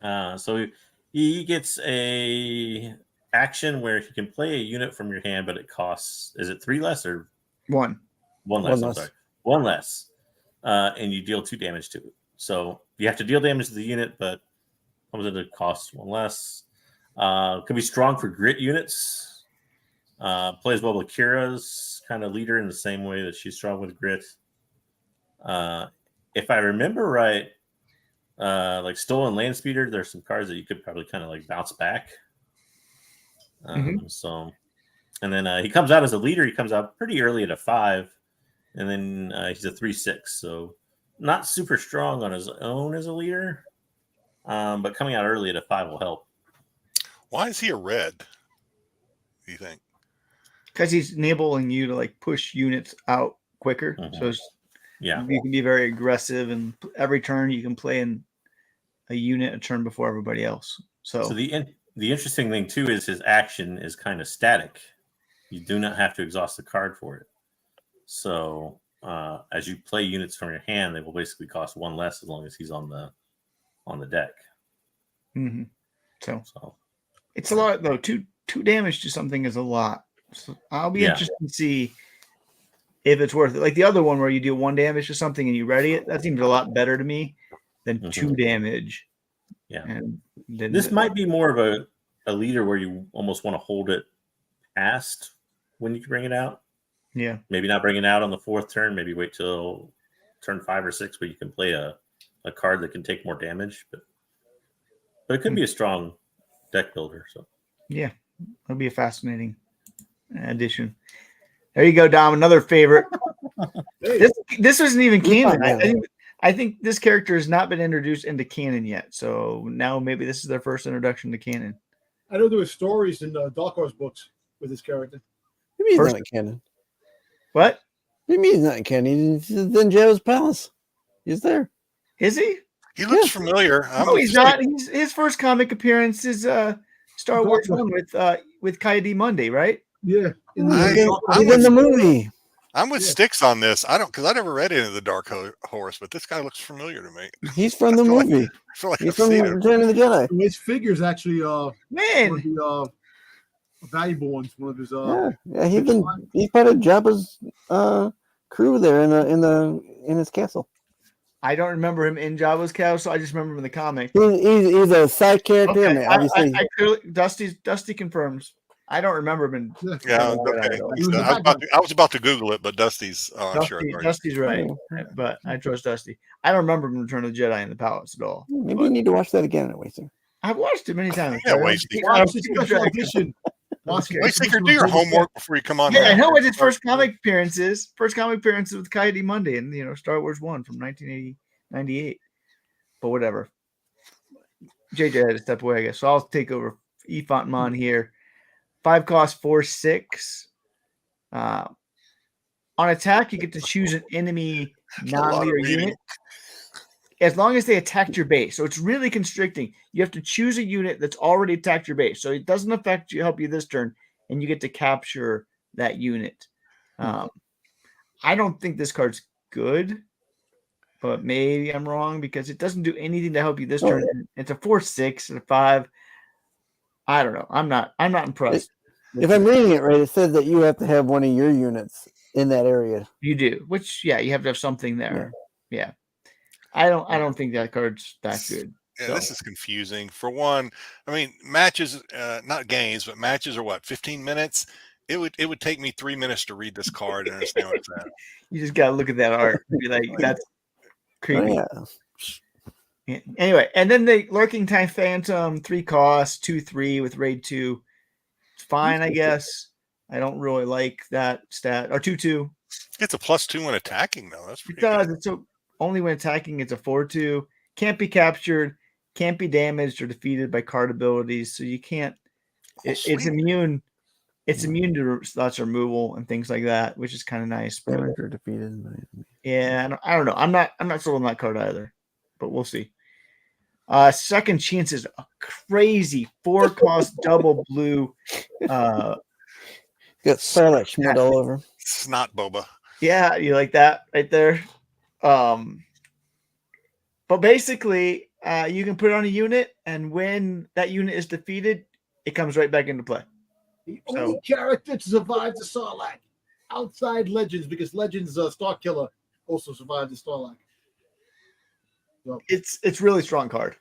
Han. So he gets a action where he can play a unit from your hand, but it costs, is it 3 less or 1? 1 less, I'm sorry. 1 less. And you deal 2 damage to it. So you have to deal damage to the unit, but comes at a cost 1 less. Can be strong for grit units. Plays well with Kira's kind of leader in the same way that she's strong with grit. If I remember right, like Stolen Land Speeder, there's some cards that you could probably kind of like bounce back. So, and then he comes out as a leader. He comes out pretty early at a 5, and then he's a 3/6. So not super strong on his own as a leader, but coming out early at a 5 will help. Why is he a red? Do you think? Because he's enabling you to like push units out quicker. So you can be very aggressive, and every turn you can play in a unit a turn before everybody else. So the interesting thing too is his action is kind of static. You do not have to exhaust the card for it. So as you play units from your hand, they will basically cost 1 less as long as he's on the deck. So it's a lot though. 2 damage to something is a lot. So I'll be interested to see if it's worth it. Like the other one where you do 1 damage to something and you ready it, that seems a lot better to me than 2 damage. Yeah. And this might be more of a leader where you almost want to hold it past when you bring it out. Yeah. Maybe not bring it out on the 4th turn. Maybe wait till turn 5 or 6 where you can play a card that can take more damage. But it could be a strong deck builder. So yeah, it'll be a fascinating addition. There you go, Dom. Another favorite. This isn't even canon. I think this character has not been introduced into canon yet. So now maybe this is their first introduction to canon. I know there were stories in Dark Horse books with this character. What do you mean he's not in canon? What? What do you mean he's not in canon? He's in Jabba's palace. He's there. Is he? He looks familiar. No, he's not. His first comic appearance is Star Wars 1 with Coyote Monday, right? Yeah. He's in the movie. I'm with Sticks on this. Because I never read into the Dark Horse, but this guy looks familiar to me. He's from the movie. I feel like He's I've from seen him. Return of the Jedi. His figure's actually one Man. of the valuable ones. One of his he's part of Jabba's crew there in his castle. I don't remember him in Jabba's castle. I just remember him in the comic. He's a side character. Okay. I mean, obviously, I clearly, Dusty confirms. I don't remember him in. Yeah, okay. I was about to Google it, but Dusty's sure. Dusty's right, but I trust Dusty. I don't remember him in Return of the Jedi in the Palace at all. Maybe you need to watch that again, Wasting. I've watched it many times. Yeah, Wasting. Wayseeker, do your homework before you come on. Yeah, I know what his first comic appearance is. First comic appearance with Coyote Monday and Star Wars 1 from 1998. But whatever. JJ had to step away, I guess. So I'll take over Efontmon here. 5 cost 4/6. On attack, you get to choose an enemy non-leader unit as long as they attacked your base. So it's really constricting. You have to choose a unit that's already attacked your base. So it doesn't help you this turn, and you get to capture that unit. I don't think this card's good, but maybe I'm wrong because it doesn't do anything to help you this turn. It's a 4/6 and a 5. I don't know. I'm not impressed. If I'm reading it right, it says that you have to have one of your units in that area. You do, which you have to have something there. Yeah. I don't think that card's that good. Yeah, so. This is confusing. For one, I mean, matches, not games, but matches are what, 15 minutes? It would take me 3 minutes to read this card and understand what it's at. You just gotta look at that art and be like, that's creepy. Oh, yeah. Anyway, and then the Lurking Time Phantom, 3 cost, 2/3 with raid 2. It's fine, I guess. I don't really like that stat. Or 2/2. It's a +2 when attacking, though. That's pretty good. It's only when attacking, it's a 4/2. Can't be captured, can't be damaged or defeated by card abilities. So you can't. It's immune. It's immune to lots of removal and things like that, which is kind of nice. Damaged or defeated. Yeah, I don't know. I'm not sold on that card either, but we'll see. Second Chance is a crazy 4 cost double blue. Got Sarlacc schmut all over. Snot boba. Yeah, you like that right there. But basically, you can put it on a unit, and when that unit is defeated, it comes right back into play. The only character to survive the Sarlacc outside Legends, because Legends Star Killer also survived the Sarlacc. So. It's really strong card.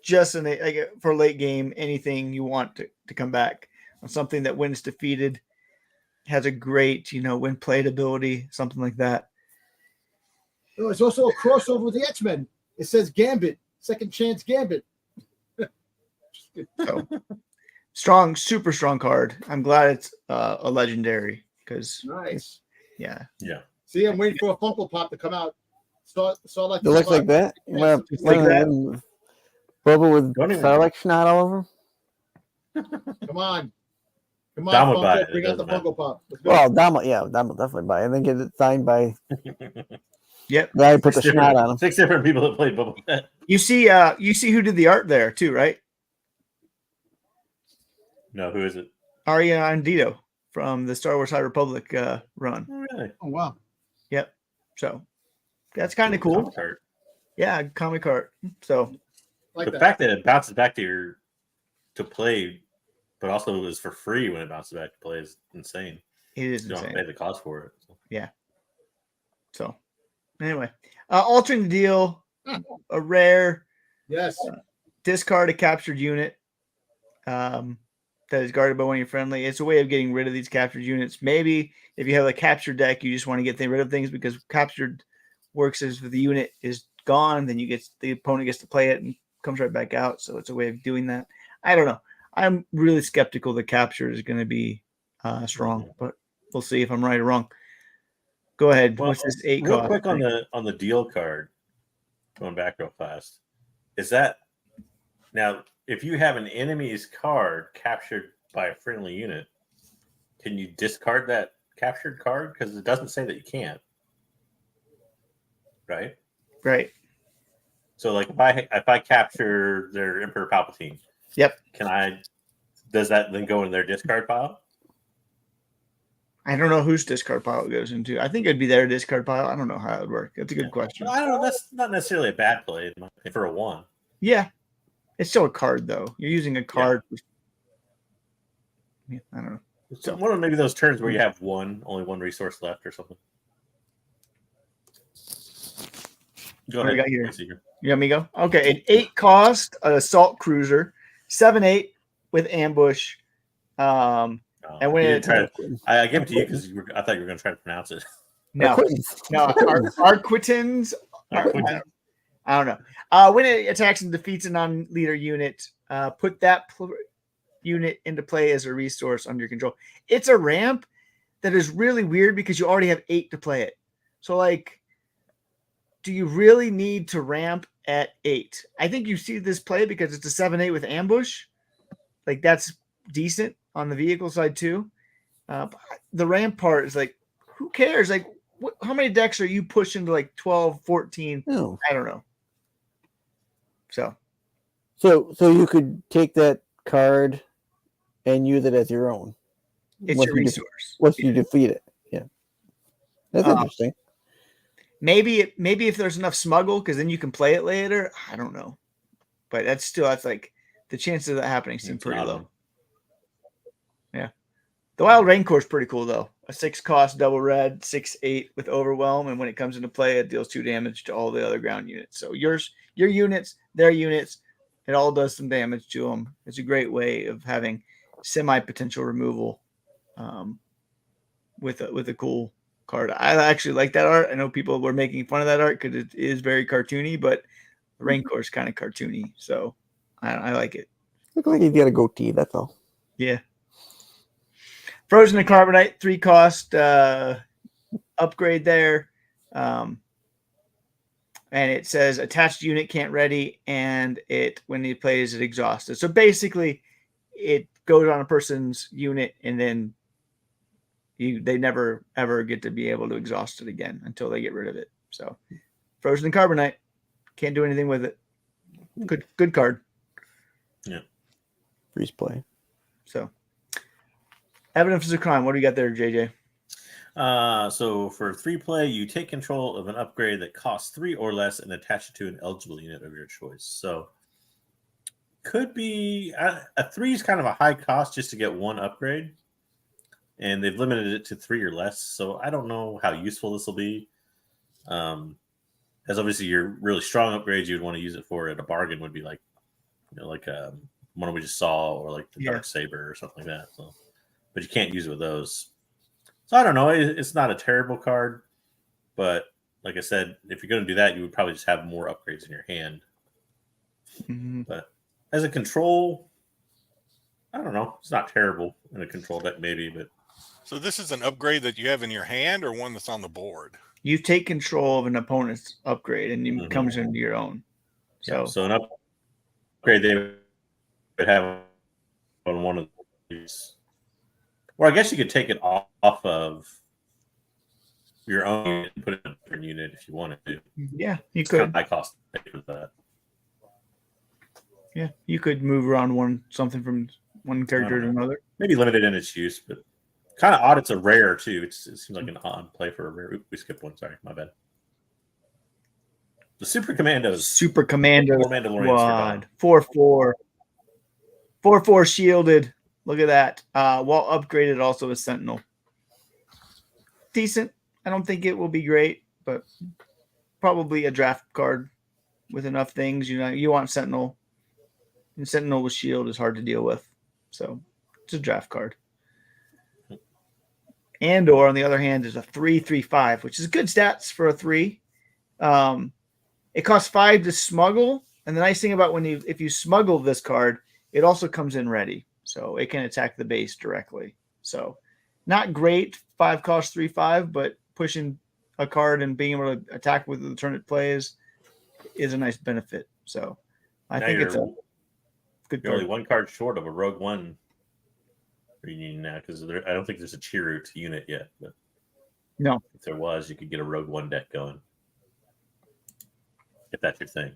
Just for late game, anything you want to come back on something that when it's defeated has a great when played ability, something like that. Oh, it's also a crossover with the X-Men. It says Gambit, Second Chance Gambit. So, strong, super strong card. I'm glad it's a legendary because nice. Yeah. See, I'm waiting for a Funko Pop to come out. Sarlacc. It looks like that. Like that. Bubba with Sarlacc snot all over. Come on, Dom would buy it. Bring out the Funko Pop. Well, Dom will definitely buy it and then get it signed by. Yep. Then I put the snot on him. 6 different people that played Bubba Fett. You see who did the art there too, right? No, who is it? Aria Andito from the Star Wars High Republic run. Oh, really? Oh, wow. Yep. So that's kind of cool. Yeah, comic art. So the fact that it bounces back to play, but also is for free when it bounces back to play is insane. It is You don't insane. pay the cost for it. Yeah. So, anyway, altering the deal, a rare Yes. discard a captured unit that is guarded by one of your friendly. It's a way of getting rid of these captured units. Maybe if you have a captured deck, you just want to get rid of things because captured works as if the unit is gone, then the opponent gets to play it and comes right back out. So it's a way of doing that. I don't know. I'm really skeptical the capture is going to be strong, but we'll see if I'm right or wrong. Go ahead. Well, what's this 8 real cost? quick on the deal card, going back real fast, is that now if you have an enemy's card captured by a friendly unit, can you discard that captured card? Because it doesn't say that you can't. Right? Right. So like if I capture their Emperor Palpatine, yep. Does that then go in their discard pile? I don't know whose discard pile it goes into. I think it'd be their discard pile. I don't know how it would work. That's a good question. I don't know. That's not necessarily a bad play for a 1. Yeah. It's still a card, though. You're using a card. Yeah, I don't know. So one of maybe those turns where you have only one resource left or something. Go ahead. What do we got here? You got me go? Okay. An 8 cost, assault cruiser, 7/8 with ambush. And when I gave it to you because I thought you were going to try to pronounce it. No, Arquitins. I don't know. When it attacks and defeats a non-leader unit, put that unit into play as a resource under your control. It's a ramp that is really weird because you already have 8 to play it. So, like, do you really need to ramp at 8? I think you see this play because it's a 7/8 with ambush. Like, that's decent on the vehicle side too. The ramp part is like, who cares? Like, how many decks are you pushing to like 12, 14? No. I don't know. So you could take that card and use it as your own. It's your resource. Once you defeat it. Yeah. That's interesting. Maybe if there's enough smuggle, because then you can play it later. I don't know. But that's like the chances of that happening seem pretty low. Yeah. The Wild Rancor is pretty cool, though. A 6 cost, double red, 6/8 with overwhelm. And when it comes into play, it deals 2 damage to all the other ground units. So your units, their units, it all does some damage to them. It's a great way of having semi-potential removal with a cool card. I actually like that art. I know people were making fun of that art because it is very cartoony, but the Rancor is kind of cartoony. So I like it. Look like he's got a goatee, that's all. Yeah. Frozen and Carbonite, 3 cost upgrade there. And it says attached unit can't ready, and when he plays it exhausted. So basically it goes on a person's unit and then they never ever get to be able to exhaust it again until they get rid of it. So Frozen and Carbonite, can't do anything with it. Good card. Yeah. Freeze play. So Evidence of Crime. What do you got there, JJ? So for 3 play, you take control of an upgrade that costs 3 or less and attach it to an eligible unit of your choice. So could be a 3 is kind of a high cost just to get 1 upgrade, and they've limited it to 3 or less. So I don't know how useful this will be. As obviously your really strong upgrades you'd want to use it for at a bargain would be like, one we just saw, or like the Dark Saber or something like that. So, but you can't use it with those. So I don't know. It's not a terrible card, but like I said, if you're going to do that, you would probably just have more upgrades in your hand. Mm-hmm. But as a control, I don't know. It's not terrible in a control deck, maybe. But so this is an upgrade that you have in your hand, or one that's on the board? You take control of an opponent's upgrade, and it comes into your own. So an upgrade they would have on one of these. Or I guess you could take it off of your own unit and put it in a different unit if you wanted to. Yeah, you it's could. Kind of high cost for that. Yeah, you could move around something from one character to another. Maybe limited in its use, but kind of odd. It's a rare too. It seems like an odd play for a rare. We skipped one. Sorry, my bad. The Super Commandos. Super Commando Mandalorian squad. 4/4. 4/4 shielded. Look at that. While upgraded, also a Sentinel. decent. I don't think it will be great, but probably a draft card with enough things. You want Sentinel, and Sentinel with Shield is hard to deal with, so it's a draft card. Andor, on the other hand, is a 3/3/5, which is good stats for a 3. It costs 5 to smuggle, and the nice thing about if you smuggle this card, it also comes in ready, so it can attack the base directly. So, not great 5 cost 3/5, but pushing a card and being able to attack with the turn it plays is a nice benefit. So, I think it's a good You're card. only one card short of a Rogue One reunion now, because I don't think there's a Chirrut unit yet. But No. if there was, you could get a Rogue One deck going, if that's your thing.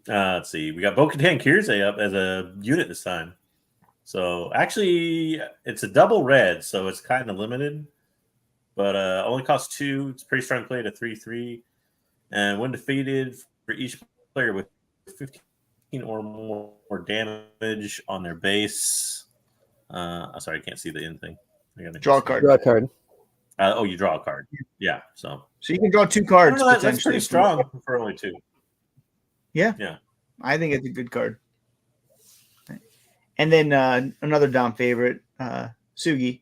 Let's see. We got Bo-Katan Kirzay up as a unit this time. So actually, it's a double red, so it's kind of limited. But only costs 2. It's pretty strong play at a 3/3. And when defeated, for each player with 15 or more damage on their base. Sorry, I can't see the end thing. Draw a card. Draw a card. You draw a card. Yeah, so you can draw 2 cards. that's pretty strong for only 2. Yeah. I think it's a good card. And then another Dom favorite, Sugi,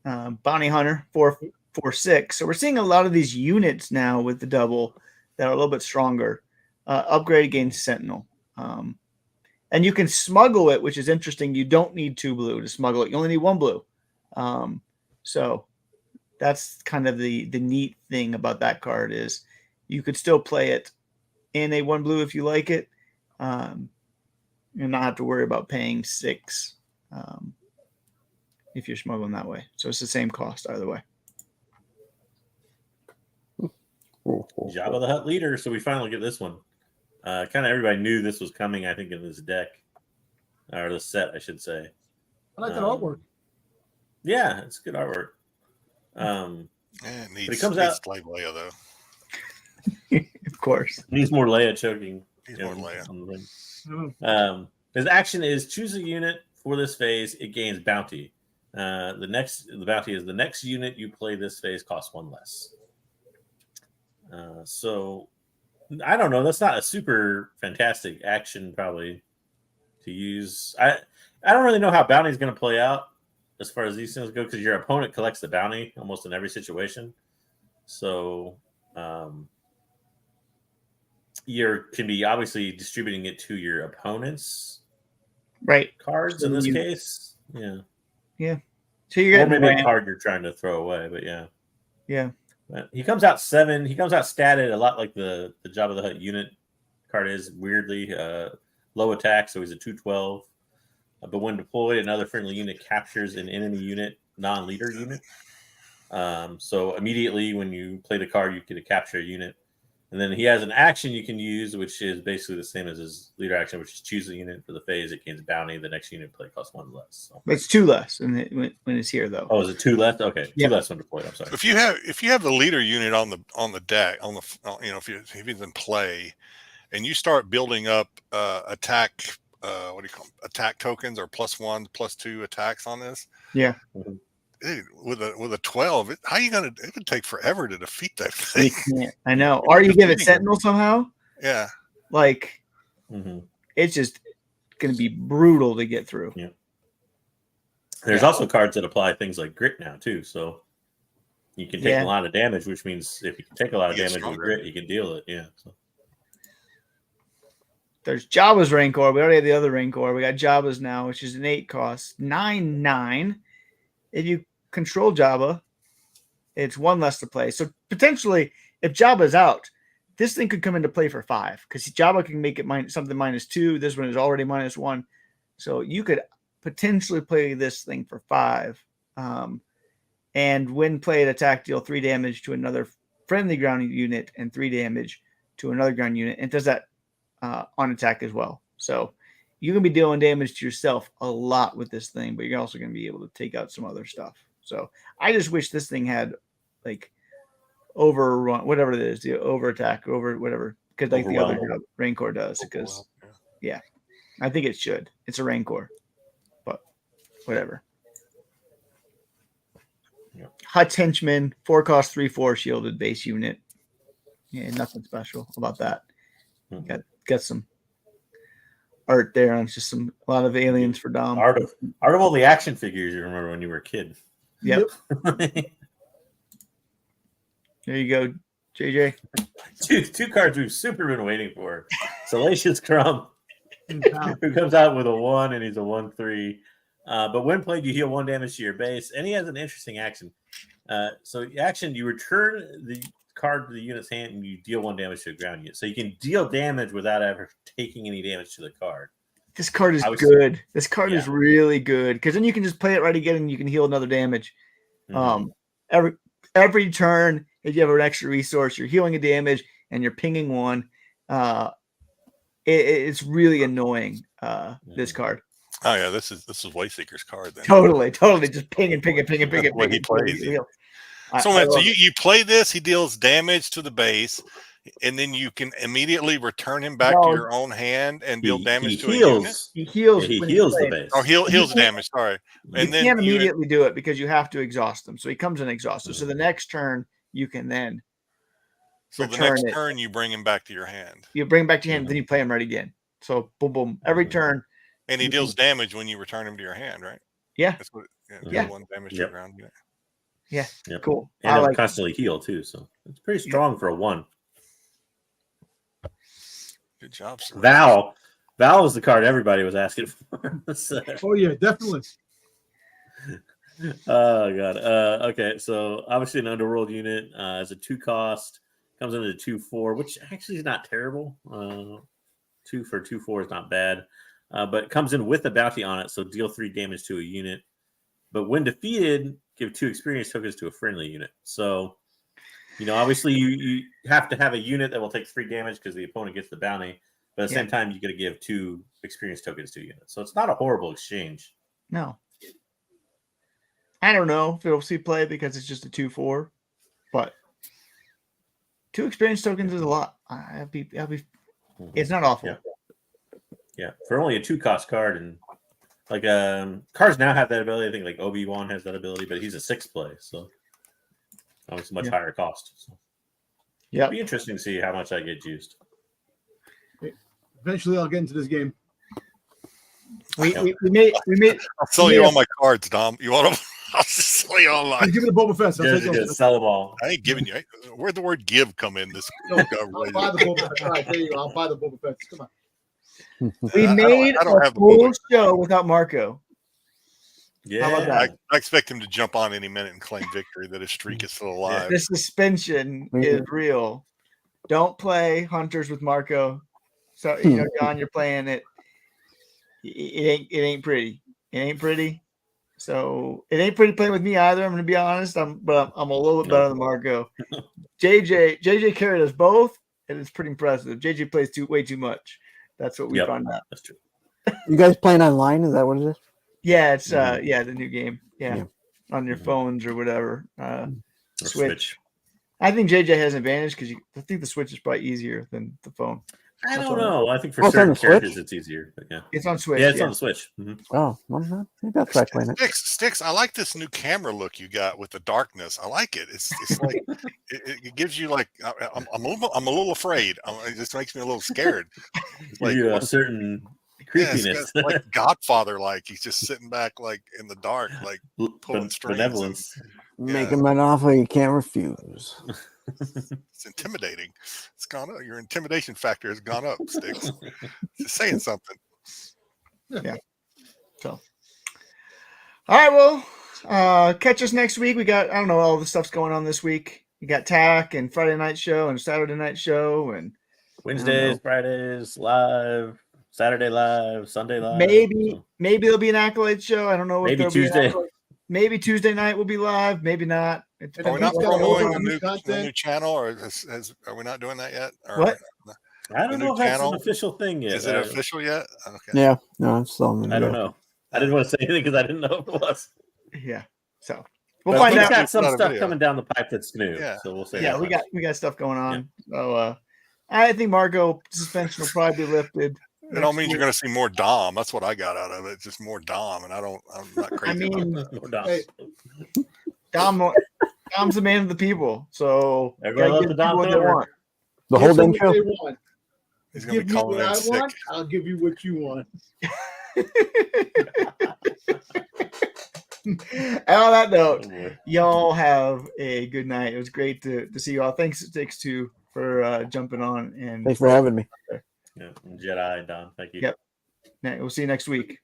Bounty Hunter, 4/6. So we're seeing a lot of these units now with the double that are a little bit stronger. Upgrade against Sentinel. And you can smuggle it, which is interesting. You don't need 2 blue to smuggle it. You only need 1 blue. So that's kind of the neat thing about that card is you could still play it in a 1 blue if you like it. And not have to worry about paying 6 if you're smuggling that way. So it's the same cost either way. Jabba the Hutt leader. So we finally get this one. Kind of everybody knew this was coming, I think, in this deck. Or the set, I should say. I like that artwork. Yeah, it's good artwork. It needs, but it comes out slave Leia, though. Of course. Needs more Leia choking. Needs more Leia. His action is choose a unit for this phase. It gains bounty. The bounty is the next unit you play this phase costs 1 less. So I don't know. That's not a super fantastic action probably to use. I don't really know how bounty is going to play out as far as these things go, because your opponent collects the bounty almost in every situation. So you can be obviously distributing it to your opponent's cards in this case. Yeah. So you're getting maybe a card you're trying to throw away, but yeah. But he comes out 7. He comes out statted a lot like the Jabba the Hutt unit card is, weirdly low attack, so he's a 2/12. But when deployed, another friendly unit captures an enemy unit, non-leader unit. So immediately when you play the card, you get to capture a unit. And then he has an action you can use, which is basically the same as his leader action, which is choose a unit for the phase. It gains bounty. The next unit play costs 1 less. So. It's 2 less when it's here, though. Oh, is it 2 less? Okay, 2 less when deployed. I'm sorry. If you have the leader unit on the deck, if he's in play, and you start building up attack, attack tokens or +1, +2 attacks on this. Yeah. Mm-hmm. Dude, with a 12, it would take forever to defeat that thing. I know. Or you give it Sentinel somehow. Yeah. It's just going to be brutal to get through. Yeah. There's also cards that apply things like grit now too, so you can take a lot of damage, which means if you can take a lot of damage with grit, you can deal it. Yeah. So. There's Jabba's Rancor. We already had the other Rancor. We got Jabba's now, which is an 8 cost, 9/9. If you control Jabba, it's 1 less to play. So potentially, if Jabba's out, this thing could come into play for 5 because Jabba can make it something -2. This one is already -1. So you could potentially play this thing for 5. And when played, attack, deal 3 damage to another friendly ground unit and 3 damage to another ground unit. And it does that on attack as well. So you can be dealing damage to yourself a lot with this thing, but you're also going to be able to take out some other stuff. So I just wish this thing had overrun, whatever it is, the over attack, over whatever, because the other Rancor does. Because I think it should. It's a Rancor, but whatever. Hutch Henchman, 4-cost, 3/4 shielded base unit. Yeah, nothing special about that. Got some art there on just a lot of aliens for Dom. Art of all the action figures you remember when you were a kid. Yep. There you go, JJ. Two cards we've super been waiting for. Salacious Crumb, who comes out with a 1 and he's a 1/3. But when played, you heal 1 damage to your base, and he has an interesting action. So action, you return the card to the unit's hand and you deal 1 damage to a ground unit. So you can deal damage without ever taking any damage to the card. This card is good. This card is really good because then you can just play it right again and you can heal another damage. Every turn, if you have an extra resource, you're healing a damage and you're pinging 1. It's really annoying. This card. Oh yeah, this is Wayseeker's card. Then. Totally, just ping it. When he plays. So you play this, he deals damage to the base, and then you can immediately return him back to your own hand and deal damage to a unit. He heals. He heals the base. Oh, heals damage. Sorry, and then can't immediately do it because you have to exhaust them. So he comes in exhausted. So the next turn you can then. So the next turn you bring him back to your hand. You bring him back to your hand, then you play him right again. So boom, boom, every turn. And he deals damage when you return him to your hand, right? Yeah. That's what. 1 damage to the ground unit. Yeah. Cool. And it'll constantly heal too, so it's pretty strong for a 1. Good job, sir. Val is the card everybody was asking for. Oh yeah, definitely. Oh god. Okay, so obviously an underworld unit as a 2-cost comes into 2/4, which actually is not terrible. 2 for 2/4 is not bad, but comes in with a bounty on it, so deal 3 damage to a unit. But when defeated, give 2 experience tokens to a friendly unit. So, obviously you have to have a unit that will take 3 damage because the opponent gets the bounty. But at the same time, you got to give 2 experience tokens to units. So it's not a horrible exchange. No. I don't know if it'll see play because it's just a 2/4, but 2 experience tokens is a lot. It's not awful. Yeah. For only a 2-cost card, and like cards now have that ability. I think like Obi-Wan has that ability, but he's a 6 play, so obviously much higher cost. So it'll be interesting to see how much that gets used. Eventually, I'll get into this game. We made. I'll sell you all my cards, Dom. You want them? I'll just sell you all. Give it to Boba Fett. Sell them all. I ain't giving you. Where'd the word "give" come in? This. I'll buy the Boba Fett. All right, there you go. I'll buy the Boba Fett. Come on. We made a full show without Marco. Yeah, how about that? I expect him to jump on any minute and claim victory that his streak is still alive. The suspension is real. Don't play Hunters with Marco. So John, you're playing it. It ain't pretty. It ain't pretty. So it ain't pretty playing with me either. I'm gonna be honest. But I'm a little bit better than Marco. JJ carried us both, and it's pretty impressive. JJ plays way too much. That's what we found out. That's true. You guys playing online? Is that what it is? Yeah, it's the new game. Yeah. On your phones or whatever. Switch. I think JJ has an advantage because I think the Switch is probably easier than the phone. I don't know. I think for certain characters it's easier. But it's on Switch. Yeah, it's on the Switch. Mm-hmm. Oh, well, maybe I'll try playing it. Sticks. I like this new camera look you got with the darkness. I like it. It's like it gives you like I'm a little afraid. It just makes me a little scared. It's like a certain creepiness, like Godfather. Like he's just sitting back, like in the dark, like pulling strings. Benevolence. Make him an offer you can't refuse. It's intimidating. It's gone up. Your intimidation factor has gone up, Sticks. Just saying something. Yeah. So, all right. Well, catch us next week. We got, I don't know, all the stuff's going on this week. We got TAC and Friday night show and Saturday night show and Wednesdays, Fridays live, Saturday live, Sunday live. Maybe there'll be an Acolyte show. I don't know. Maybe Tuesday. Maybe Tuesday night will be live. Maybe not. Are we not promoting the new channel, or are we not doing that yet? Or what? I don't know if that's an official thing yet. Is it official yet? Okay. Yeah. No, it's still. I don't know. I didn't want to say anything because I didn't know if it was. Yeah. So we'll find out. We've got some stuff coming down the pipe that's new. Yeah. So we'll say. Yeah, we got stuff going on. Yeah. So I think Marco suspension will probably be lifted. It all means you're going to see more Dom. That's what I got out of it. Just more Dom, and I'm not crazy. I mean, about that. Dom. Dom's the man of the people, so Everybody gotta let give the Dom people what they over. want. The Give whole them damn what show. they want. He's gonna Give be me calling what in I sick. want. I'll give you what you want. And on that note, Oh, boy. y'all have a good night. It was great to see you all. Thanks too for jumping on and Thanks for having me. Yeah, Jedi, Don. Thank you. Yep. We'll see you next week.